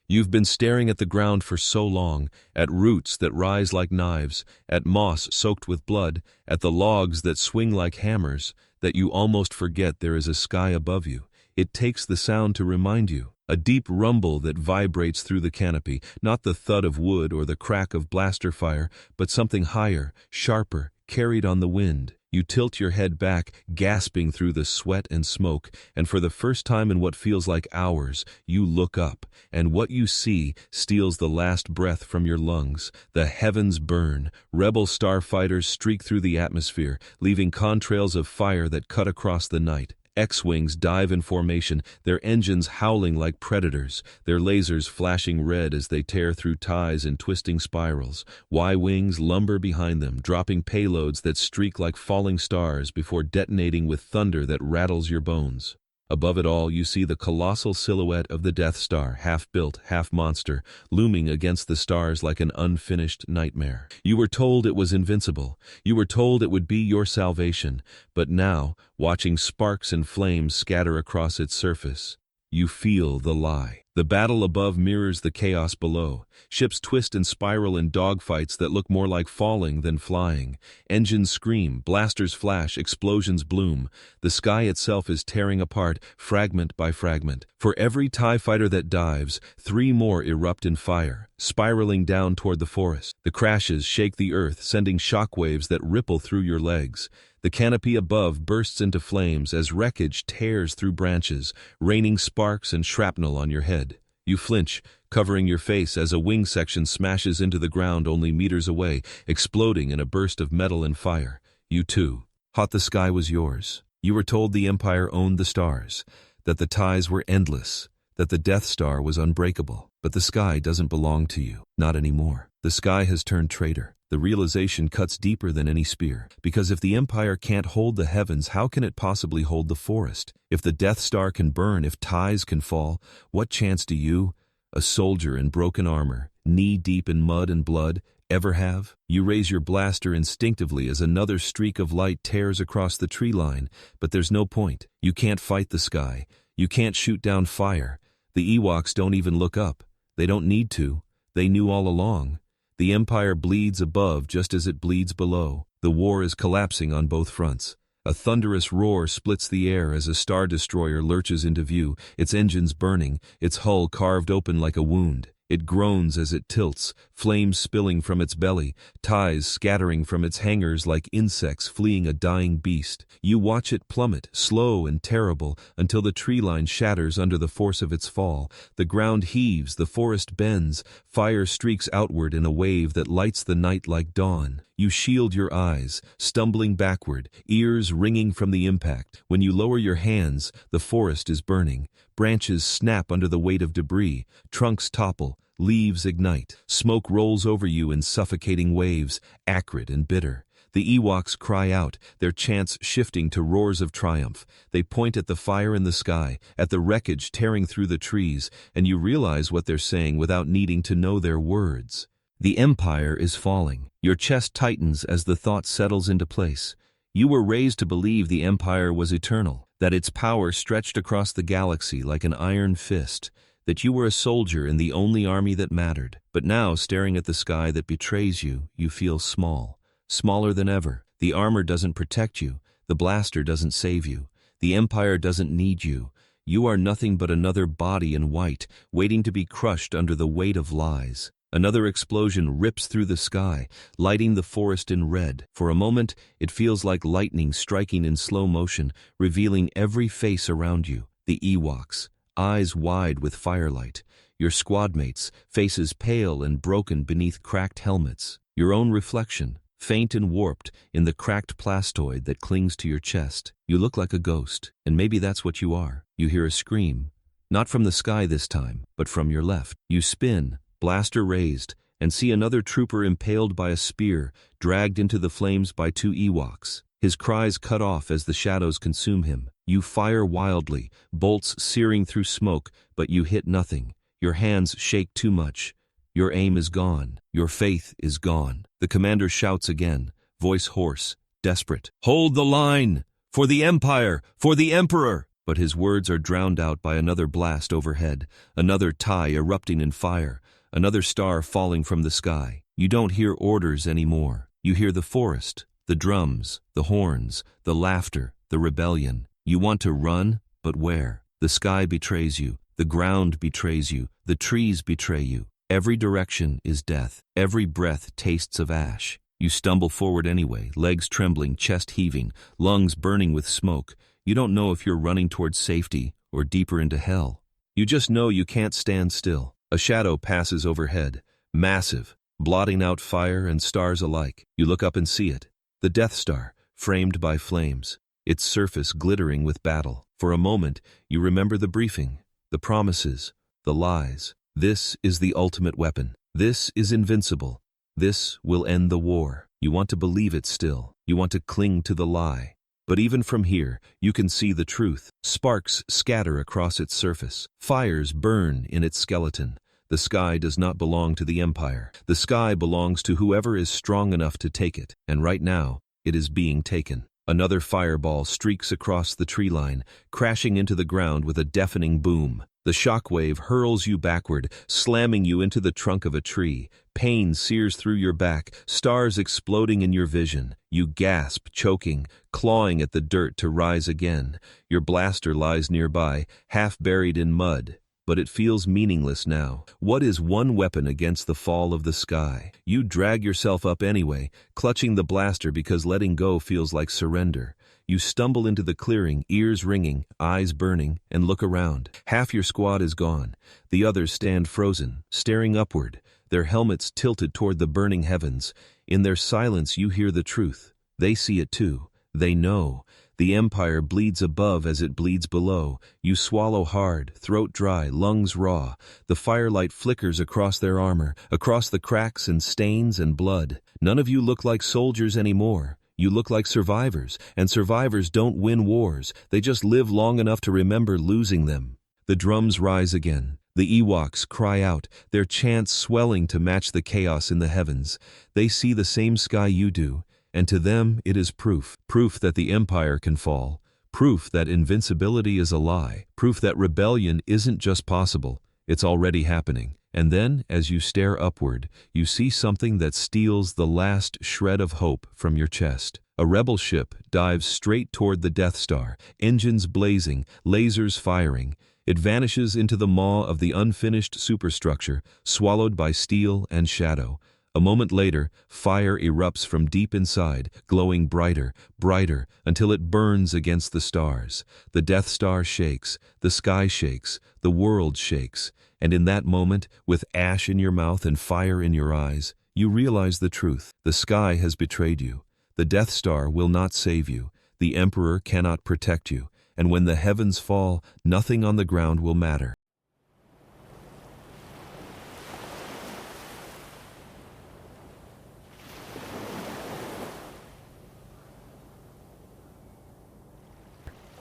You've been staring at the ground for so long, at roots that rise like knives, at moss soaked with blood, at the logs that swing like hammers, that you almost forget there is a sky above you. It takes the sound to remind you, a deep rumble that vibrates through the canopy, not the thud of wood or the crack of blaster fire, but something higher, sharper, carried on the wind. You tilt your head back, gasping through the sweat and smoke, and for the first time in what feels like hours, you look up, and what you see steals the last breath from your lungs. The heavens burn, rebel starfighters streak through the atmosphere, leaving contrails of fire that cut across the night. X-Wings dive in formation, their engines howling like predators, their lasers flashing red as they tear through ties in twisting spirals. Y-Wings lumber behind them, dropping payloads that streak like falling stars before detonating with thunder that rattles your bones. Above it all, you see the colossal silhouette of the Death Star, half-built, half-monster, looming against the stars like an unfinished nightmare. You were told it was invincible. You were told it would be your salvation. But now, watching sparks and flames scatter across its surface, you feel the lie. The battle above mirrors the chaos below. Ships twist and spiral in dogfights that look more like falling than flying. Engines scream, blasters flash, explosions bloom. The sky itself is tearing apart, fragment by fragment. For every TIE fighter that dives, 3 more erupt in fire, spiraling down toward the forest. The crashes shake the earth, sending shockwaves that ripple through your legs. The canopy above bursts into flames as wreckage tears through branches, raining sparks and shrapnel on your head. You flinch, covering your face as a wing section smashes into the ground only meters away, exploding in a burst of metal and fire. You too thought the sky was yours. You were told the Empire owned the stars, that the ties were endless, that the Death Star was unbreakable. But the sky doesn't belong to you, not anymore. The sky has turned traitor. The realization cuts deeper than any spear, because if the Empire can't hold the heavens, how can it possibly hold the forest? If the Death Star can burn, if ties can fall, what chance do you, a soldier in broken armor, knee-deep in mud and blood, ever have? You raise your blaster instinctively as another streak of light tears across the tree line, but there's no point. You can't fight the sky. You can't shoot down fire. The Ewoks don't even look up. They don't need to. They knew all along. The Empire bleeds above just as it bleeds below. The war is collapsing on both fronts. A thunderous roar splits the air as a Star Destroyer lurches into view, its engines burning, its hull carved open like a wound. It groans as it tilts, flames spilling from its belly, ties scattering from its hangars like insects fleeing a dying beast. You watch it plummet, slow and terrible, until the tree line shatters under the force of its fall. The ground heaves, the forest bends, fire streaks outward in a wave that lights the night like dawn. You shield your eyes, stumbling backward, ears ringing from the impact. When you lower your hands, the forest is burning. Branches snap under the weight of debris, trunks topple, leaves ignite. Smoke rolls over you in suffocating waves, acrid and bitter. The Ewoks cry out, their chants shifting to roars of triumph. They point at the fire in the sky, at the wreckage tearing through the trees, and you realize what they're saying without needing to know their words. The Empire is falling. Your chest tightens as the thought settles into place. You were raised to believe the Empire was eternal, that its power stretched across the galaxy like an iron fist, that you were a soldier in the only army that mattered. But now, staring at the sky that betrays you, you feel small, smaller than ever. The armor doesn't protect you, the blaster doesn't save you, the Empire doesn't need you. You are nothing but another body in white, waiting to be crushed under the weight of lies. Another explosion rips through the sky, lighting the forest in red. For a moment, it feels like lightning striking in slow motion, revealing every face around you. The Ewoks, eyes wide with firelight. Your squadmates, faces pale and broken beneath cracked helmets. Your own reflection, faint and warped, in the cracked plastoid that clings to your chest. You look like a ghost, and maybe that's what you are. You hear a scream, not from the sky this time, but from your left. You spin, blaster raised, and see another trooper impaled by a spear, dragged into the flames by 2 Ewoks. His cries cut off as the shadows consume him. You fire wildly, bolts searing through smoke, but you hit nothing. Your hands shake too much. Your aim is gone. Your faith is gone. The commander shouts again, voice hoarse, desperate. "Hold the line! For the Empire! For the Emperor!" But his words are drowned out by another blast overhead, another TIE erupting in fire, another star falling from the sky. You don't hear orders anymore. You hear the forest, the drums, the horns, the laughter, the rebellion. You want to run, but where? The sky betrays you, the ground betrays you, the trees betray you. Every direction is death. Every breath tastes of ash. You stumble forward anyway, legs trembling, chest heaving, lungs burning with smoke. You don't know if you're running towards safety or deeper into hell. You just know you can't stand still. A shadow passes overhead, massive, blotting out fire and stars alike. You look up and see it, the Death Star, framed by flames. its surface glittering with battle. For a moment, you remember the briefing, the promises, the lies. This is the ultimate weapon. This is invincible. This will end the war. You want to believe it still. You want to cling to the lie. But even from here, you can see the truth. Sparks scatter across its surface. Fires burn in its skeleton. The sky does not belong to the Empire. The sky belongs to whoever is strong enough to take it. And right now, it is being taken. Another fireball streaks across the tree line, crashing into the ground with a deafening boom. The shockwave hurls you backward, slamming you into the trunk of a tree. Pain sears through your back, stars exploding in your vision. You gasp, choking, clawing at the dirt to rise again. Your blaster lies nearby, half buried in mud. But it feels meaningless now. What is one weapon against the fall of the sky? You drag yourself up anyway, clutching the blaster because letting go feels like surrender. You stumble into the clearing, ears ringing, eyes burning, and look around. Half your squad is gone. The others stand frozen, staring upward, their helmets tilted toward the burning heavens. In their silence you hear the truth. They see it too. They know. The Empire bleeds above as it bleeds below. You swallow hard, throat dry, lungs raw. The firelight flickers across their armor, across the cracks and stains and blood. None of you look like soldiers anymore. You look like survivors, and survivors don't win wars. They just live long enough to remember losing them. The drums rise again. The Ewoks cry out, their chants swelling to match the chaos in the heavens. They see the same sky you do. And to them it is proof. Proof that the Empire can fall. Proof that invincibility is a lie. Proof that rebellion isn't just possible, it's already happening. And then, as you stare upward, you see something that steals the last shred of hope from your chest. A rebel ship dives straight toward the Death Star, engines blazing, lasers firing. It vanishes into the maw of the unfinished superstructure, swallowed by steel and shadow. A moment later, fire erupts from deep inside, glowing brighter, brighter, until it burns against the stars. The Death Star shakes, the sky shakes, the world shakes. And in that moment, with ash in your mouth and fire in your eyes, you realize the truth. The sky has betrayed you. The Death Star will not save you. The Emperor cannot protect you. And when the heavens fall, nothing on the ground will matter.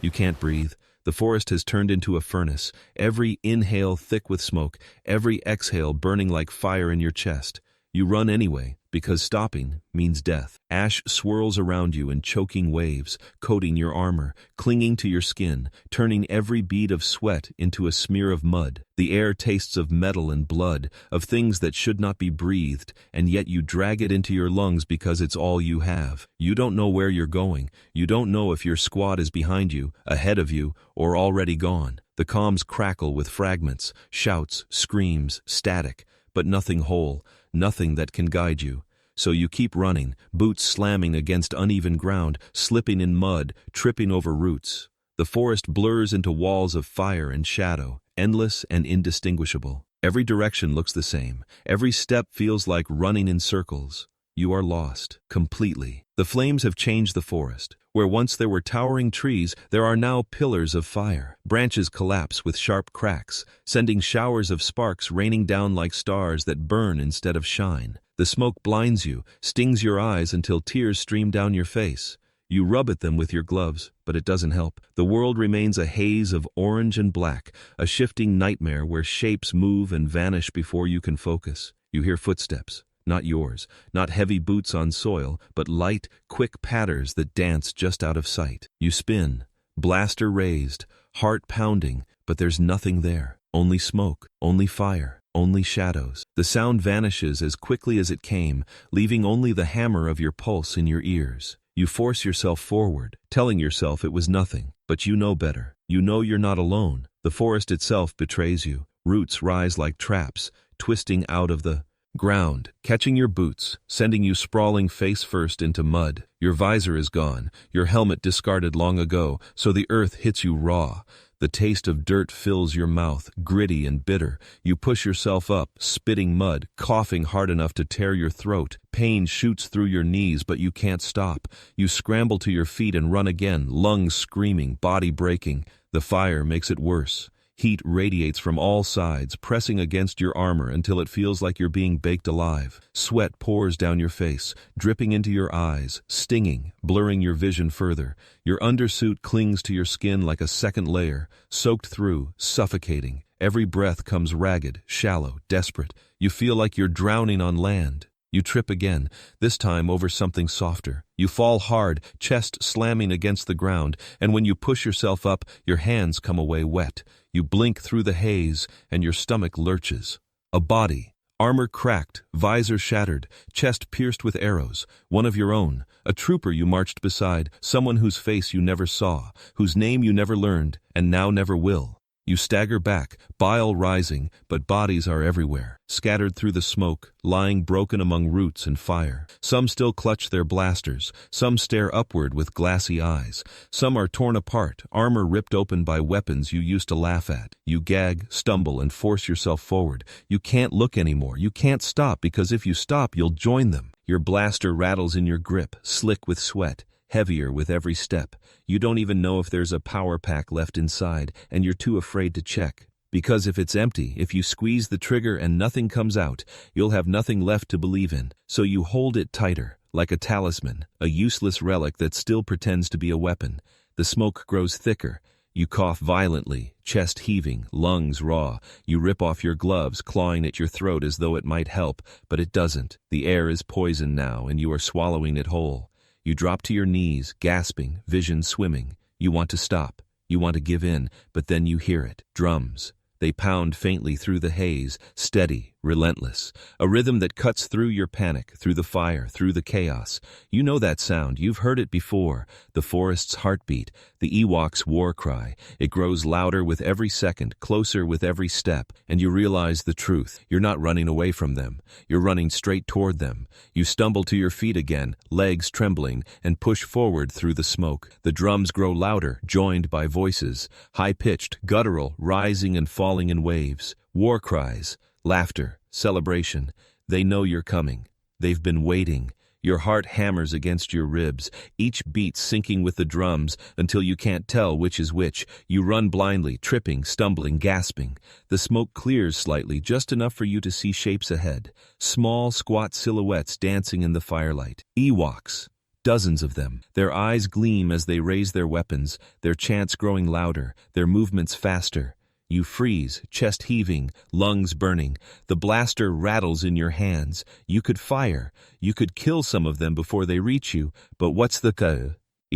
You can't breathe. The forest has turned into a furnace, every inhale thick with smoke, every exhale burning like fire in your chest. You run anyway, because stopping means death. Ash swirls around you in choking waves, coating your armor, clinging to your skin, turning every bead of sweat into a smear of mud. The air tastes of metal and blood, of things that should not be breathed, and yet you drag it into your lungs because it's all you have. You don't know where you're going. You don't know if your squad is behind you, ahead of you, or already gone. The comms crackle with fragments, shouts, screams, static, but nothing whole, nothing that can guide you. So you keep running, boots slamming against uneven ground, slipping in mud, tripping over roots. The forest blurs into walls of fire and shadow, endless and indistinguishable. Every direction looks the same. Every step feels like running in circles. You are lost, completely. The flames have changed the forest. Where once there were towering trees, there are now pillars of fire. Branches collapse with sharp cracks, sending showers of sparks raining down like stars that burn instead of shine. The smoke blinds you, stings your eyes until tears stream down your face. You rub at them with your gloves, but it doesn't help. The world remains a haze of orange and black, a shifting nightmare where shapes move and vanish before you can focus. You hear footsteps. Not yours, not heavy boots on soil, but light, quick patters that dance just out of sight. You spin, blaster raised, heart pounding, but there's nothing there. Only smoke, only fire, only shadows. The sound vanishes as quickly as it came, leaving only the hammer of your pulse in your ears. You force yourself forward, telling yourself it was nothing, but you know better. You know you're not alone. The forest itself betrays you. Roots rise like traps, twisting out of the ground, catching your boots, sending you sprawling face first into mud. Your visor is gone, your helmet discarded long ago, so the earth hits you raw. The taste of dirt fills your mouth, gritty and bitter. You push yourself up, spitting mud, coughing hard enough to tear your throat. Pain shoots through your knees, but you can't stop. You scramble to your feet and run again, lungs screaming, body breaking. The fire makes it worse. Heat radiates from all sides, pressing against your armor until it feels like you're being baked alive. Sweat pours down your face, dripping into your eyes, stinging, blurring your vision further. Your undersuit clings to your skin like a second layer, soaked through, suffocating. Every breath comes ragged, shallow, desperate. You feel like you're drowning on land. You trip again, this time over something softer. You fall hard, chest slamming against the ground, and when you push yourself up, your hands come away wet. You blink through the haze, and your stomach lurches. A body, armor cracked, visor shattered, chest pierced with arrows, one of your own, a trooper you marched beside, someone whose face you never saw, whose name you never learned, and now never will. You stagger back, bile rising, but bodies are everywhere, scattered through the smoke, lying broken among roots and fire. Some still clutch their blasters, some stare upward with glassy eyes. Some are torn apart, armor ripped open by weapons you used to laugh at. You gag, stumble, and force yourself forward. You can't look anymore, you can't stop, because if you stop, you'll join them. Your blaster rattles in your grip, slick with sweat, heavier with every step. You don't even know if there's a power pack left inside, and you're too afraid to check. Because if it's empty, if you squeeze the trigger and nothing comes out, you'll have nothing left to believe in. So you hold it tighter, like a talisman, a useless relic that still pretends to be a weapon. The smoke grows thicker. You cough violently, chest heaving, lungs raw. You rip off your gloves, clawing at your throat as though it might help, but it doesn't. The air is poison now, and you are swallowing it whole. You drop to your knees, gasping, vision swimming. You want to stop. You want to give in, but then you hear it. Drums. They pound faintly through the haze, steady, relentless. A rhythm that cuts through your panic, through the fire, through the chaos. You know that sound. You've heard it before. The forest's heartbeat, the Ewoks' war cry. It grows louder with every second, closer with every step, and you realize the truth. You're not running away from them. You're running straight toward them. You stumble to your feet again, legs trembling, and push forward through the smoke. The drums grow louder, joined by voices, high-pitched, guttural, rising and falling in waves. War cries, laughter, celebration. They know you're coming. They've been waiting. Your heart hammers against your ribs, each beat syncing with the drums until you can't tell which is which. You run blindly, tripping, stumbling, gasping. The smoke clears slightly, just enough for you to see shapes ahead. Small, squat silhouettes dancing in the firelight. Ewoks. Dozens of them. Their eyes gleam as they raise their weapons, their chants growing louder, their movements faster. You freeze, chest heaving, lungs burning. The blaster rattles in your hands. You could fire. You could kill some of them before they reach you, but what's the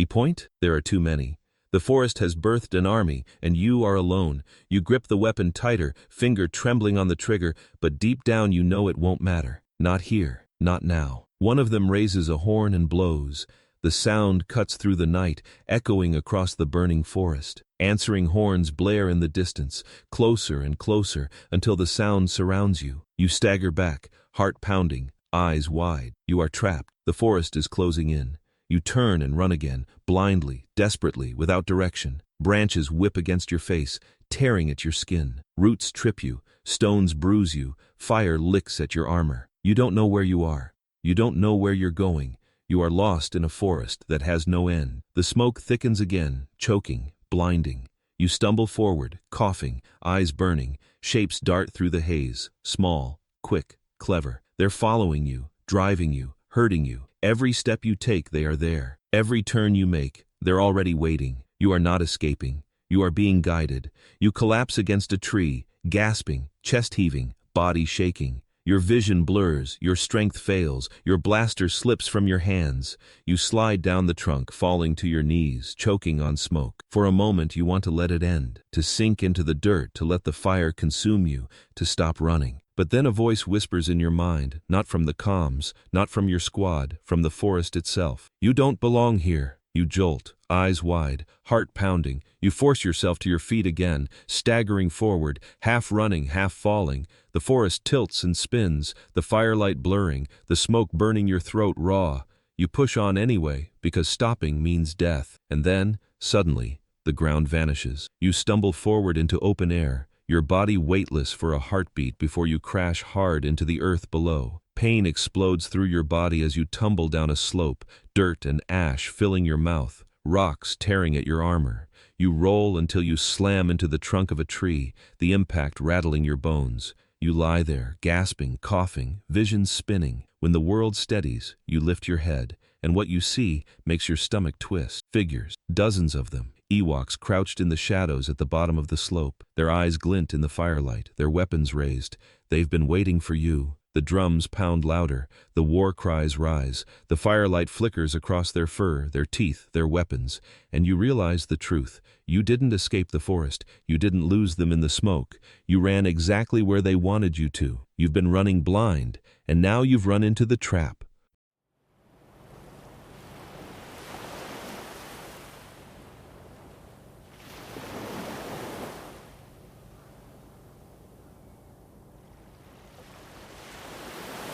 point? There are too many. The forest has birthed an army, and you are alone. You grip the weapon tighter, finger trembling on the trigger, but deep down you know it won't matter. Not here, not now. One of them raises a horn and blows. The sound cuts through the night, echoing across the burning forest. Answering horns blare in the distance, closer and closer, until the sound surrounds you. You stagger back, heart pounding, eyes wide. You are trapped. The forest is closing in. You turn and run again, blindly, desperately, without direction. Branches whip against your face, tearing at your skin. Roots trip you, stones bruise you, fire licks at your armor. You don't know where you are. You don't know where you're going. You are lost in a forest that has no end. The smoke thickens again, choking, blinding. You stumble forward, coughing, eyes burning. Shapes dart through the haze, small, quick, clever. They're following you, driving you, hurting you. Every step you take, they are there. Every turn you make, they're already waiting. You are not escaping. You are being guided. You collapse against a tree, gasping, chest heaving, body shaking. Your vision blurs, your strength fails, your blaster slips from your hands. You slide down the trunk, falling to your knees, choking on smoke. For a moment you want to let it end, to sink into the dirt, to let the fire consume you, to stop running. But then a voice whispers in your mind, not from the comms, not from your squad, from the forest itself. You don't belong here. You jolt, eyes wide, heart pounding. You force yourself to your feet again, staggering forward, half running, half falling. The forest tilts and spins, the firelight blurring, the smoke burning your throat raw. You push on anyway, because stopping means death. And then, suddenly, The ground vanishes. You stumble forward into open air, your body weightless for a heartbeat before you crash hard into the earth below. Pain explodes through your body as you tumble down a slope, dirt and ash filling your mouth, rocks tearing at your armor. You roll until you slam into the trunk of a tree, the impact rattling your bones. You lie there, gasping, coughing, vision spinning. When the world steadies, you lift your head, and what you see makes your stomach twist. Figures, dozens of them, Ewoks crouched in the shadows at the bottom of the slope. Their eyes glint in the firelight, their weapons raised. They've been waiting for you. The drums pound louder, the war cries rise, the firelight flickers across their fur, their teeth, their weapons, and you realize the truth. You didn't escape the forest, you didn't lose them in the smoke, you ran exactly where they wanted you to. You've been running blind, and now you've run into the trap.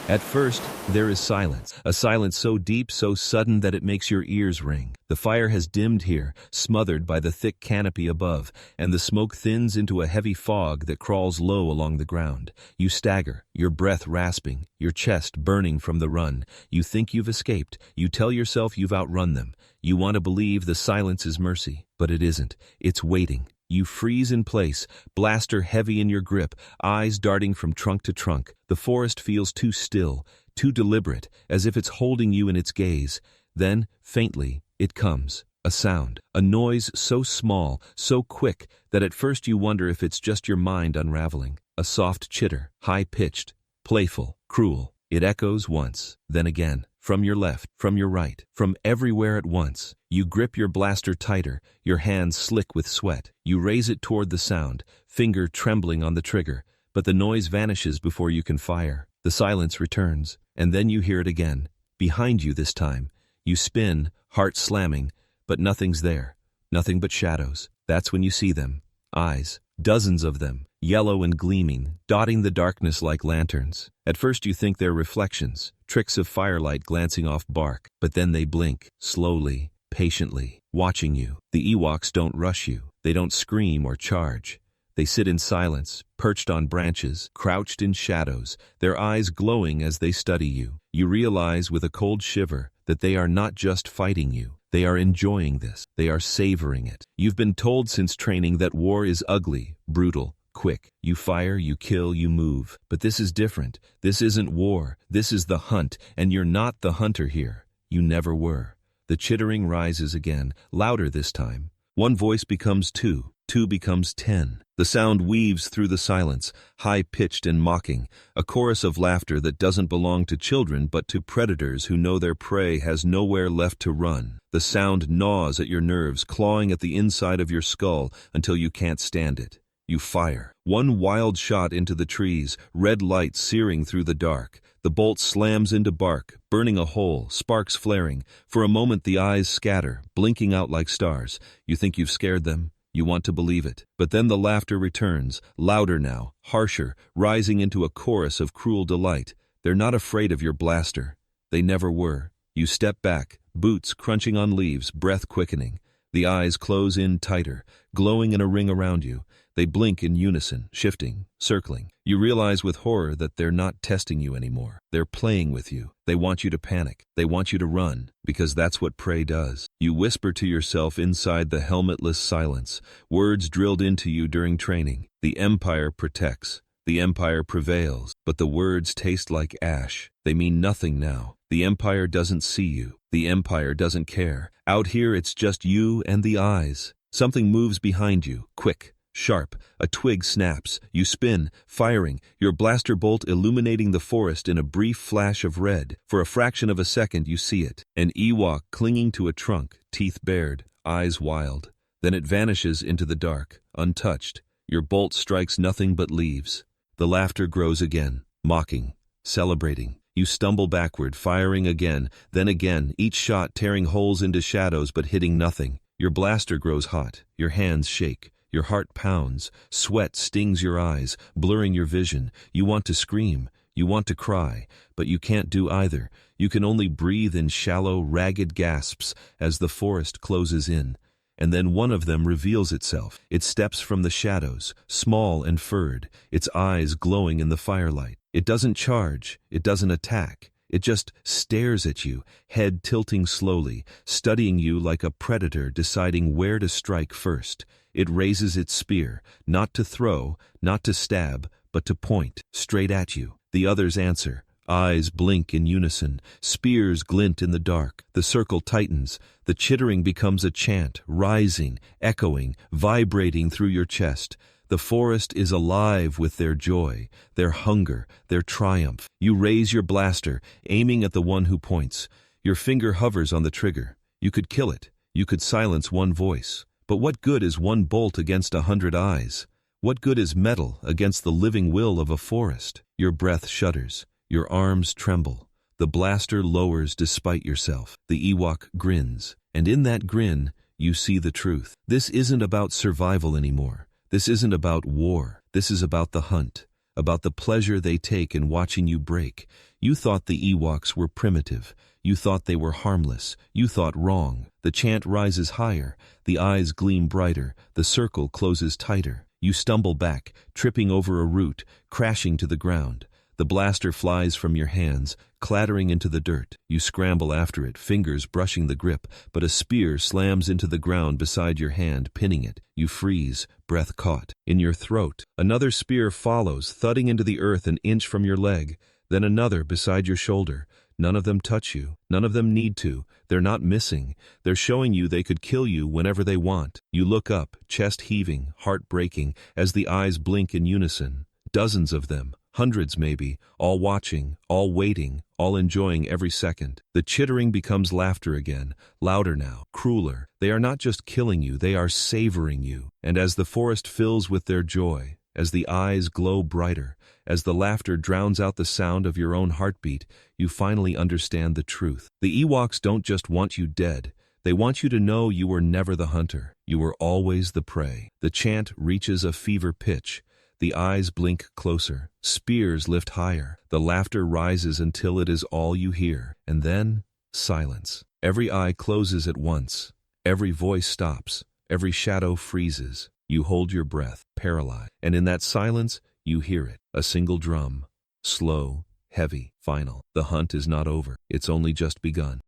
At first, there is silence, a silence so deep, so sudden that it makes your ears ring. The fire has dimmed here, smothered by the thick canopy above, and the smoke thins into a heavy fog that crawls low along the ground. You stagger, your breath rasping, your chest burning from the run. You think you've escaped. You tell yourself you've outrun them. You want to believe the silence is mercy, but it isn't. It's waiting. You freeze in place, blaster heavy in your grip, eyes darting from trunk to trunk. The forest feels too still, too deliberate, as if it's holding you in its gaze. Then, faintly, it comes. A sound, a noise so small, so quick, that at first you wonder if it's just your mind unraveling. A soft chitter, high-pitched, playful, cruel. It echoes once, then again. From your left, from your right, from everywhere at once. You grip your blaster tighter, your hands slick with sweat. You raise it toward the sound, finger trembling on the trigger, but the noise vanishes before you can fire. The silence returns, and then you hear it again. Behind you this time. You spin, heart slamming, but nothing's there. Nothing but shadows. That's when you see them. Eyes. Dozens of them, yellow and gleaming, dotting the darkness like lanterns. At first you think they're reflections, tricks of firelight glancing off bark, but then they blink, slowly, patiently, watching you. The Ewoks don't rush you. They don't scream or charge. They sit in silence, perched on branches, crouched in shadows, their eyes glowing as they study you. You realize with a cold shiver that they are not just fighting you. They are enjoying this. They are savoring it. You've been told since training that war is ugly, brutal, quick. You fire, you kill, you move. But this is different. This isn't war. This is the hunt, and you're not the hunter here. You never were. The chittering rises again, louder this time. One voice becomes two. Two becomes 10. The sound weaves through the silence, high-pitched and mocking, a chorus of laughter that doesn't belong to children but to predators who know their prey has nowhere left to run. The sound gnaws at your nerves, clawing at the inside of your skull until you can't stand it. You fire. One wild shot into the trees, red light searing through the dark. The bolt slams into bark, burning a hole, sparks flaring. For a moment the eyes scatter, blinking out like stars. You think you've scared them. You want to believe it. But then the laughter returns, louder now, harsher, rising into a chorus of cruel delight. They're not afraid of your blaster. They never were. You step back, boots crunching on leaves, breath quickening. The eyes close in tighter, glowing in a ring around you. They blink in unison, shifting, circling. You realize with horror that they're not testing you anymore. They're playing with you. They want you to panic. They want you to run, because that's what prey does. You whisper to yourself inside the helmetless silence, words drilled into you during training. The Empire protects. The Empire prevails. But the words taste like ash. They mean nothing now. The Empire doesn't see you. The Empire doesn't care. Out here it's just you and the eyes. Something moves behind you, quick. Sharp, a twig snaps. You spin, firing, your blaster bolt illuminating the forest in a brief flash of red. For a fraction of a second you see it. An Ewok clinging to a trunk, teeth bared, eyes wild. Then it vanishes into the dark, untouched. Your bolt strikes nothing but leaves. The laughter grows again, mocking, celebrating. You stumble backward, firing again, then again, each shot tearing holes into shadows but hitting nothing. Your blaster grows hot, your hands shake. Your heart pounds, sweat stings your eyes, blurring your vision. You want to scream, you want to cry, but you can't do either. You can only breathe in shallow, ragged gasps as the forest closes in. And then one of them reveals itself. It steps from the shadows, small and furred, its eyes glowing in the firelight. It doesn't charge, it doesn't attack. It just stares at you, head tilting slowly, studying you like a predator deciding where to strike first. It raises its spear, not to throw, not to stab, but to point, straight at you. The others answer. Eyes blink in unison, spears glint in the dark. The circle tightens. The chittering becomes a chant, rising, echoing, vibrating through your chest. The forest is alive with their joy, their hunger, their triumph. You raise your blaster, aiming at the one who points. Your finger hovers on the trigger. You could kill it. You could silence one voice. But what good is one bolt against 100 eyes? What good is metal against the living will of a forest? Your breath shudders. Your arms tremble. The blaster lowers despite yourself. The Ewok grins. And in that grin, you see the truth. This isn't about survival anymore. This isn't about war. This is about the hunt, about the pleasure they take in watching you break. You thought the Ewoks were primitive. You thought they were harmless. You thought wrong. The chant rises higher. The eyes gleam brighter. The circle closes tighter. You stumble back, tripping over a root, crashing to the ground. The blaster flies from your hands, clattering into the dirt. You scramble after it, fingers brushing the grip, but a spear slams into the ground beside your hand, pinning it. You freeze, breath caught. In your throat, another spear follows, thudding into the earth an inch from your leg, then another beside your shoulder. None of them touch you. None of them need to. They're not missing. They're showing you they could kill you whenever they want. You look up, chest heaving, heart breaking, as the eyes blink in unison. Dozens of them. Hundreds maybe, all watching, all waiting, all enjoying every second. The chittering becomes laughter again, louder now, crueler. They are not just killing you, they are savoring you. And as the forest fills with their joy, as the eyes glow brighter, as the laughter drowns out the sound of your own heartbeat, you finally understand the truth. The Ewoks don't just want you dead. They want you to know you were never the hunter. You were always the prey. The chant reaches a fever pitch. The eyes blink closer, spears lift higher, the laughter rises until it is all you hear, and then, silence. Every eye closes at once, every voice stops, every shadow freezes. You hold your breath, paralyzed, and in that silence, you hear it, a single drum, slow, heavy, final. The hunt is not over, it's only just begun.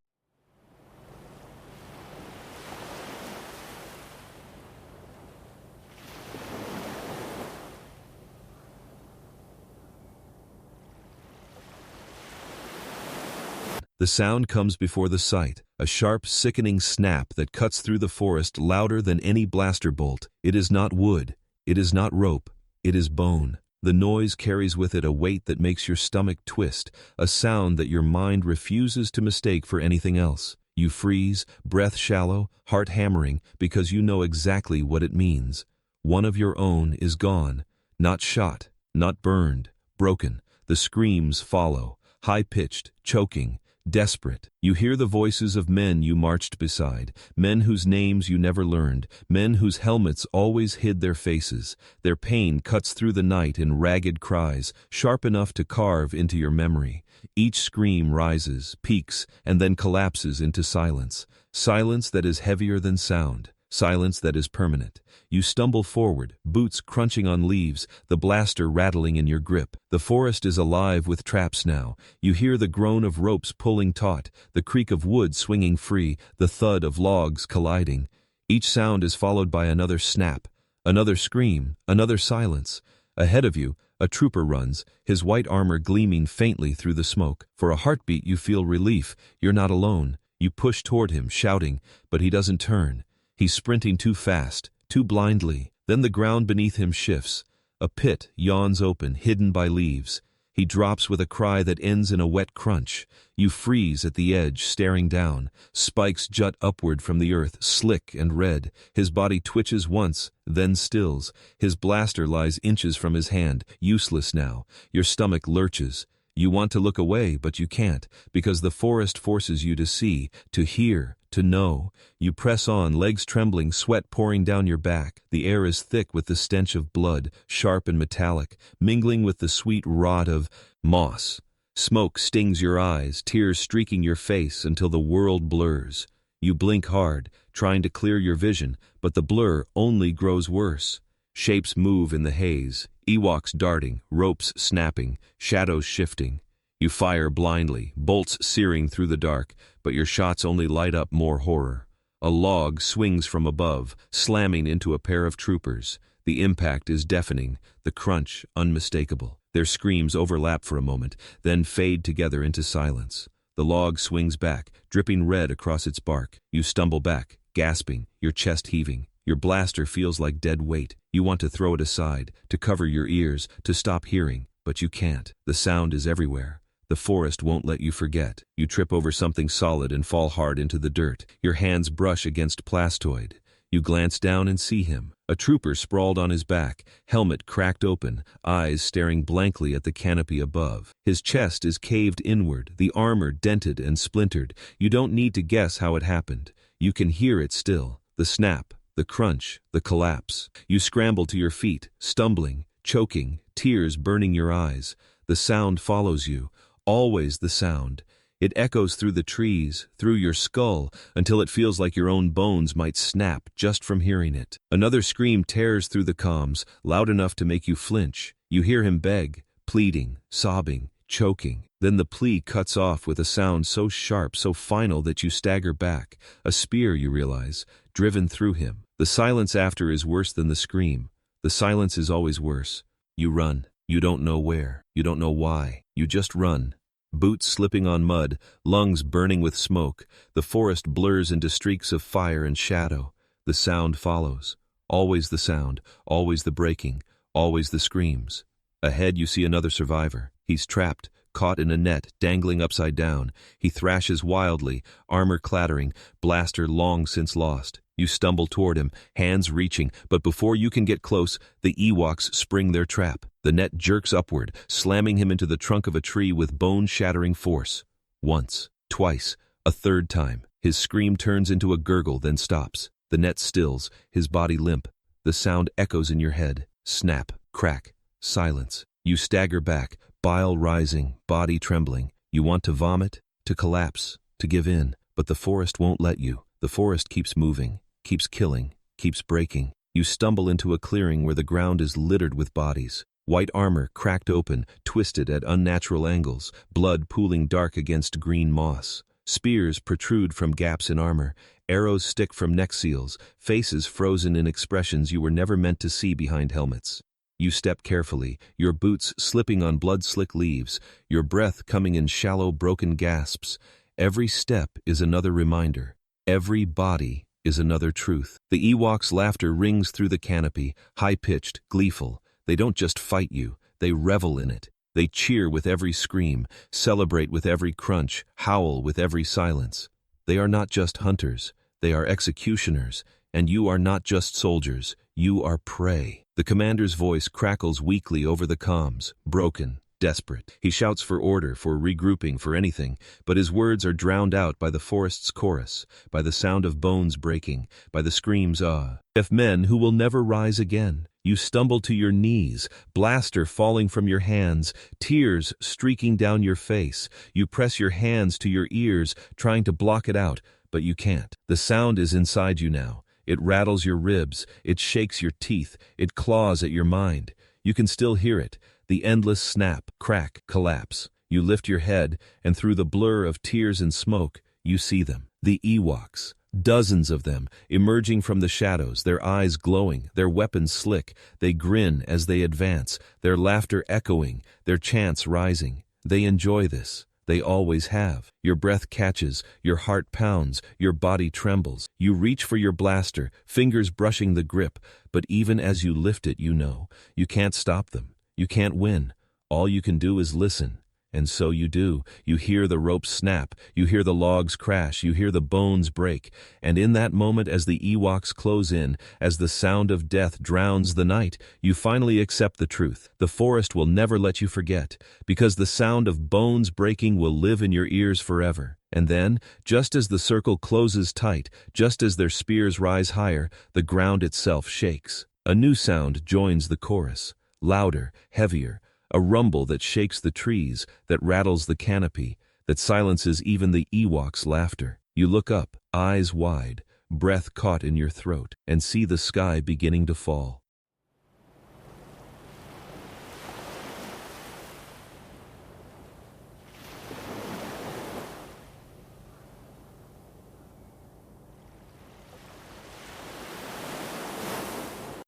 The sound comes before the sight, a sharp, sickening snap that cuts through the forest louder than any blaster bolt. It is not wood, it is not rope, it is bone. The noise carries with it a weight that makes your stomach twist, a sound that your mind refuses to mistake for anything else. You freeze, breath shallow, heart hammering, because you know exactly what it means. One of your own is gone, not shot, not burned, broken. The screams follow, high-pitched, choking, desperate. You hear the voices of men you marched beside, men whose names you never learned, men whose helmets always hid their faces. Their pain cuts through the night in ragged cries, sharp enough to carve into your memory. Each scream rises, peaks, and then collapses into silence. Silence that is heavier than sound. Silence that is permanent. You stumble forward, boots crunching on leaves, the blaster rattling in your grip. The forest is alive with traps now. You hear the groan of ropes pulling taut, the creak of wood swinging free, the thud of logs colliding. Each sound is followed by another snap, another scream, another silence. Ahead of you, a trooper runs, his white armor gleaming faintly through the smoke. For a heartbeat you feel relief. You're not alone. You push toward him, shouting, but he doesn't turn. He's sprinting too fast, too blindly. Then the ground beneath him shifts. A pit yawns open, hidden by leaves. He drops with a cry that ends in a wet crunch. You freeze at the edge, staring down. Spikes jut upward from the earth, slick and red. His body twitches once, then stills. His blaster lies inches from his hand, useless now. Your stomach lurches. You want to look away, but you can't, because the forest forces you to see, to hear, to know. You press on, legs trembling, sweat pouring down your back. The air is thick with the stench of blood, sharp and metallic, mingling with the sweet rot of moss. Smoke stings your eyes, tears streaking your face until the world blurs. You blink hard, trying to clear your vision, but the blur only grows worse. Shapes move in the haze, Ewoks darting, ropes snapping, shadows shifting. You fire blindly, bolts searing through the dark, but your shots only light up more horror. A log swings from above, slamming into a pair of troopers. The impact is deafening, the crunch unmistakable. Their screams overlap for a moment, then fade together into silence. The log swings back, dripping red across its bark. You stumble back, gasping, your chest heaving. Your blaster feels like dead weight. You want to throw it aside, to cover your ears, to stop hearing, but you can't. The sound is everywhere. The forest won't let you forget. You trip over something solid and fall hard into the dirt. Your hands brush against plastoid. You glance down and see him. A trooper sprawled on his back, helmet cracked open, eyes staring blankly at the canopy above. His chest is caved inward, the armor dented and splintered. You don't need to guess how it happened. You can hear it still. The snap, the crunch, the collapse. You scramble to your feet, stumbling, choking, tears burning your eyes. The sound follows you, always the sound. It echoes through the trees, through your skull, until it feels like your own bones might snap just from hearing it. Another scream tears through the comms, loud enough to make you flinch. You hear him beg, pleading, sobbing, choking. Then the plea cuts off with a sound so sharp, so final that you stagger back. A spear, you realize, driven through him. The silence after is worse than the scream. The silence is always worse. You run. You don't know where. You don't know why. You just run. Boots slipping on mud, lungs burning with smoke. The forest blurs into streaks of fire and shadow. The sound follows. Always the sound, always the breaking, always the screams. Ahead you see another survivor. He's trapped, caught in a net, dangling upside down. He thrashes wildly, armor clattering, blaster long since lost. You stumble toward him, hands reaching, but before you can get close, the Ewoks spring their trap. The net jerks upward, slamming him into the trunk of a tree with bone-shattering force. Once, twice, a third time. His scream turns into a gurgle, then stops. The net stills, his body limp. The sound echoes in your head. Snap, crack, silence. You stagger back, bile rising, body trembling. You want to vomit, to collapse, to give in, but the forest won't let you. The forest keeps moving, keeps killing, keeps breaking. You stumble into a clearing where the ground is littered with bodies. White armor cracked open, twisted at unnatural angles, blood pooling dark against green moss. Spears protrude from gaps in armor, arrows stick from neck seals, faces frozen in expressions you were never meant to see behind helmets. You step carefully, your boots slipping on blood-slick leaves, your breath coming in shallow, broken gasps. Every step is another reminder. Every body is another truth. The Ewoks' laughter rings through the canopy, high-pitched, gleeful. They don't just fight you, they revel in it. They cheer with every scream, celebrate with every crunch, howl with every silence. They are not just hunters, they are executioners, and you are not just soldiers, you are prey. The commander's voice crackles weakly over the comms, broken, desperate. He shouts for order, for regrouping, for anything, but his words are drowned out by the forest's chorus, by the sound of bones breaking, by the screams of men who will never rise again. You stumble to your knees, blaster falling from your hands, tears streaking down your face. You press your hands to your ears, trying to block it out, but you can't. The sound is inside you now. It rattles your ribs, it shakes your teeth, it claws at your mind. You can still hear it, the endless snap, crack, collapse. You lift your head, and through the blur of tears and smoke, you see them. The Ewoks. Dozens of them, emerging from the shadows, their eyes glowing, their weapons slick. They grin as they advance, their laughter echoing, their chants rising. They enjoy this. They always have. Your breath catches, your heart pounds, your body trembles. You reach for your blaster, fingers brushing the grip, but even as you lift it, you know, you can't stop them. You can't win. All you can do is listen. And so you do. You hear the ropes snap, you hear the logs crash, you hear the bones break. And in that moment, as the Ewoks close in, as the sound of death drowns the night, you finally accept the truth. The forest will never let you forget, because the sound of bones breaking will live in your ears forever. And then, just as the circle closes tight, just as their spears rise higher, the ground itself shakes. A new sound joins the chorus, louder, heavier, a rumble that shakes the trees, that rattles the canopy, that silences even the Ewoks' laughter. You look up, eyes wide, breath caught in your throat, and see the sky beginning to fall.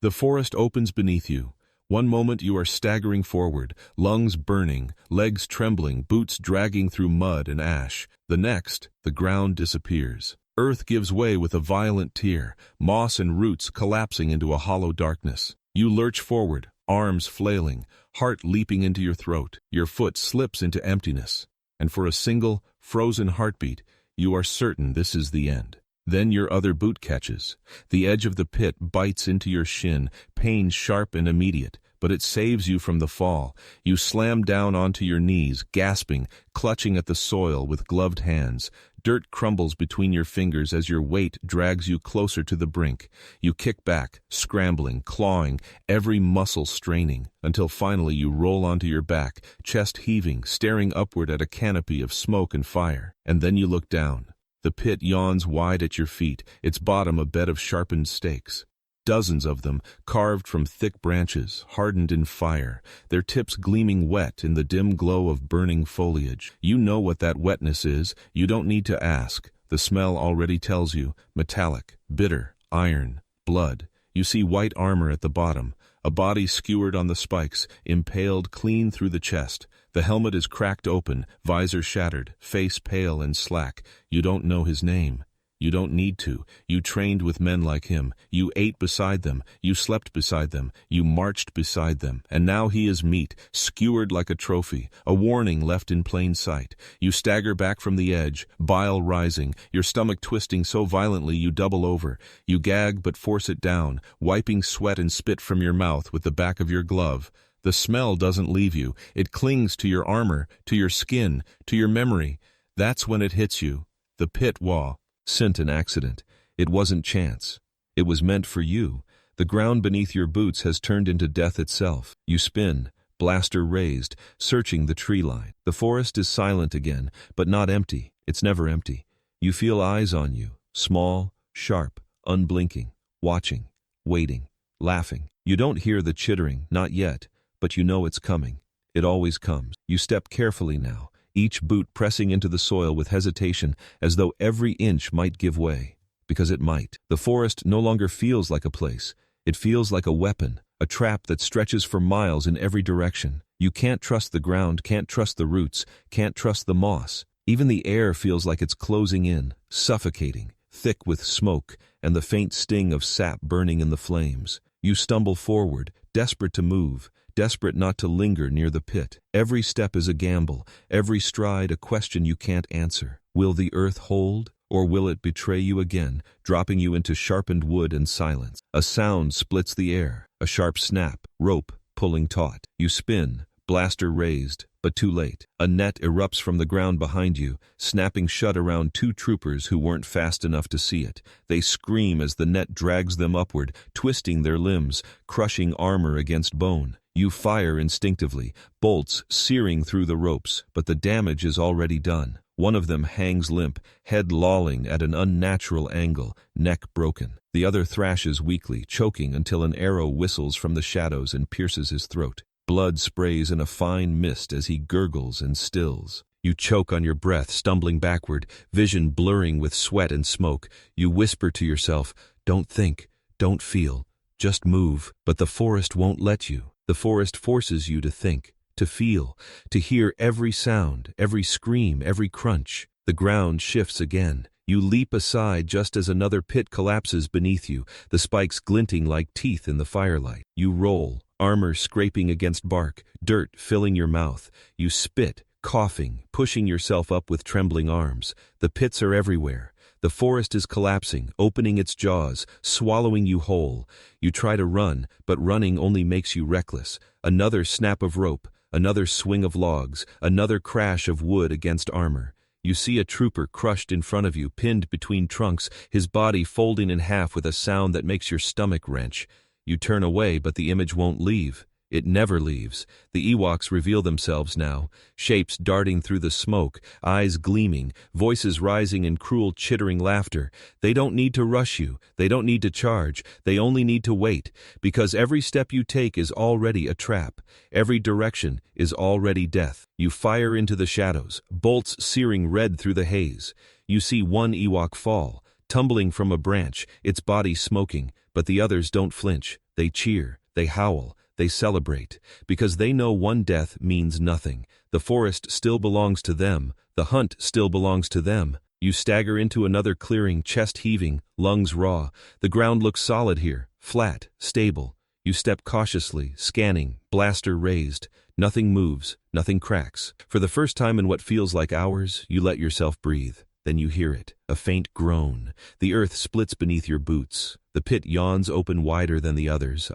The forest opens beneath you. One moment you are staggering forward, lungs burning, legs trembling, boots dragging through mud and ash. The next, the ground disappears. Earth gives way with a violent tear, moss and roots collapsing into a hollow darkness. You lurch forward, arms flailing, heart leaping into your throat. Your foot slips into emptiness, and for a single, frozen heartbeat, you are certain this is the end. Then your other boot catches. The edge of the pit bites into your shin, pain sharp and immediate, but it saves you from the fall. You slam down onto your knees, gasping, clutching at the soil with gloved hands. Dirt crumbles between your fingers as your weight drags you closer to the brink. You kick back, scrambling, clawing, every muscle straining, until finally you roll onto your back, chest heaving, staring upward at a canopy of smoke and fire. And then you look down. The pit yawns wide at your feet, its bottom a bed of sharpened stakes. Dozens of them, carved from thick branches, hardened in fire, their tips gleaming wet in the dim glow of burning foliage. You know what that wetness is, you don't need to ask. The smell already tells you, metallic, bitter, iron, blood. You see white armor at the bottom, a body skewered on the spikes, impaled clean through the chest. The helmet is cracked open, visor shattered, face pale and slack. You don't know his name. You don't need to. You trained with men like him. You ate beside them. You slept beside them. You marched beside them. And now he is meat, skewered like a trophy, a warning left in plain sight. You stagger back from the edge, bile rising, your stomach twisting so violently you double over. You gag but force it down, wiping sweat and spit from your mouth with the back of your glove. The smell doesn't leave you. It clings to your armor, to your skin, to your memory. That's when it hits you. The pit wasn't an accident. It wasn't chance. It was meant for you. The ground beneath your boots has turned into death itself. You spin, blaster raised, searching the tree line. The forest is silent again, but not empty. It's never empty. You feel eyes on you, small, sharp, unblinking, watching, waiting, laughing. You don't hear the chittering, not yet, but you know it's coming. It always comes. You step carefully now, each boot pressing into the soil with hesitation, as though every inch might give way. Because it might. The forest no longer feels like a place. It feels like a weapon, a trap that stretches for miles in every direction. You can't trust the ground, can't trust the roots, can't trust the moss. Even the air feels like it's closing in, suffocating, thick with smoke, and the faint sting of sap burning in the flames. You stumble forward, desperate to move, desperate not to linger near the pit. Every step is a gamble, every stride a question you can't answer. Will the earth hold, or will it betray you again, dropping you into sharpened wood and silence? A sound splits the air, a sharp snap, rope pulling taut. You spin, blaster raised, but too late. A net erupts from the ground behind you, snapping shut around two troopers who weren't fast enough to see it. They scream as the net drags them upward, twisting their limbs, crushing armor against bone. You fire instinctively, bolts searing through the ropes, but the damage is already done. One of them hangs limp, head lolling at an unnatural angle, neck broken. The other thrashes weakly, choking until an arrow whistles from the shadows and pierces his throat. Blood sprays in a fine mist as he gurgles and stills. You choke on your breath, stumbling backward, vision blurring with sweat and smoke. You whisper to yourself, "Don't think, don't feel, just move." But the forest won't let you. The forest forces you to think, to feel, to hear every sound, every scream, every crunch. The ground shifts again. You leap aside just as another pit collapses beneath you, the spikes glinting like teeth in the firelight. You roll, armor scraping against bark, dirt filling your mouth. You spit, coughing, pushing yourself up with trembling arms. The pits are everywhere. The forest is collapsing, opening its jaws, swallowing you whole. You try to run, but running only makes you reckless. Another snap of rope, another swing of logs, another crash of wood against armor. You see a trooper crushed in front of you, pinned between trunks, his body folding in half with a sound that makes your stomach wrench. You turn away, but the image won't leave. It never leaves. The Ewoks reveal themselves now, shapes darting through the smoke, eyes gleaming, voices rising in cruel chittering laughter. They don't need to rush you, they don't need to charge, they only need to wait, because every step you take is already a trap, every direction is already death. You fire into the shadows, bolts searing red through the haze. You see one Ewok fall, tumbling from a branch, its body smoking, but the others don't flinch. They cheer, they howl, they celebrate, because they know one death means nothing. The forest still belongs to them, the hunt still belongs to them. You stagger into another clearing, chest heaving, lungs raw. The ground looks solid here, flat, stable. You step cautiously, scanning, blaster raised. Nothing moves, nothing cracks. For the first time in what feels like hours, you let yourself breathe. Then you hear it, a faint groan. The earth splits beneath your boots. The pit yawns open wider than the others.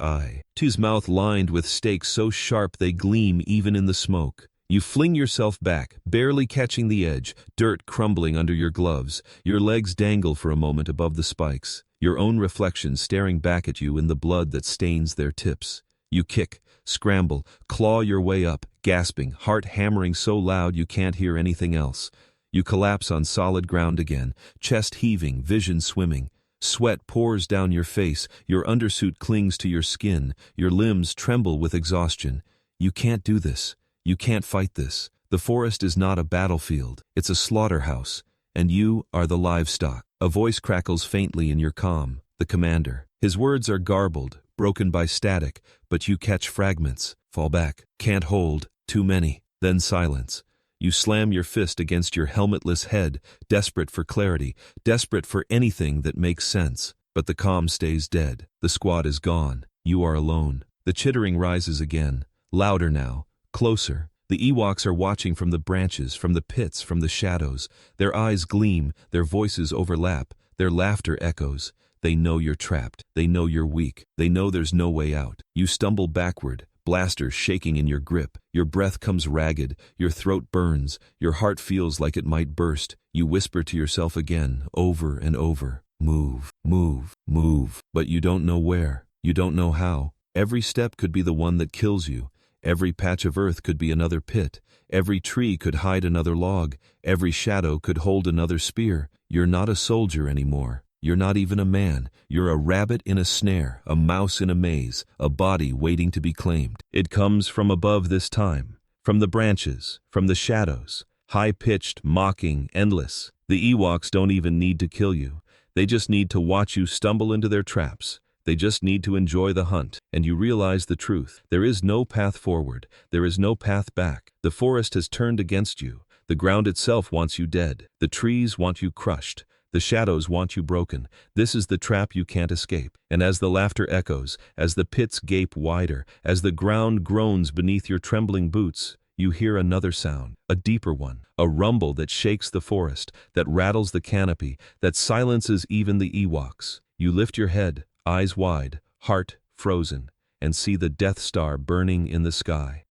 His mouth lined with stakes so sharp they gleam even in the smoke. You fling yourself back, barely catching the edge, dirt crumbling under your gloves. Your legs dangle for a moment above the spikes, your own reflection staring back at you in the blood that stains their tips. You kick, scramble, claw your way up, gasping, heart hammering so loud you can't hear anything else. You collapse on solid ground again, chest heaving, vision swimming. Sweat pours down your face, your undersuit clings to your skin, your limbs tremble with exhaustion. You can't do this. You can't fight this. The forest is not a battlefield, it's a slaughterhouse, and you are the livestock. A voice crackles faintly in your comm, the commander. His words are garbled, broken by static, but you catch fragments. Fall back. Can't hold. Too many. Then silence. You slam your fist against your helmetless head, desperate for clarity, desperate for anything that makes sense. But the comm stays dead. The squad is gone. You are alone. The chittering rises again, louder now, closer. The Ewoks are watching from the branches, from the pits, from the shadows. Their eyes gleam, their voices overlap, their laughter echoes. They know you're trapped. They know you're weak. They know there's no way out. You stumble backward, blaster shaking in your grip. Your breath comes ragged, your throat burns, your heart feels like it might burst. You whisper to yourself again, over and over, move, move, move. But you don't know where, you don't know how. Every step could be the one that kills you. Every patch of earth could be another pit. Every tree could hide another log. Every shadow could hold another spear. You're not a soldier anymore. You're not even a man. You're a rabbit in a snare, a mouse in a maze, a body waiting to be claimed. It comes from above this time, from the branches, from the shadows, high-pitched, mocking, endless. The Ewoks don't even need to kill you. They just need to watch you stumble into their traps. They just need to enjoy the hunt, and you realize the truth. There is no path forward. There is no path back. The forest has turned against you. The ground itself wants you dead. The trees want you crushed. The shadows want you broken. This is the trap you can't escape. And as the laughter echoes, as the pits gape wider, as the ground groans beneath your trembling boots, you hear another sound, a deeper one, a rumble that shakes the forest, that rattles the canopy, that silences even the Ewoks. You lift your head, eyes wide, heart frozen, and see the Death Star burning in the sky.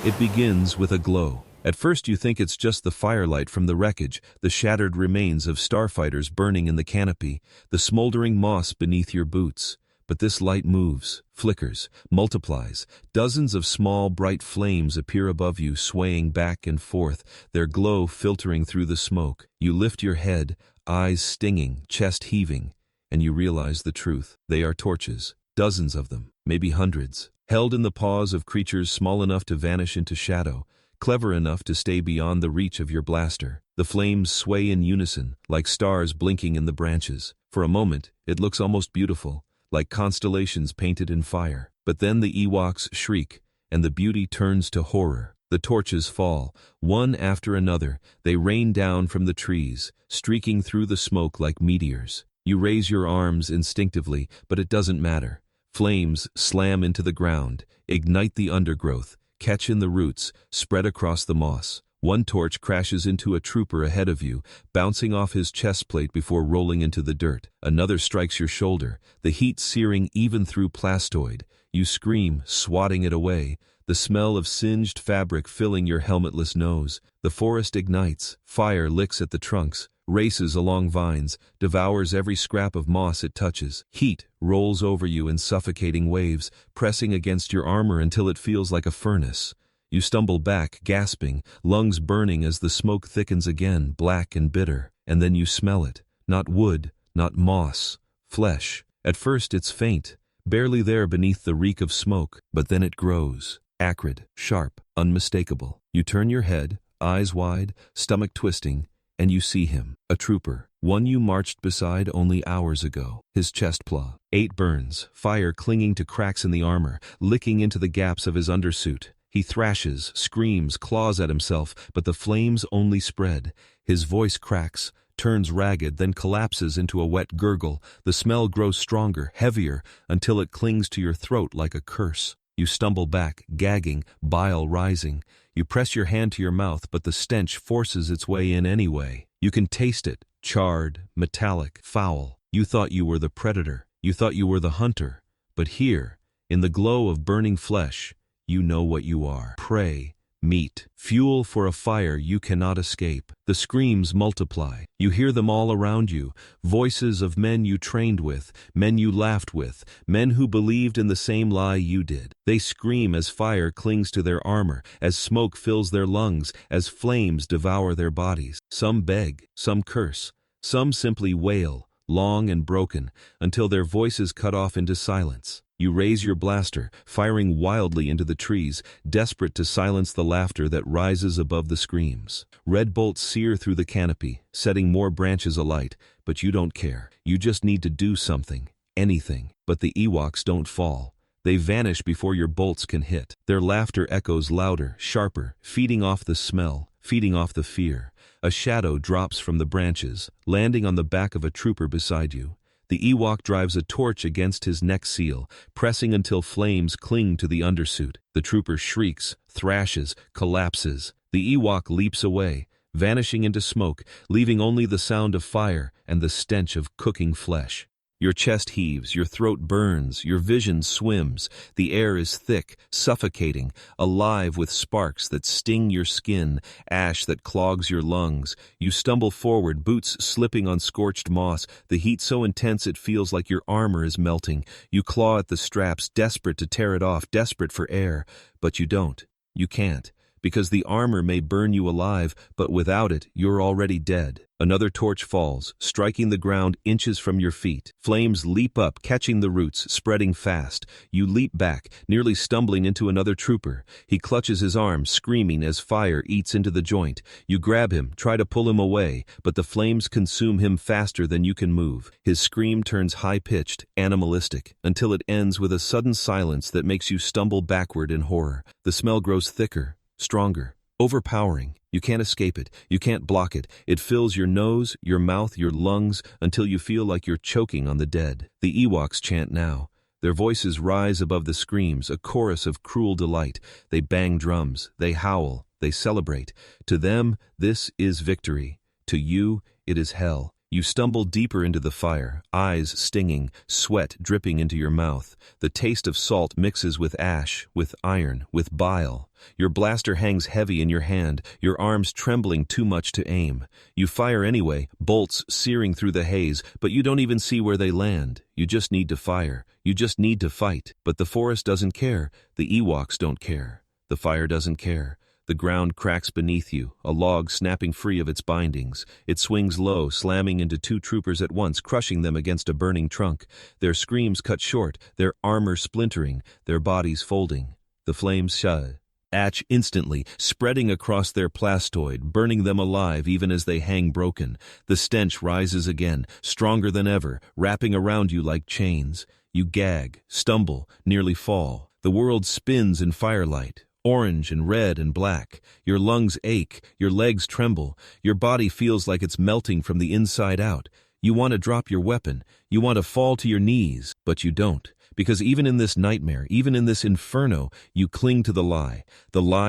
It begins with a glow. At first you think it's just the firelight from the wreckage, the shattered remains of starfighters burning in the canopy, the smoldering moss beneath your boots. But this light moves, flickers, multiplies. Dozens of small, bright flames appear above you, swaying back and forth, their glow filtering through the smoke. You lift your head, eyes stinging, chest heaving, and you realize the truth. They are torches, dozens of them, maybe hundreds, held in the paws of creatures small enough to vanish into shadow, clever enough to stay beyond the reach of your blaster. The flames sway in unison, like stars blinking in the branches. For a moment, it looks almost beautiful, like constellations painted in fire. But then the Ewoks shriek, and the beauty turns to horror. The torches fall, one after another. They rain down from the trees, streaking through the smoke like meteors. You raise your arms instinctively, but it doesn't matter. Flames slam into the ground, ignite the undergrowth, catch in the roots, spread across the moss. One torch crashes into a trooper ahead of you, bouncing off his chest plate before rolling into the dirt. Another strikes your shoulder, the heat searing even through plastoid. You scream, swatting it away, the smell of singed fabric filling your helmetless nose. The forest ignites, fire licks at the trunks, races along vines, devours every scrap of moss it touches. Heat rolls over you in suffocating waves, pressing against your armor until it feels like a furnace. You stumble back, gasping, lungs burning as the smoke thickens again, black and bitter. And then you smell it. Not wood, not moss, flesh. At first it's faint, barely there beneath the reek of smoke, but then it grows. Acrid, sharp, unmistakable. You turn your head, eyes wide, stomach twisting, and you see him. A trooper, one you marched beside only hours ago. His chest plow. 8 burns, fire clinging to cracks in the armor, licking into the gaps of his undersuit. He thrashes, screams, claws at himself, but the flames only spread. His voice cracks, turns ragged, then collapses into a wet gurgle. The smell grows stronger, heavier, until it clings to your throat like a curse. You stumble back, gagging, bile rising. You press your hand to your mouth, but the stench forces its way in anyway. You can taste it, charred, metallic, foul. You thought you were the predator. You thought you were the hunter. But here, in the glow of burning flesh, you know what you are. Prey, meat, fuel for a fire you cannot escape. The screams multiply. You hear them all around you, voices of men you trained with, men you laughed with, men who believed in the same lie you did. They scream as fire clings to their armor, as smoke fills their lungs, as flames devour their bodies. Some beg, some curse, some simply wail, long and broken, until their voices cut off into silence. You raise your blaster, firing wildly into the trees, desperate to silence the laughter that rises above the screams. Red bolts sear through the canopy, setting more branches alight, but you don't care. You just need to do something, anything. But the Ewoks don't fall. They vanish before your bolts can hit. Their laughter echoes louder, sharper, feeding off the smell, feeding off the fear. A shadow drops from the branches, landing on the back of a trooper beside you. The Ewok drives a torch against his neck seal, pressing until flames cling to the undersuit. The trooper shrieks, thrashes, collapses. The Ewok leaps away, vanishing into smoke, leaving only the sound of fire and the stench of cooking flesh. Your chest heaves, your throat burns, your vision swims. The air is thick, suffocating, alive with sparks that sting your skin, ash that clogs your lungs. You stumble forward, boots slipping on scorched moss, the heat so intense it feels like your armor is melting. You claw at the straps, desperate to tear it off, desperate for air. But you don't. You can't. Because the armor may burn you alive, but without it, you're already dead. Another torch falls, striking the ground inches from your feet. Flames leap up, catching the roots, spreading fast. You leap back, nearly stumbling into another trooper. He clutches his arm, screaming as fire eats into the joint. You grab him, try to pull him away, but the flames consume him faster than you can move. His scream turns high-pitched, animalistic, until it ends with a sudden silence that makes you stumble backward in horror. The smell grows thicker, stronger, overpowering. You can't escape it. You can't block it. It fills your nose, your mouth, your lungs, until you feel like you're choking on the dead. The Ewoks chant now. Their voices rise above the screams, a chorus of cruel delight. They bang drums. They howl. They celebrate. To them, this is victory. To you, it is hell. You stumble deeper into the fire, eyes stinging, sweat dripping into your mouth. The taste of salt mixes with ash, with iron, with bile. Your blaster hangs heavy in your hand, your arms trembling too much to aim. You fire anyway, bolts searing through the haze, but you don't even see where they land. You just need to fire. You just need to fight. But the forest doesn't care. The Ewoks don't care. The fire doesn't care. The ground cracks beneath you, a log snapping free of its bindings. It swings low, slamming into 2 troopers at once, crushing them against a burning trunk. Their screams cut short, their armor splintering, their bodies folding. The flames shud. Atch instantly, spreading across their plastoid, burning them alive even as they hang broken. The stench rises again, stronger than ever, wrapping around you like chains. You gag, stumble, nearly fall. The world spins in firelight. Orange and red and black. Your lungs ache, your legs tremble, your body feels like it's melting from the inside out. You want to drop your weapon, you want to fall to your knees, but you don't, Because even in this nightmare, even in this inferno, you cling to the lie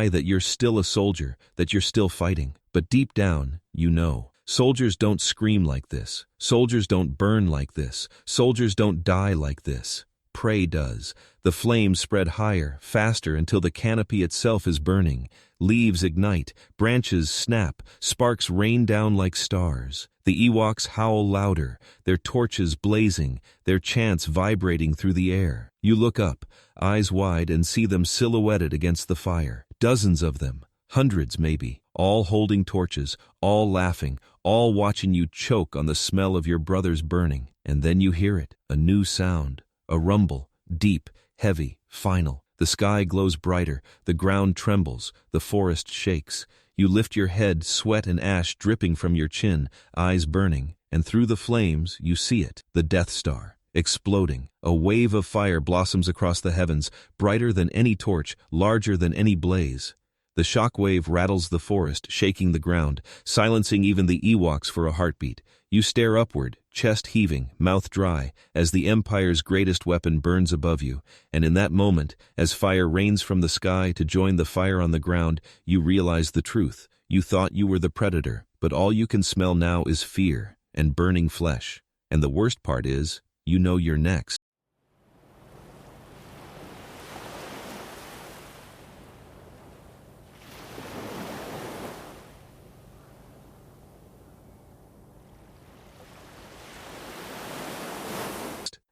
that you're still a soldier, that you're still fighting. But deep down, you know. Soldiers don't scream like this. Soldiers don't burn like this. Soldiers don't die like this. Prey does. The flames spread higher, faster, until the canopy itself is burning. Leaves ignite, branches snap, sparks rain down like stars. The Ewoks howl louder, their torches blazing, their chants vibrating through the air. You look up, eyes wide, and see them silhouetted against the fire. Dozens of them, hundreds maybe, all holding torches, all laughing, all watching you choke on the smell of your brothers burning. And then you hear it, a new sound, a rumble, deep, heavy, final. The sky glows brighter, the ground trembles, the forest shakes. You lift your head, sweat and ash dripping from your chin, eyes burning, and through the flames you see it, the Death Star, exploding. A wave of fire blossoms across the heavens, brighter than any torch, larger than any blaze. The shock wave rattles the forest, shaking the ground, silencing even the Ewoks for a heartbeat. You stare upward, chest heaving, mouth dry, as the Empire's greatest weapon burns above you. And in that moment, as fire rains from the sky to join the fire on the ground, you realize the truth. You thought you were the predator, but all you can smell now is fear and burning flesh. And the worst part is, you know you're next.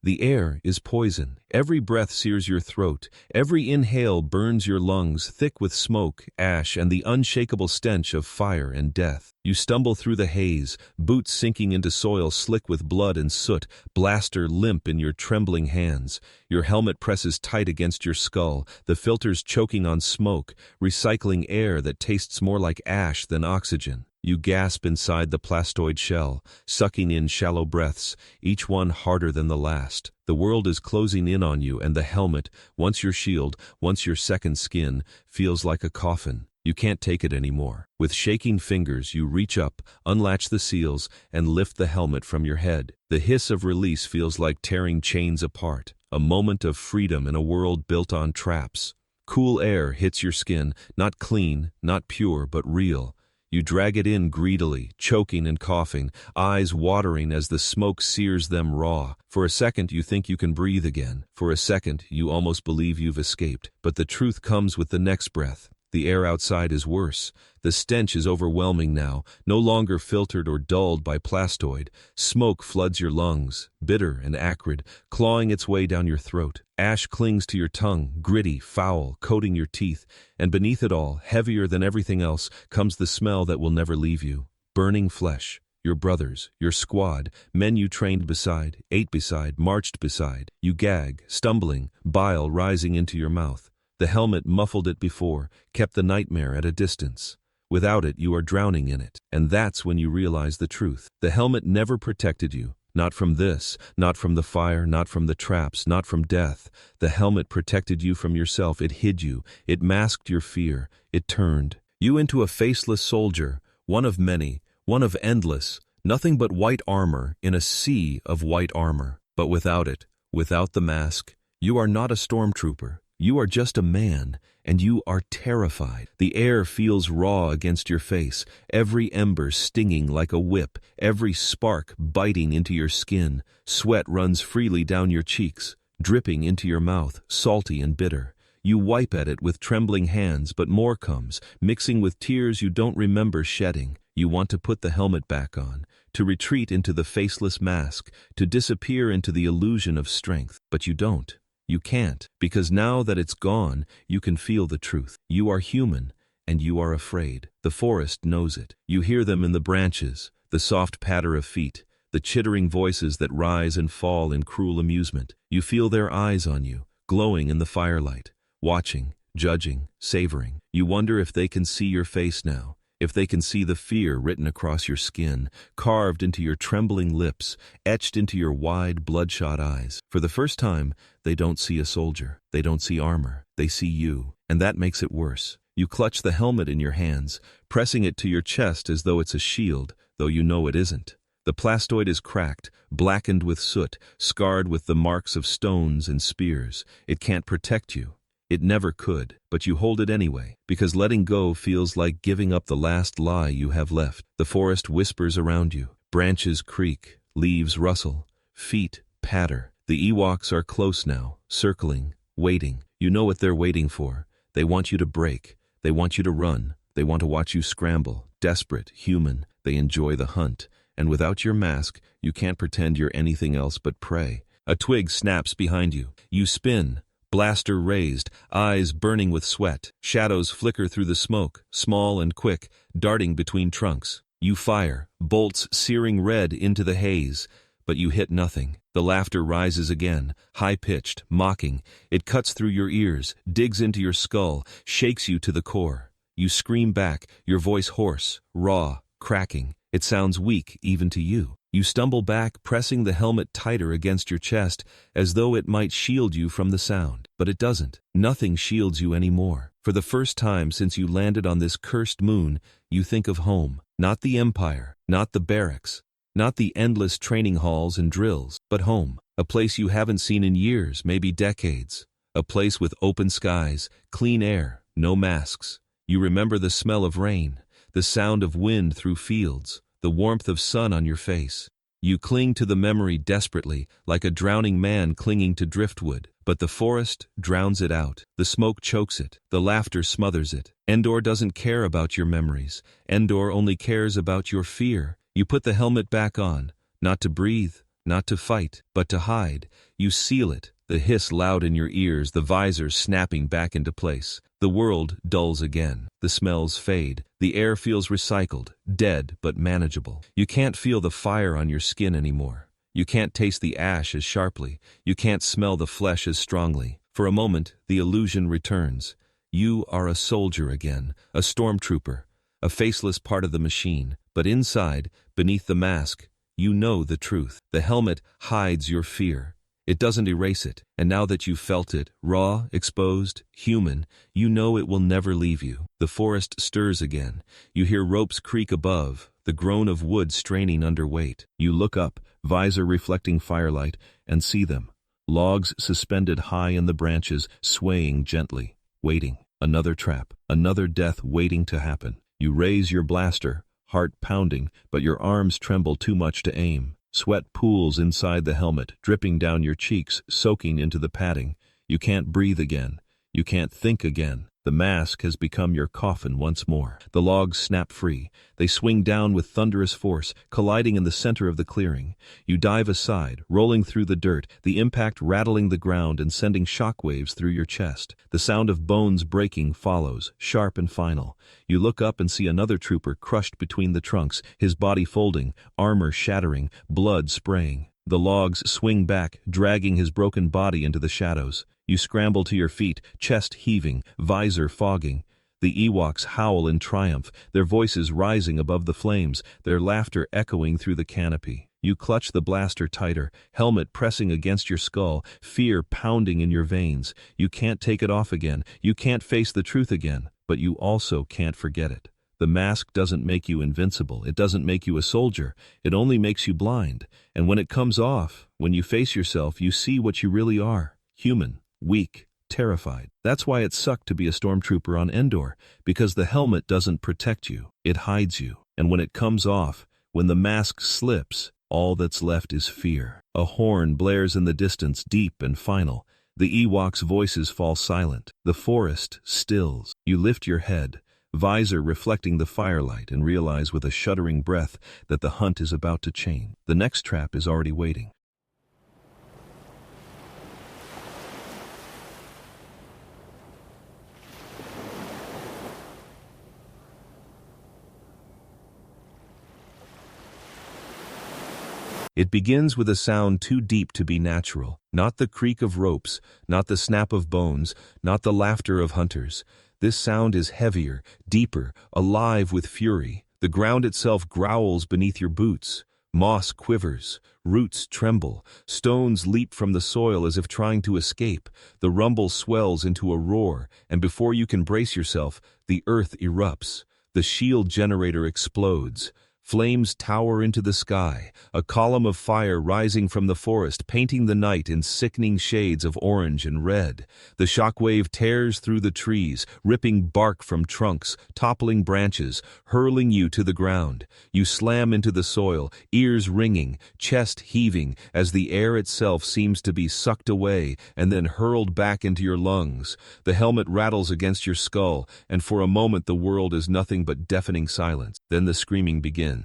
The air is poison. Every breath sears your throat. Every inhale burns your lungs, thick with smoke, ash, and the unshakable stench of fire and death. You stumble through the haze, boots sinking into soil slick with blood and soot, blaster limp in your trembling hands. Your helmet presses tight against your skull, the filters choking on smoke, recycling air that tastes more like ash than oxygen. You gasp inside the plastoid shell, sucking in shallow breaths, each one harder than the last. The world is closing in on you, and the helmet, once your shield, once your second skin, feels like a coffin. You can't take it anymore. With shaking fingers, you reach up, unlatch the seals, and lift the helmet from your head. The hiss of release feels like tearing chains apart, a moment of freedom in a world built on traps. Cool air hits your skin, not clean, not pure, but real. You drag it in greedily, choking and coughing, eyes watering as the smoke sears them raw. For a second you think you can breathe again. For a second you almost believe you've escaped. But the truth comes with the next breath. The air outside is worse. The stench is overwhelming now, no longer filtered or dulled by plastoid. Smoke floods your lungs, bitter and acrid, clawing its way down your throat. Ash clings to your tongue, gritty, foul, coating your teeth. And beneath it all, heavier than everything else, comes the smell that will never leave you. Burning flesh. Your brothers, your squad, men you trained beside, ate beside, marched beside. You gag, stumbling, bile rising into your mouth. The helmet muffled it before, kept the nightmare at a distance. Without it, you are drowning in it. And that's when you realize the truth. The helmet never protected you. Not from this, not from the fire, not from the traps, not from death. The helmet protected you from yourself. It hid you. It masked your fear. It turned you into a faceless soldier, one of many, one of endless, nothing but white armor in a sea of white armor. But without it, without the mask, you are not a stormtrooper. You are just a man, and you are terrified. The air feels raw against your face, every ember stinging like a whip, every spark biting into your skin. Sweat runs freely down your cheeks, dripping into your mouth, salty and bitter. You wipe at it with trembling hands, but more comes, mixing with tears you don't remember shedding. You want to put the helmet back on, to retreat into the faceless mask, to disappear into the illusion of strength, but you don't. You can't, because now that it's gone, you can feel the truth. You are human, and you are afraid. The forest knows it. You hear them in the branches, the soft patter of feet, the chittering voices that rise and fall in cruel amusement. You feel their eyes on you, glowing in the firelight, watching, judging, savoring. You wonder if they can see your face now, if they can see the fear written across your skin, carved into your trembling lips, etched into your wide, bloodshot eyes. For the first time, they don't see a soldier. They don't see armor. They see you. And that makes it worse. You clutch the helmet in your hands, pressing it to your chest as though it's a shield, though you know it isn't. The plastoid is cracked, blackened with soot, scarred with the marks of stones and spears. It can't protect you. It never could, but you hold it anyway, because letting go feels like giving up the last lie you have left. The forest whispers around you. Branches creak, leaves rustle, feet patter. The Ewoks are close now, circling, waiting. You know what they're waiting for. They want you to break. They want you to run. They want to watch you scramble. Desperate, human. They enjoy the hunt. And without your mask, you can't pretend you're anything else but prey. A twig snaps behind you. You spin. Blaster raised, eyes burning with sweat. Shadows flicker through the smoke, small and quick, darting between trunks. You fire, bolts searing red into the haze, but you hit nothing. The laughter rises again, high-pitched, mocking. It cuts through your ears, digs into your skull, shakes you to the core. You scream back, your voice hoarse, raw, cracking. It sounds weak even to you. You stumble back, pressing the helmet tighter against your chest, as though it might shield you from the sound. But it doesn't. Nothing shields you anymore. For the first time since you landed on this cursed moon, you think of home. Not the Empire, not the barracks, not the endless training halls and drills, but home. A place you haven't seen in years, maybe decades. A place with open skies, clean air, no masks. You remember the smell of rain, the sound of wind through fields, the warmth of sun on your face. You cling to the memory desperately, like a drowning man clinging to driftwood. But the forest drowns it out. The smoke chokes it. The laughter smothers it. Endor doesn't care about your memories. Endor only cares about your fear. You put the helmet back on, not to breathe, not to fight, but to hide. You seal it, the hiss loud in your ears, the visor snapping back into place. The world dulls again. The smells fade. The air feels recycled, dead but manageable. You can't feel the fire on your skin anymore. You can't taste the ash as sharply. You can't smell the flesh as strongly. For a moment, the illusion returns. You are a soldier again, a stormtrooper, a faceless part of the machine. But inside, beneath the mask, you know the truth. The helmet hides your fear. It doesn't erase it. And now that you've felt it, raw, exposed, human, you know it will never leave you. The forest stirs again. You hear ropes creak above, the groan of wood straining under weight. You look up, visor reflecting firelight, and see them. Logs suspended high in the branches, swaying gently, waiting. Another trap, another death waiting to happen. You raise your blaster, heart pounding, but your arms tremble too much to aim. Sweat pools inside the helmet, dripping down your cheeks, soaking into the padding. You can't breathe again. You can't think again. The mask has become your coffin once more. The logs snap free. They swing down with thunderous force, colliding in the center of the clearing. You dive aside, rolling through the dirt, the impact rattling the ground and sending shockwaves through your chest. The sound of bones breaking follows, sharp and final. You look up and see another trooper crushed between the trunks, his body folding, armor shattering, blood spraying. The logs swing back, dragging his broken body into the shadows. You scramble to your feet, chest heaving, visor fogging. The Ewoks howl in triumph, their voices rising above the flames, their laughter echoing through the canopy. You clutch the blaster tighter, helmet pressing against your skull, fear pounding in your veins. You can't take it off again. You can't face the truth again, but you also can't forget it. The mask doesn't make you invincible. It doesn't make you a soldier. It only makes you blind. And when it comes off, when you face yourself, you see what you really are. Human, weak, terrified. That's why it sucked to be a stormtrooper on Endor, because the helmet doesn't protect you. It hides you. And when it comes off, when the mask slips, all that's left is fear. A horn blares in the distance, deep and final. The Ewoks' voices fall silent. The forest stills. You lift your head, visor reflecting the firelight, and realize with a shuddering breath that the hunt is about to change. The next trap is already waiting. It begins with a sound too deep to be natural. Not the creak of ropes, not the snap of bones, not the laughter of hunters. This sound is heavier, deeper, alive with fury. The ground itself growls beneath your boots. Moss quivers, roots tremble, stones leap from the soil as if trying to escape. The rumble swells into a roar, and before you can brace yourself, the earth erupts. The shield generator explodes. Flames tower into the sky, a column of fire rising from the forest, painting the night in sickening shades of orange and red. The shockwave tears through the trees, ripping bark from trunks, toppling branches, hurling you to the ground. You slam into the soil, ears ringing, chest heaving, as the air itself seems to be sucked away and then hurled back into your lungs. The helmet rattles against your skull, and for a moment the world is nothing but deafening silence. Then the screaming begins.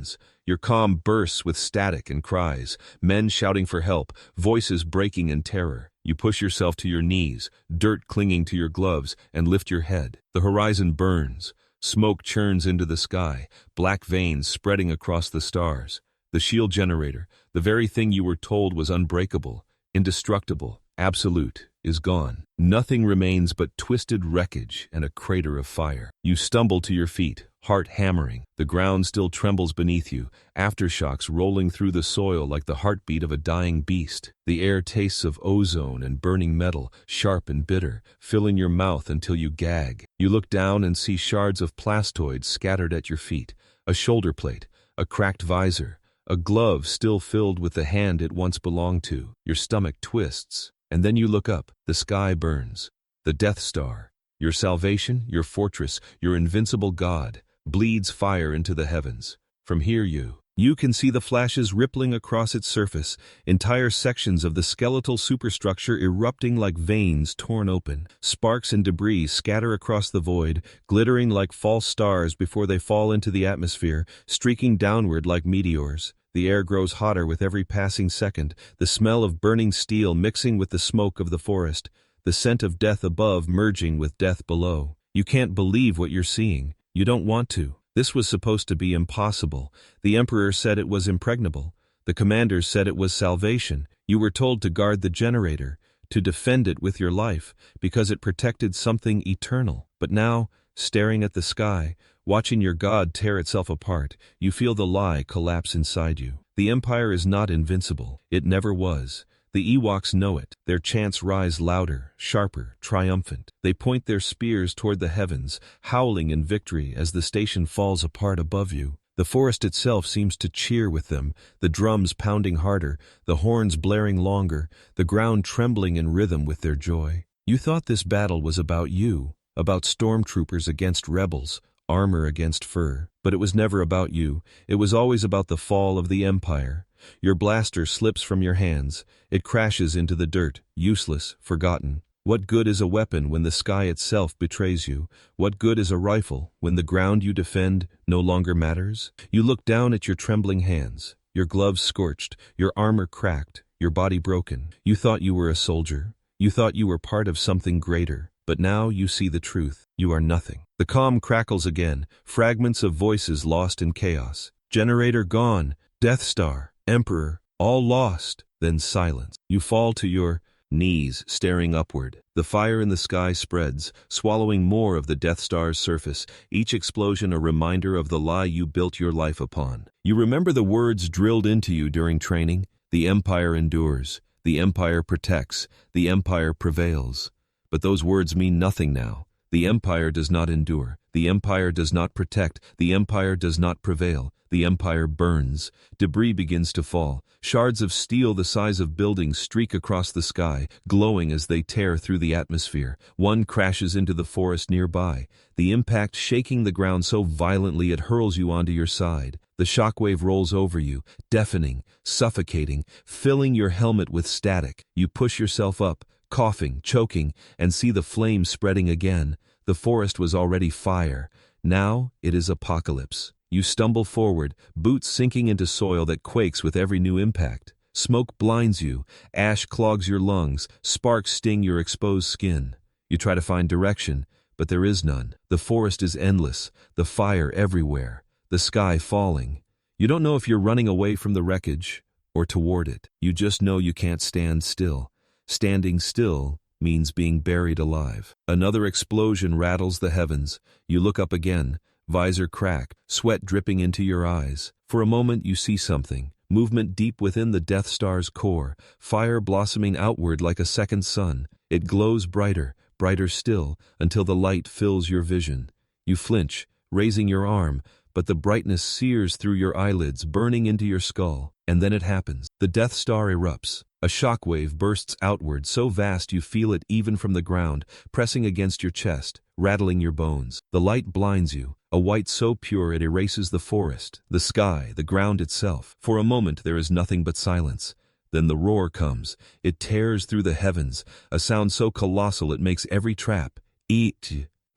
Your comm bursts with static and cries, men shouting for help, voices breaking in terror. You push yourself to your knees, dirt clinging to your gloves, and lift your head. The horizon burns. Smoke churns into the sky, black veins spreading across the stars. The shield generator, the very thing you were told was unbreakable, indestructible, absolute, is gone. Nothing remains but twisted wreckage and a crater of fire. You stumble to your feet, heart hammering. The ground still trembles beneath you, aftershocks rolling through the soil like the heartbeat of a dying beast. The air tastes of ozone and burning metal, sharp and bitter, filling your mouth until you gag. You look down and see shards of plastoid scattered at your feet, a shoulder plate, a cracked visor, a glove still filled with the hand it once belonged to. Your stomach twists, and then you look up. The sky burns. The Death Star, your salvation, your fortress, your invincible god, bleeds fire into the heavens. From here you can see the flashes rippling across its surface, entire sections of the skeletal superstructure erupting like veins torn open. Sparks and debris scatter across the void, glittering like false stars before they fall into the atmosphere, streaking downward like meteors. The air grows hotter with every passing second, the smell of burning steel mixing with the smoke of the forest, the scent of death above merging with death below. You can't believe what you're seeing. You don't want to. This was supposed to be impossible. The Emperor said it was impregnable. The commanders said it was salvation. You were told to guard the generator, to defend it with your life, because it protected something eternal. But now, staring at the sky, watching your god tear itself apart, you feel the lie collapse inside you. The Empire is not invincible. It never was. The Ewoks know it. Their chants rise louder, sharper, triumphant. They point their spears toward the heavens, howling in victory as the station falls apart above you. The forest itself seems to cheer with them, the drums pounding harder, the horns blaring longer, the ground trembling in rhythm with their joy. You thought this battle was about you, about stormtroopers against rebels, armor against fur. But it was never about you. It was always about the fall of the Empire. Your blaster slips from your hands. It crashes into the dirt, useless, forgotten. What good is a weapon when the sky itself betrays you? What good is a rifle when the ground you defend no longer matters? You look down at your trembling hands, your gloves scorched, your armor cracked, your body broken. You thought you were a soldier. You thought you were part of something greater. But now you see the truth. You are nothing. The comm crackles again, fragments of voices lost in chaos. Generator gone, Death Star, Emperor, all lost. Then silence. You fall to your knees, staring upward. The fire in the sky spreads, swallowing more of the Death Star's surface, each explosion a reminder of the lie you built your life upon. You remember the words drilled into you during training? The Empire endures. The Empire protects. The Empire prevails. But those words mean nothing now. The Empire does not endure. The Empire does not protect. The Empire does not prevail. The Empire burns. Debris begins to fall. Shards of steel the size of buildings streak across the sky, glowing as they tear through the atmosphere. One crashes into the forest nearby, the impact shaking the ground so violently it hurls you onto your side. The shockwave rolls over you, deafening, suffocating, filling your helmet with static. You push yourself up, coughing, choking, and see the flames spreading again. The forest was already fire. Now it is apocalypse. You stumble forward, boots sinking into soil that quakes with every new impact. Smoke blinds you, ash clogs your lungs, sparks sting your exposed skin. You try to find direction, but there is none. The forest is endless, the fire everywhere, the sky falling. You don't know if you're running away from the wreckage or toward it. You just know you can't stand still. Standing still means being buried alive. Another explosion rattles the heavens. You look up again, visor cracked, sweat dripping into your eyes. For a moment you see something, movement deep within the Death Star's core, fire blossoming outward like a second sun. It glows brighter, brighter still, until the light fills your vision. You flinch, raising your arm, but the brightness sears through your eyelids, burning into your skull. And then it happens. The Death Star erupts. A shockwave bursts outward, so vast you feel it even from the ground, pressing against your chest, rattling your bones. The light blinds you, a white so pure it erases the forest, the sky, the ground itself. For a moment there is nothing but silence. Then the roar comes. It tears through the heavens, a sound so colossal it makes every trap,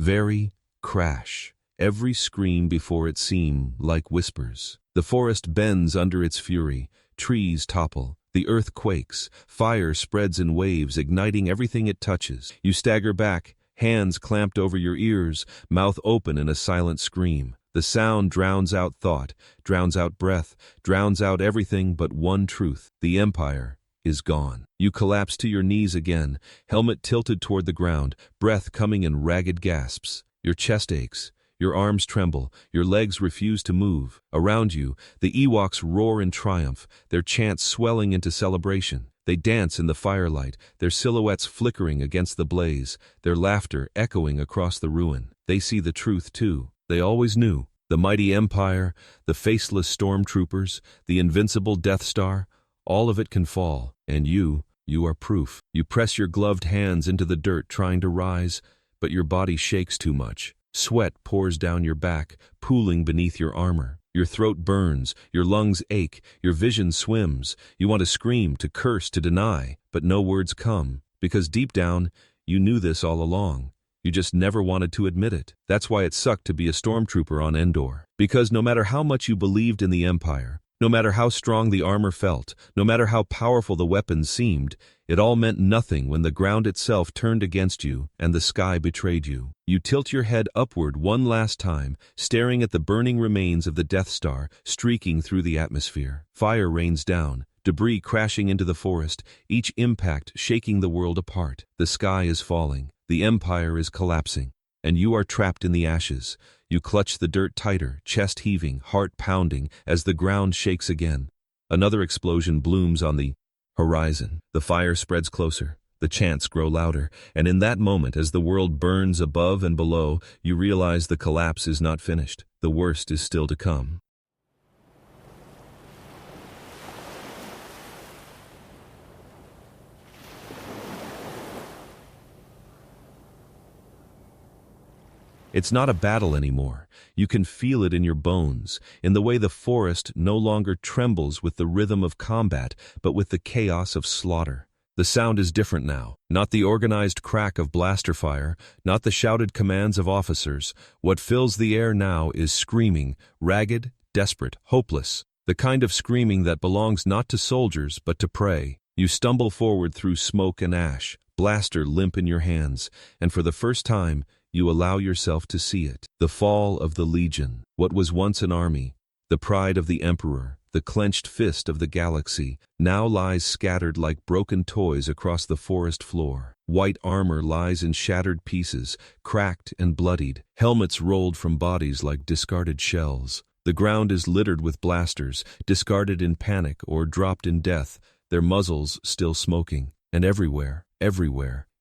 very crash. Every scream before it seem like whispers. The forest bends under its fury. Trees topple. The earth quakes. Fire spreads in waves, igniting everything it touches. You stagger back, hands clamped over your ears, mouth open in a silent scream. The sound drowns out thought, drowns out breath, drowns out everything but one truth. The Empire is gone. You collapse to your knees again, helmet tilted toward the ground, breath coming in ragged gasps. Your chest aches. Your arms tremble, your legs refuse to move. Around you, the Ewoks roar in triumph, their chants swelling into celebration. They dance in the firelight, their silhouettes flickering against the blaze, their laughter echoing across the ruin. They see the truth too. They always knew. The mighty Empire, the faceless Stormtroopers, the invincible Death Star, all of it can fall. And you are proof. You press your gloved hands into the dirt trying to rise, but your body shakes too much. Sweat pours down your back, pooling beneath your armor. Your throat burns, your lungs ache, your vision swims. You want to scream, to curse, to deny, but no words come, because deep down, you knew this all along. You just never wanted to admit it. That's why it sucked to be a stormtrooper on Endor. Because no matter how much you believed in the Empire, no matter how strong the armor felt, no matter how powerful the weapons seemed, it all meant nothing when the ground itself turned against you and the sky betrayed you. You tilt your head upward one last time, staring at the burning remains of the Death Star streaking through the atmosphere. Fire rains down, debris crashing into the forest, each impact shaking the world apart. The sky is falling, the Empire is collapsing, and you are trapped in the ashes. You clutch the dirt tighter, chest heaving, heart pounding, as the ground shakes again. Another explosion blooms on the horizon. The fire spreads closer. The chants grow louder, and in that moment, as the world burns above and below, you realize the collapse is not finished. The worst is still to come. It's not a battle anymore. You can feel it in your bones, in the way the forest no longer trembles with the rhythm of combat, but with the chaos of slaughter. The sound is different now. Not the organized crack of blaster fire, not the shouted commands of officers. What fills the air now is screaming, ragged, desperate, hopeless. The kind of screaming that belongs not to soldiers, but to prey. You stumble forward through smoke and ash, blaster limp in your hands, and for the first time, you allow yourself to see it. The fall of the Legion. What was once an army, the pride of the Emperor, the clenched fist of the galaxy, now lies scattered like broken toys across the forest floor. White armor lies in shattered pieces, cracked and bloodied, helmets rolled from bodies like discarded shells. The ground is littered with blasters, discarded in panic or dropped in death, their muzzles still smoking. And everywhere,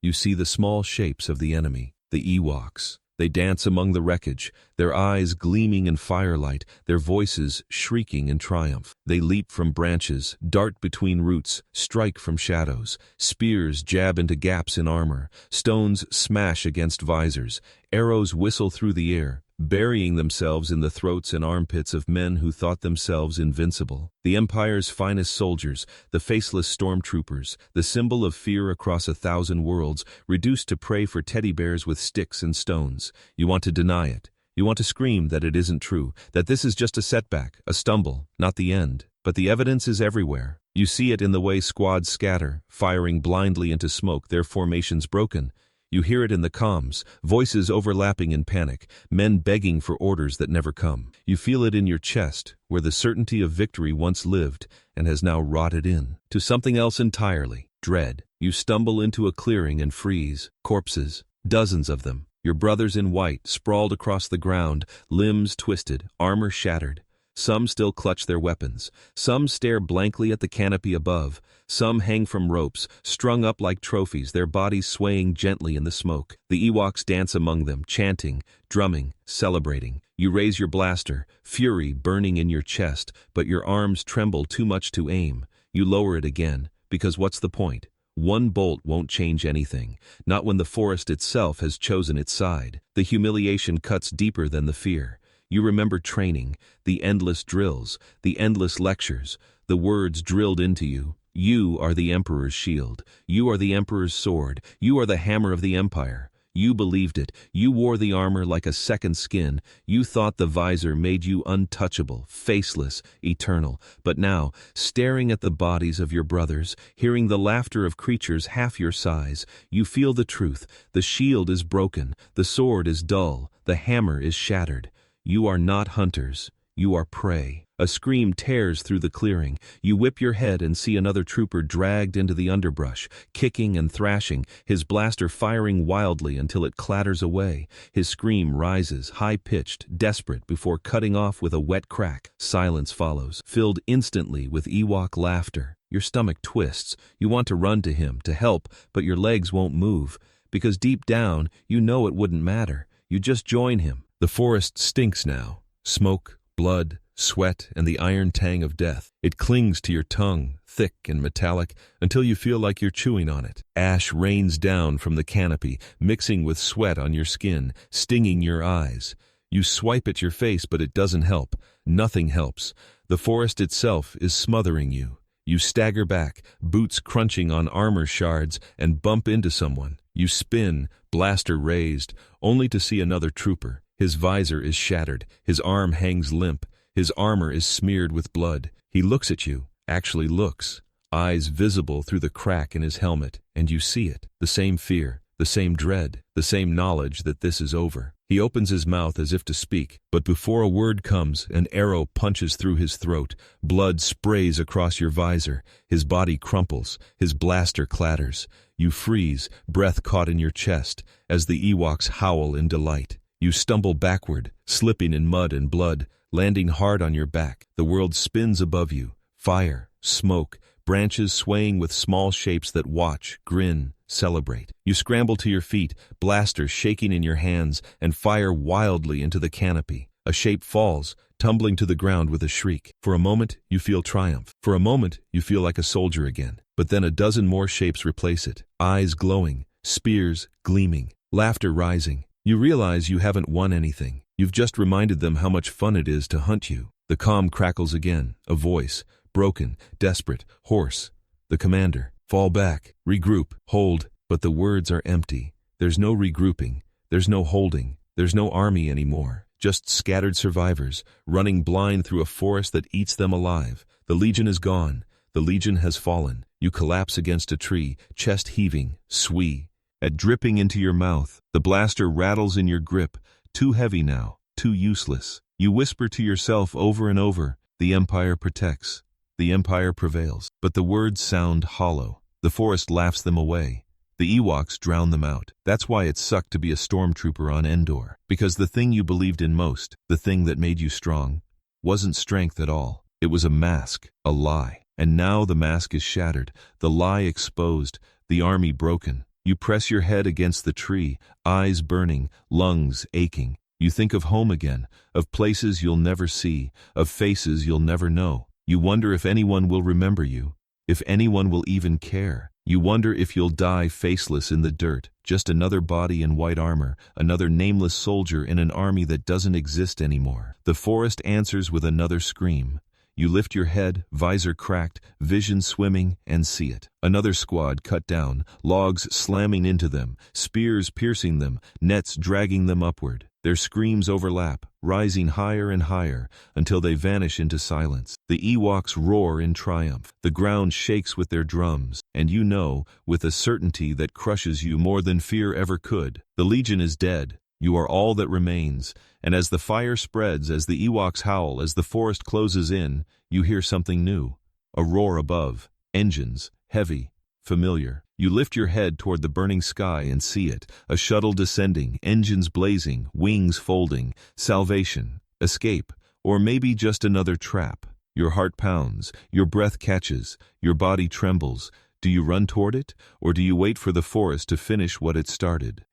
you see the small shapes of the enemy. The Ewoks. They dance among the wreckage, their eyes gleaming in firelight, their voices shrieking in triumph. They leap from branches, dart between roots, strike from shadows. Spears jab into gaps in armor, stones smash against visors, arrows whistle through the air, burying themselves in the throats and armpits of men who thought themselves invincible. The Empire's finest soldiers, the faceless stormtroopers, the symbol of fear across 1,000 worlds, reduced to prey for teddy bears with sticks and stones. You want to deny it. You want to scream that it isn't true, that this is just a setback, a stumble, not the end. But the evidence is everywhere. You see it in the way squads scatter, firing blindly into smoke, their formations broken. You hear it in the comms, voices overlapping in panic, men begging for orders that never come. You feel it in your chest, where the certainty of victory once lived and has now rotted in to something else entirely, dread. You stumble into a clearing and freeze. Corpses, dozens of them, your brothers in white, sprawled across the ground, limbs twisted, armor shattered. Some still clutch their weapons. Some stare blankly at the canopy above. Some hang from ropes, strung up like trophies, their bodies swaying gently in the smoke. The Ewoks dance among them, chanting, drumming, celebrating. You raise your blaster, fury burning in your chest, but your arms tremble too much to aim. You lower it again, because what's the point? One bolt won't change anything, not when the forest itself has chosen its side. The humiliation cuts deeper than the fear. You remember training, the endless drills, the endless lectures, the words drilled into you. You are the Emperor's shield. You are the Emperor's sword. You are the hammer of the Empire. You believed it. You wore the armor like a second skin. You thought the visor made you untouchable, faceless, eternal. But now, staring at the bodies of your brothers, hearing the laughter of creatures half your size, you feel the truth. The shield is broken. The sword is dull. The hammer is shattered. You are not hunters. You are prey. A scream tears through the clearing. You whip your head and see another trooper dragged into the underbrush, kicking and thrashing, his blaster firing wildly until it clatters away. His scream rises, high-pitched, desperate, before cutting off with a wet crack. Silence follows, filled instantly with Ewok laughter. Your stomach twists. You want to run to him, to help, but your legs won't move, because deep down, you know it wouldn't matter. You just join him. The forest stinks now. Smoke, blood, sweat, and the iron tang of death. It clings to your tongue, thick and metallic, until you feel like you're chewing on it. Ash rains down from the canopy, mixing with sweat on your skin, stinging your eyes. You swipe at your face, but it doesn't help. Nothing helps. The forest itself is smothering you. You stagger back, boots crunching on armor shards, and bump into someone. You spin, blaster raised, only to see another trooper. His visor is shattered. His arm hangs limp. His armor is smeared with blood. He looks at you, actually looks, eyes visible through the crack in his helmet, and you see it. The same fear, the same dread, the same knowledge that this is over. He opens his mouth as if to speak, but before a word comes, an arrow punches through his throat. Blood sprays across your visor. His body crumples. His blaster clatters. You freeze, breath caught in your chest, as the Ewoks howl in delight. You stumble backward, slipping in mud and blood, landing hard on your back. The world spins above you. Fire, smoke, branches swaying with small shapes that watch, grin, celebrate. You scramble to your feet, blaster shaking in your hands, and fire wildly into the canopy. A shape falls, tumbling to the ground with a shriek. For a moment, you feel triumph. For a moment, you feel like a soldier again. But then a dozen more shapes replace it. Eyes glowing, spears gleaming, laughter rising. You realize you haven't won anything. You've just reminded them how much fun it is to hunt you. The comm crackles again, a voice, broken, desperate, hoarse. The commander. Fall back, regroup, hold, but the words are empty. There's no regrouping, there's no holding, there's no army anymore. Just scattered survivors, running blind through a forest that eats them alive. The Legion is gone. The Legion has fallen. You collapse against a tree, chest heaving, swee. At dripping into your mouth, the blaster rattles in your grip, too heavy now, too useless. You whisper to yourself over and over, the Empire protects, the Empire prevails. But the words sound hollow. The forest laughs them away. The Ewoks drown them out. That's why it sucked to be a stormtrooper on Endor. Because the thing you believed in most, the thing that made you strong, wasn't strength at all. It was a mask, a lie. And now the mask is shattered, the lie exposed, the army broken. You press your head against the tree, eyes burning, lungs aching. You think of home again, of places you'll never see, of faces you'll never know. You wonder if anyone will remember you, if anyone will even care. You wonder if you'll die faceless in the dirt, just another body in white armor, another nameless soldier in an army that doesn't exist anymore. The forest answers with another scream. You lift your head, visor cracked, vision swimming, and see it. Another squad cut down, logs slamming into them, spears piercing them, nets dragging them upward. Their screams overlap, rising higher and higher, until they vanish into silence. The Ewoks roar in triumph. The ground shakes with their drums, and you know, with a certainty that crushes you more than fear ever could, the Legion is dead. You are all that remains, and as the fire spreads, as the Ewoks howl, as the forest closes in, you hear something new. A roar above. Engines. Heavy. Familiar. You lift your head toward the burning sky and see it. A shuttle descending, engines blazing, wings folding. Salvation. Escape. Or maybe just another trap. Your heart pounds, your breath catches, your body trembles. Do you run toward it, or do you wait for the forest to finish what it started?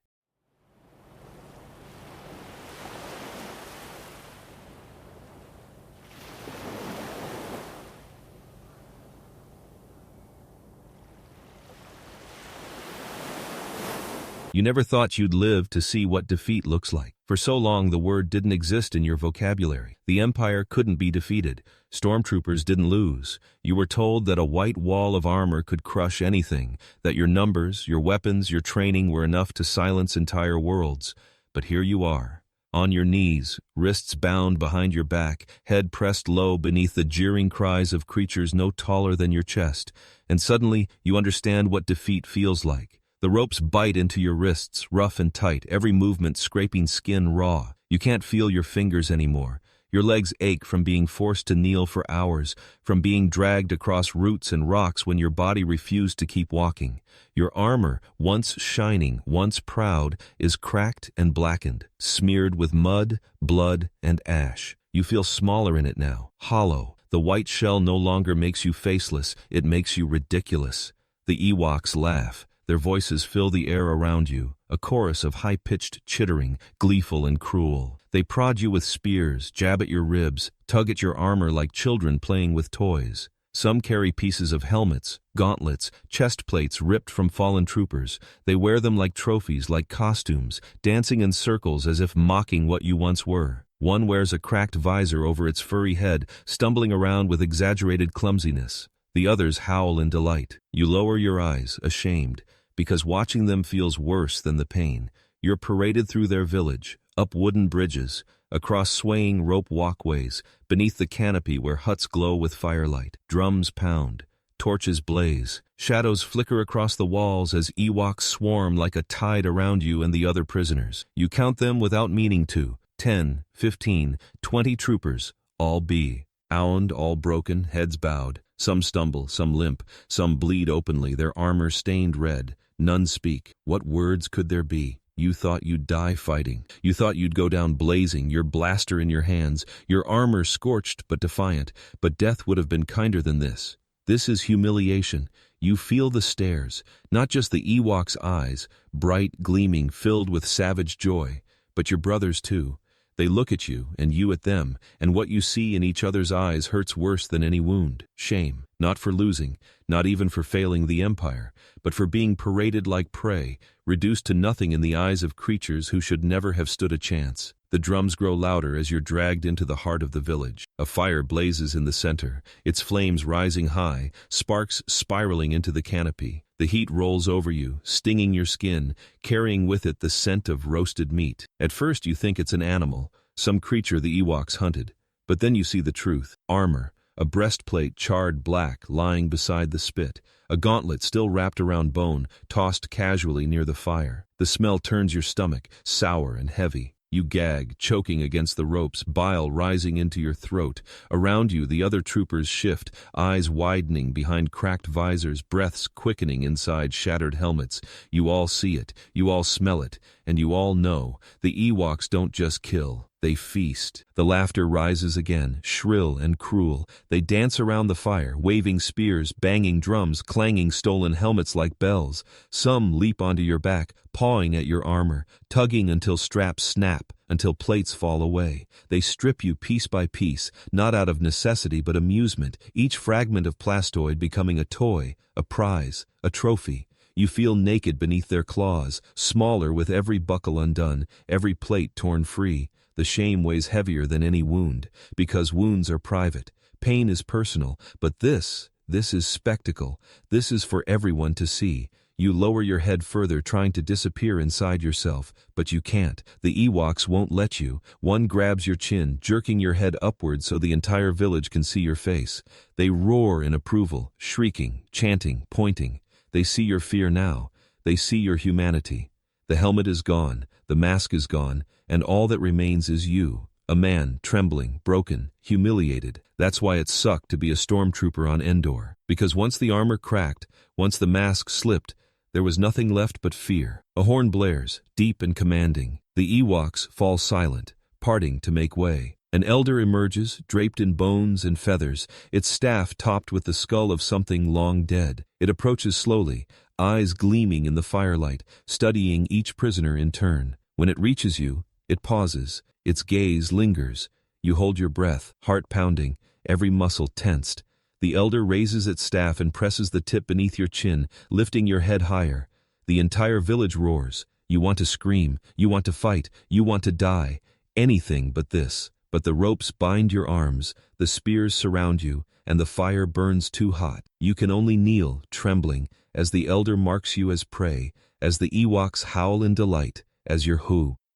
You never thought you'd live to see what defeat looks like. For so long, the word didn't exist in your vocabulary. The Empire couldn't be defeated. Stormtroopers didn't lose. You were told that a white wall of armor could crush anything, that your numbers, your weapons, your training were enough to silence entire worlds. But here you are, on your knees, wrists bound behind your back, head pressed low beneath the jeering cries of creatures no taller than your chest. And suddenly, you understand what defeat feels like. The ropes bite into your wrists, rough and tight, every movement scraping skin raw. You can't feel your fingers anymore. Your legs ache from being forced to kneel for hours, from being dragged across roots and rocks when your body refused to keep walking. Your armor, once shining, once proud, is cracked and blackened, smeared with mud, blood, and ash. You feel smaller in it now, hollow. The white shell no longer makes you faceless, it makes you ridiculous. The Ewoks laugh. Their voices fill the air around you, a chorus of high-pitched chittering, gleeful and cruel. They prod you with spears, jab at your ribs, tug at your armor like children playing with toys. Some carry pieces of helmets, gauntlets, chest plates ripped from fallen troopers. They wear them like trophies, like costumes, dancing in circles as if mocking what you once were. One wears a cracked visor over its furry head, stumbling around with exaggerated clumsiness. The others howl in delight. You lower your eyes, ashamed, because watching them feels worse than the pain. You're paraded through their village, up wooden bridges, across swaying rope walkways, beneath the canopy where huts glow with firelight. Drums pound, torches blaze, shadows flicker across the walls as Ewoks swarm like a tide around you and the other prisoners. You count them without meaning to. 10, 15, 20 troopers, all bound, all broken, heads bowed. Some stumble, some limp, some bleed openly, their armor stained red. None speak. What words could there be? You thought you'd die fighting. You thought you'd go down blazing, your blaster in your hands, your armor scorched but defiant. But death would have been kinder than this. This is humiliation. You feel the stares, not just the Ewoks' eyes, bright, gleaming, filled with savage joy, but your brothers too. They look at you, and you at them, and what you see in each other's eyes hurts worse than any wound. Shame, not for losing, not even for failing the Empire, but for being paraded like prey, reduced to nothing in the eyes of creatures who should never have stood a chance. The drums grow louder as you're dragged into the heart of the village. A fire blazes in the center, its flames rising high, sparks spiraling into the canopy. The heat rolls over you, stinging your skin, carrying with it the scent of roasted meat. At first you think it's an animal, some creature the Ewoks hunted. But then you see the truth. Armor, a breastplate charred black lying beside the spit, a gauntlet still wrapped around bone, tossed casually near the fire. The smell turns your stomach, sour and heavy. You gag, choking against the ropes, bile rising into your throat. Around you, the other troopers shift, eyes widening behind cracked visors, breaths quickening inside shattered helmets. You all see it, you all smell it, and you all know. The Ewoks don't just kill, they feast. The laughter rises again, shrill and cruel. They dance around the fire, waving spears, banging drums, clanging stolen helmets like bells. Some leap onto your back, pawing at your armor, tugging until straps snap, until plates fall away. They strip you piece by piece, not out of necessity but amusement, each fragment of plastoid becoming a toy, a prize, a trophy. You feel naked beneath their claws, smaller with every buckle undone, every plate torn free. The shame weighs heavier than any wound, because wounds are private. Pain is personal, but this is spectacle. This is for everyone to see. You lower your head further, trying to disappear inside yourself, but you can't. The Ewoks won't let you. One grabs your chin, jerking your head upward so the entire village can see your face. They roar in approval, shrieking, chanting, pointing. They see your fear now. They see your humanity. The helmet is gone, the mask is gone, and all that remains is you. A man, trembling, broken, humiliated. That's why it sucked to be a stormtrooper on Endor. Because once the armor cracked, once the mask slipped, there was nothing left but fear. A horn blares, deep and commanding. The Ewoks fall silent, parting to make way. An elder emerges, draped in bones and feathers, its staff topped with the skull of something long dead. It approaches slowly, eyes gleaming in the firelight, studying each prisoner in turn. When it reaches you, it pauses, its gaze lingers. You hold your breath, heart pounding, every muscle tensed. The elder raises its staff and presses the tip beneath your chin, lifting your head higher. The entire village roars. You want to scream, you want to fight, you want to die. Anything but this. But the ropes bind your arms, the spears surround you, and the fire burns too hot. You can only kneel, trembling, as the elder marks you as prey, as the Ewoks howl in delight, as your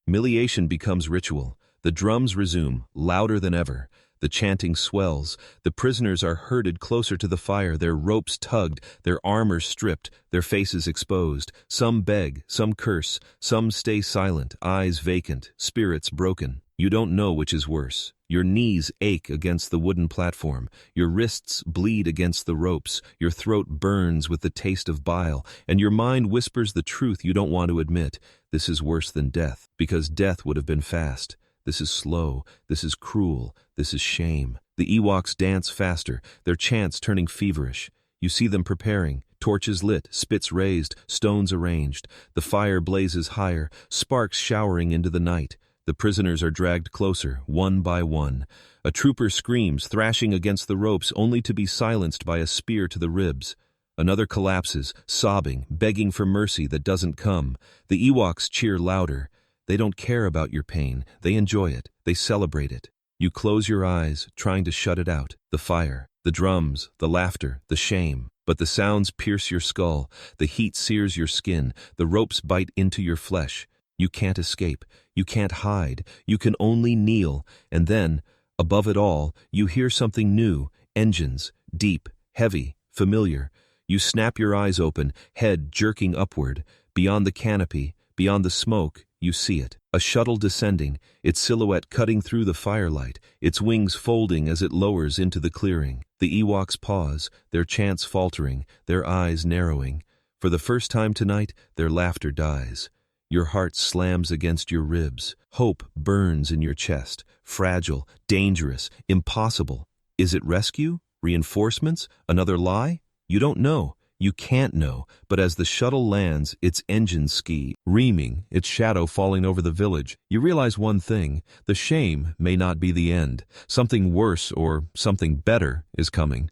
humiliation becomes ritual. The drums resume, louder than ever. The chanting swells. The prisoners are herded closer to the fire, their ropes tugged, their armor stripped, their faces exposed. Some beg, some curse, some stay silent, eyes vacant, spirits broken. You don't know which is worse. Your knees ache against the wooden platform. Your wrists bleed against the ropes. Your throat burns with the taste of bile. And your mind whispers the truth you don't want to admit. This is worse than death, because death would have been fast. This is slow, this is cruel, this is shame. The Ewoks dance faster, their chants turning feverish. You see them preparing, torches lit, spits raised, stones arranged. The fire blazes higher, sparks showering into the night. The prisoners are dragged closer, one by one. A trooper screams, thrashing against the ropes, only to be silenced by a spear to the ribs. Another collapses, sobbing, begging for mercy that doesn't come. The Ewoks cheer louder. They don't care about your pain. They enjoy it. They celebrate it. You close your eyes, trying to shut it out. The fire, the drums, the laughter, the shame. But the sounds pierce your skull. The heat sears your skin. The ropes bite into your flesh. You can't escape. You can't hide. You can only kneel. And then, above it all, you hear something new. Engines. Deep. Heavy. Familiar. You snap your eyes open, head jerking upward. Beyond the canopy, beyond the smoke, you see it. A shuttle descending, its silhouette cutting through the firelight, its wings folding as it lowers into the clearing. The Ewoks pause, their chants faltering, their eyes narrowing. For the first time tonight, their laughter dies. Your heart slams against your ribs. Hope burns in your chest. Fragile, dangerous, impossible. Is it rescue? Reinforcements? Another lie? You don't know. You can't know, but as the shuttle lands, its engines ski, reaming, its shadow falling over the village, you realize one thing: the shame may not be the end. Something worse or something better is coming.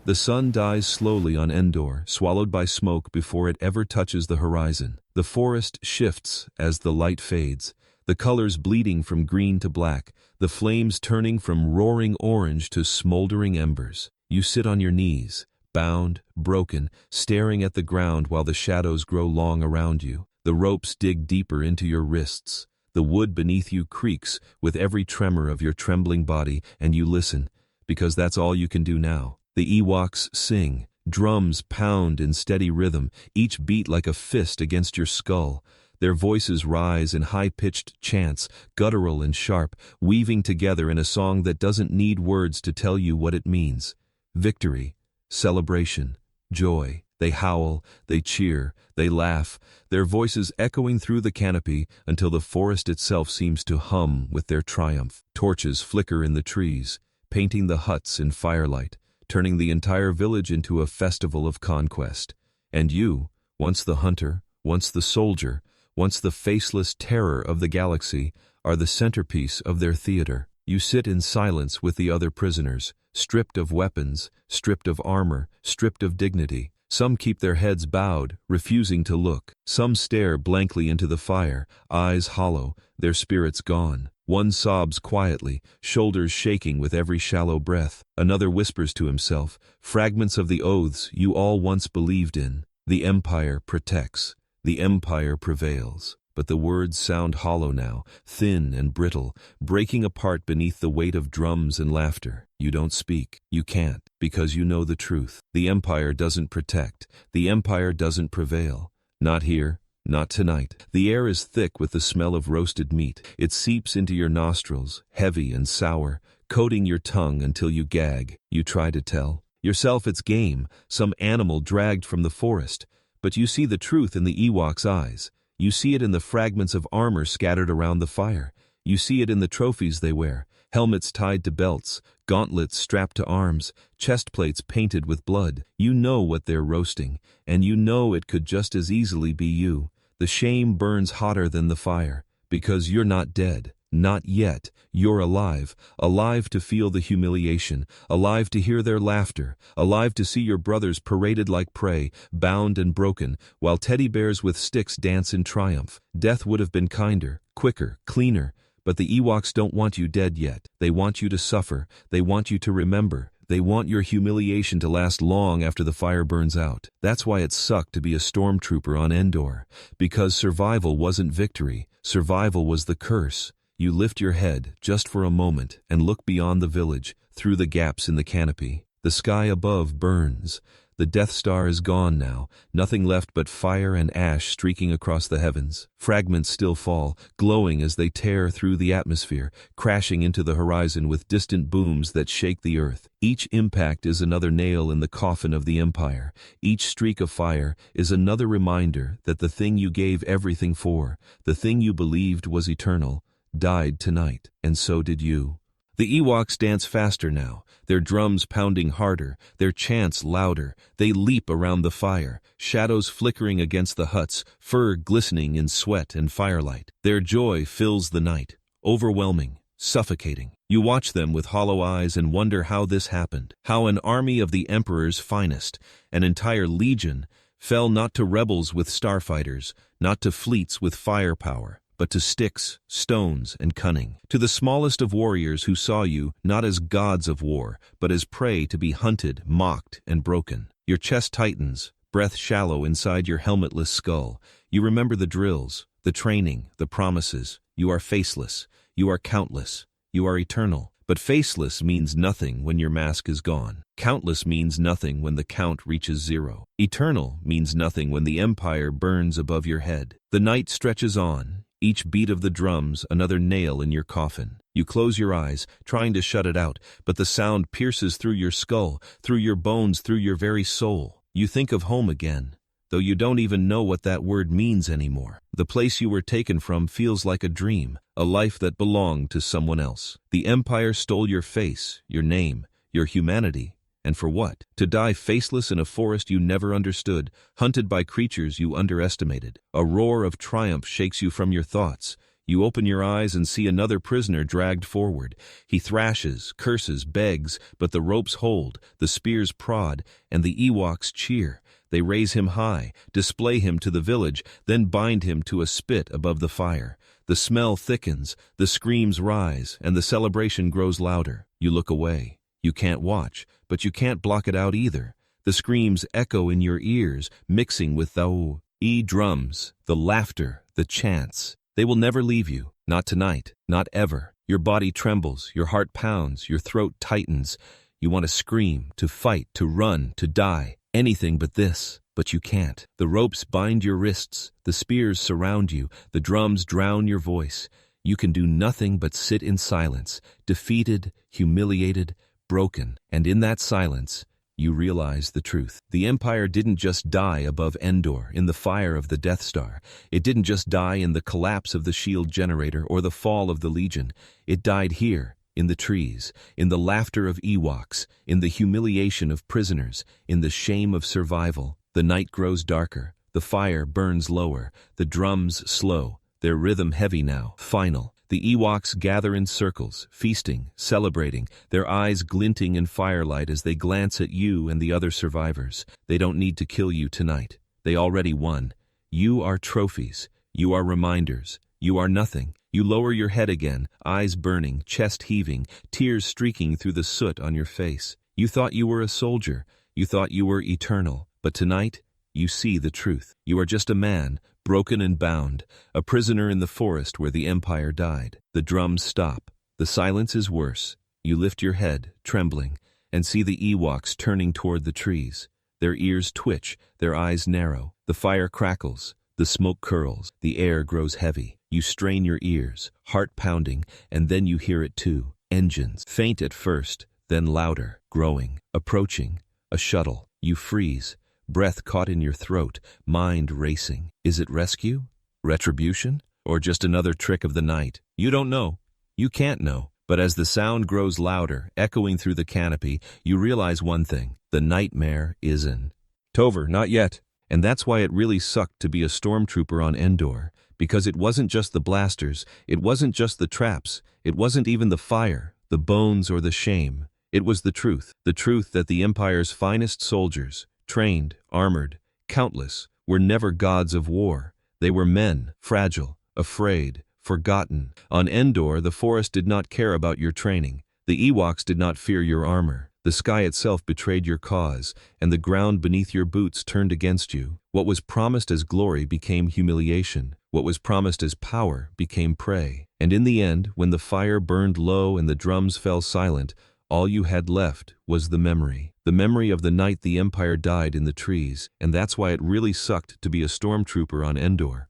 The sun dies slowly on Endor, swallowed by smoke before it ever touches the horizon. The forest shifts as the light fades, the colors bleeding from green to black, the flames turning from roaring orange to smoldering embers. You sit on your knees, bound, broken, staring at the ground while the shadows grow long around you. The ropes dig deeper into your wrists. The wood beneath you creaks with every tremor of your trembling body, and you listen, because that's all you can do now. The Ewoks sing. Drums pound in steady rhythm, each beat like a fist against your skull. Their voices rise in high-pitched chants, guttural and sharp, weaving together in a song that doesn't need words to tell you what it means. Victory, celebration, joy. They howl, they cheer, they laugh, their voices echoing through the canopy until the forest itself seems to hum with their triumph. Torches flicker in the trees, painting the huts in firelight, turning the entire village into a festival of conquest. And you, once the hunter, once the soldier, once the faceless terror of the galaxy, are the centerpiece of their theater. You sit in silence with the other prisoners, stripped of weapons, stripped of armor, stripped of dignity. Some keep their heads bowed, refusing to look. Some stare blankly into the fire, eyes hollow, their spirits gone. One sobs quietly, shoulders shaking with every shallow breath. Another whispers to himself, fragments of the oaths you all once believed in. The Empire protects. The Empire prevails. But the words sound hollow now, thin and brittle, breaking apart beneath the weight of drums and laughter. You don't speak. You can't, because you know the truth. The Empire doesn't protect. The Empire doesn't prevail. Not here. Not tonight. The air is thick with the smell of roasted meat. It seeps into your nostrils, heavy and sour, coating your tongue until you gag. You try to tell. Yourself it's game, some animal dragged from the forest. But you see the truth in the Ewok's eyes. You see it in the fragments of armor scattered around the fire. You see it in the trophies they wear, helmets tied to belts, gauntlets strapped to arms, chest plates painted with blood. You know what they're roasting, and you know it could just as easily be you. The shame burns hotter than the fire, because you're not dead. Not yet. You're alive, alive to feel the humiliation, alive to hear their laughter, alive to see your brothers paraded like prey, bound and broken, while teddy bears with sticks dance in triumph. Death would have been kinder, quicker, cleaner, but the Ewoks don't want you dead yet. They want you to suffer, they want you to remember. They want your humiliation to last long after the fire burns out. That's why it sucked to be a stormtrooper on Endor, because survival wasn't victory, survival was the curse. You lift your head, just for a moment, and look beyond the village, through the gaps in the canopy. The sky above burns. The Death Star is gone now, nothing left but fire and ash streaking across the heavens. Fragments still fall, glowing as they tear through the atmosphere, crashing into the horizon with distant booms that shake the earth. Each impact is another nail in the coffin of the Empire. Each streak of fire is another reminder that the thing you gave everything for, the thing you believed was eternal, died tonight, and so did you. The Ewoks dance faster now, their drums pounding harder, their chants louder. They leap around the fire, shadows flickering against the huts, fur glistening in sweat and firelight. Their joy fills the night, overwhelming, suffocating. You watch them with hollow eyes and wonder how this happened, how an army of the Emperor's finest, an entire legion, fell not to rebels with starfighters, not to fleets with firepower, but to sticks, stones, and cunning. To the smallest of warriors who saw you not as gods of war, but as prey to be hunted, mocked, and broken. Your chest tightens, breath shallow inside your helmetless skull. You remember the drills, the training, the promises. You are faceless. You are countless. You are eternal. But faceless means nothing when your mask is gone. Countless means nothing when the count reaches zero. Eternal means nothing when the Empire burns above your head. The night stretches on. Each beat of the drums, another nail in your coffin. You close your eyes, trying to shut it out, but the sound pierces through your skull, through your bones, through your very soul. You think of home again, though you don't even know what that word means anymore. The place you were taken from feels like a dream, a life that belonged to someone else. The Empire stole your face, your name, your humanity. And for what? To die faceless in a forest you never understood, hunted by creatures you underestimated. A roar of triumph shakes you from your thoughts. You open your eyes and see another prisoner dragged forward. He thrashes, curses, begs, but the ropes hold, the spears prod, and the Ewoks cheer. They raise him high, display him to the village, then bind him to a spit above the fire. The smell thickens, the screams rise, and the celebration grows louder. You look away. You can't watch, but you can't block it out either. The screams echo in your ears, mixing with the drums, the laughter, the chants. They will never leave you, not tonight, not ever. Your body trembles, your heart pounds, your throat tightens. You want to scream, to fight, to run, to die, anything but this, but you can't. The ropes bind your wrists, the spears surround you, the drums drown your voice. You can do nothing but sit in silence, defeated, humiliated, broken, and in that silence, you realize the truth. The Empire didn't just die above Endor in the fire of the Death Star. It didn't just die in the collapse of the shield generator or the fall of the Legion. It died here, in the trees, in the laughter of Ewoks, in the humiliation of prisoners, in the shame of survival. The night grows darker, the fire burns lower, the drums slow, their rhythm heavy now, final. The Ewoks gather in circles, feasting, celebrating, their eyes glinting in firelight as they glance at you and the other survivors. They don't need to kill you tonight. They already won. You are trophies. You are reminders. You are nothing. You lower your head again, eyes burning, chest heaving, tears streaking through the soot on your face. You thought you were a soldier. You thought you were eternal. But tonight, you see the truth. You are just a man, broken and bound, a prisoner in the forest where the Empire died. The drums stop. The silence is worse. You lift your head, trembling, and see the Ewoks turning toward the trees. Their ears twitch, their eyes narrow. The fire crackles, the smoke curls, the air grows heavy. You strain your ears, heart pounding, and then you hear it too. Engines, faint at first, then louder, growing, approaching. A shuttle. You freeze. Breath caught in your throat, mind racing. Is it rescue? Retribution? Or just another trick of the night? You don't know. You can't know. But as the sound grows louder, echoing through the canopy, you realize one thing. The nightmare is in. Tover, not yet. And that's why it really sucked to be a stormtrooper on Endor. Because it wasn't just the blasters, it wasn't just the traps, it wasn't even the fire, the bones or the shame. It was the truth that the Empire's finest soldiers, trained, armored, countless, were never gods of war. They were men, fragile, afraid, forgotten. On Endor, the forest did not care about your training. The Ewoks did not fear your armor. The sky itself betrayed your cause, and the ground beneath your boots turned against you. What was promised as glory became humiliation. What was promised as power became prey. And in the end, when the fire burned low and the drums fell silent, all you had left was the memory. The memory of the night the Empire died in the trees, and that's why it really sucked to be a stormtrooper on Endor.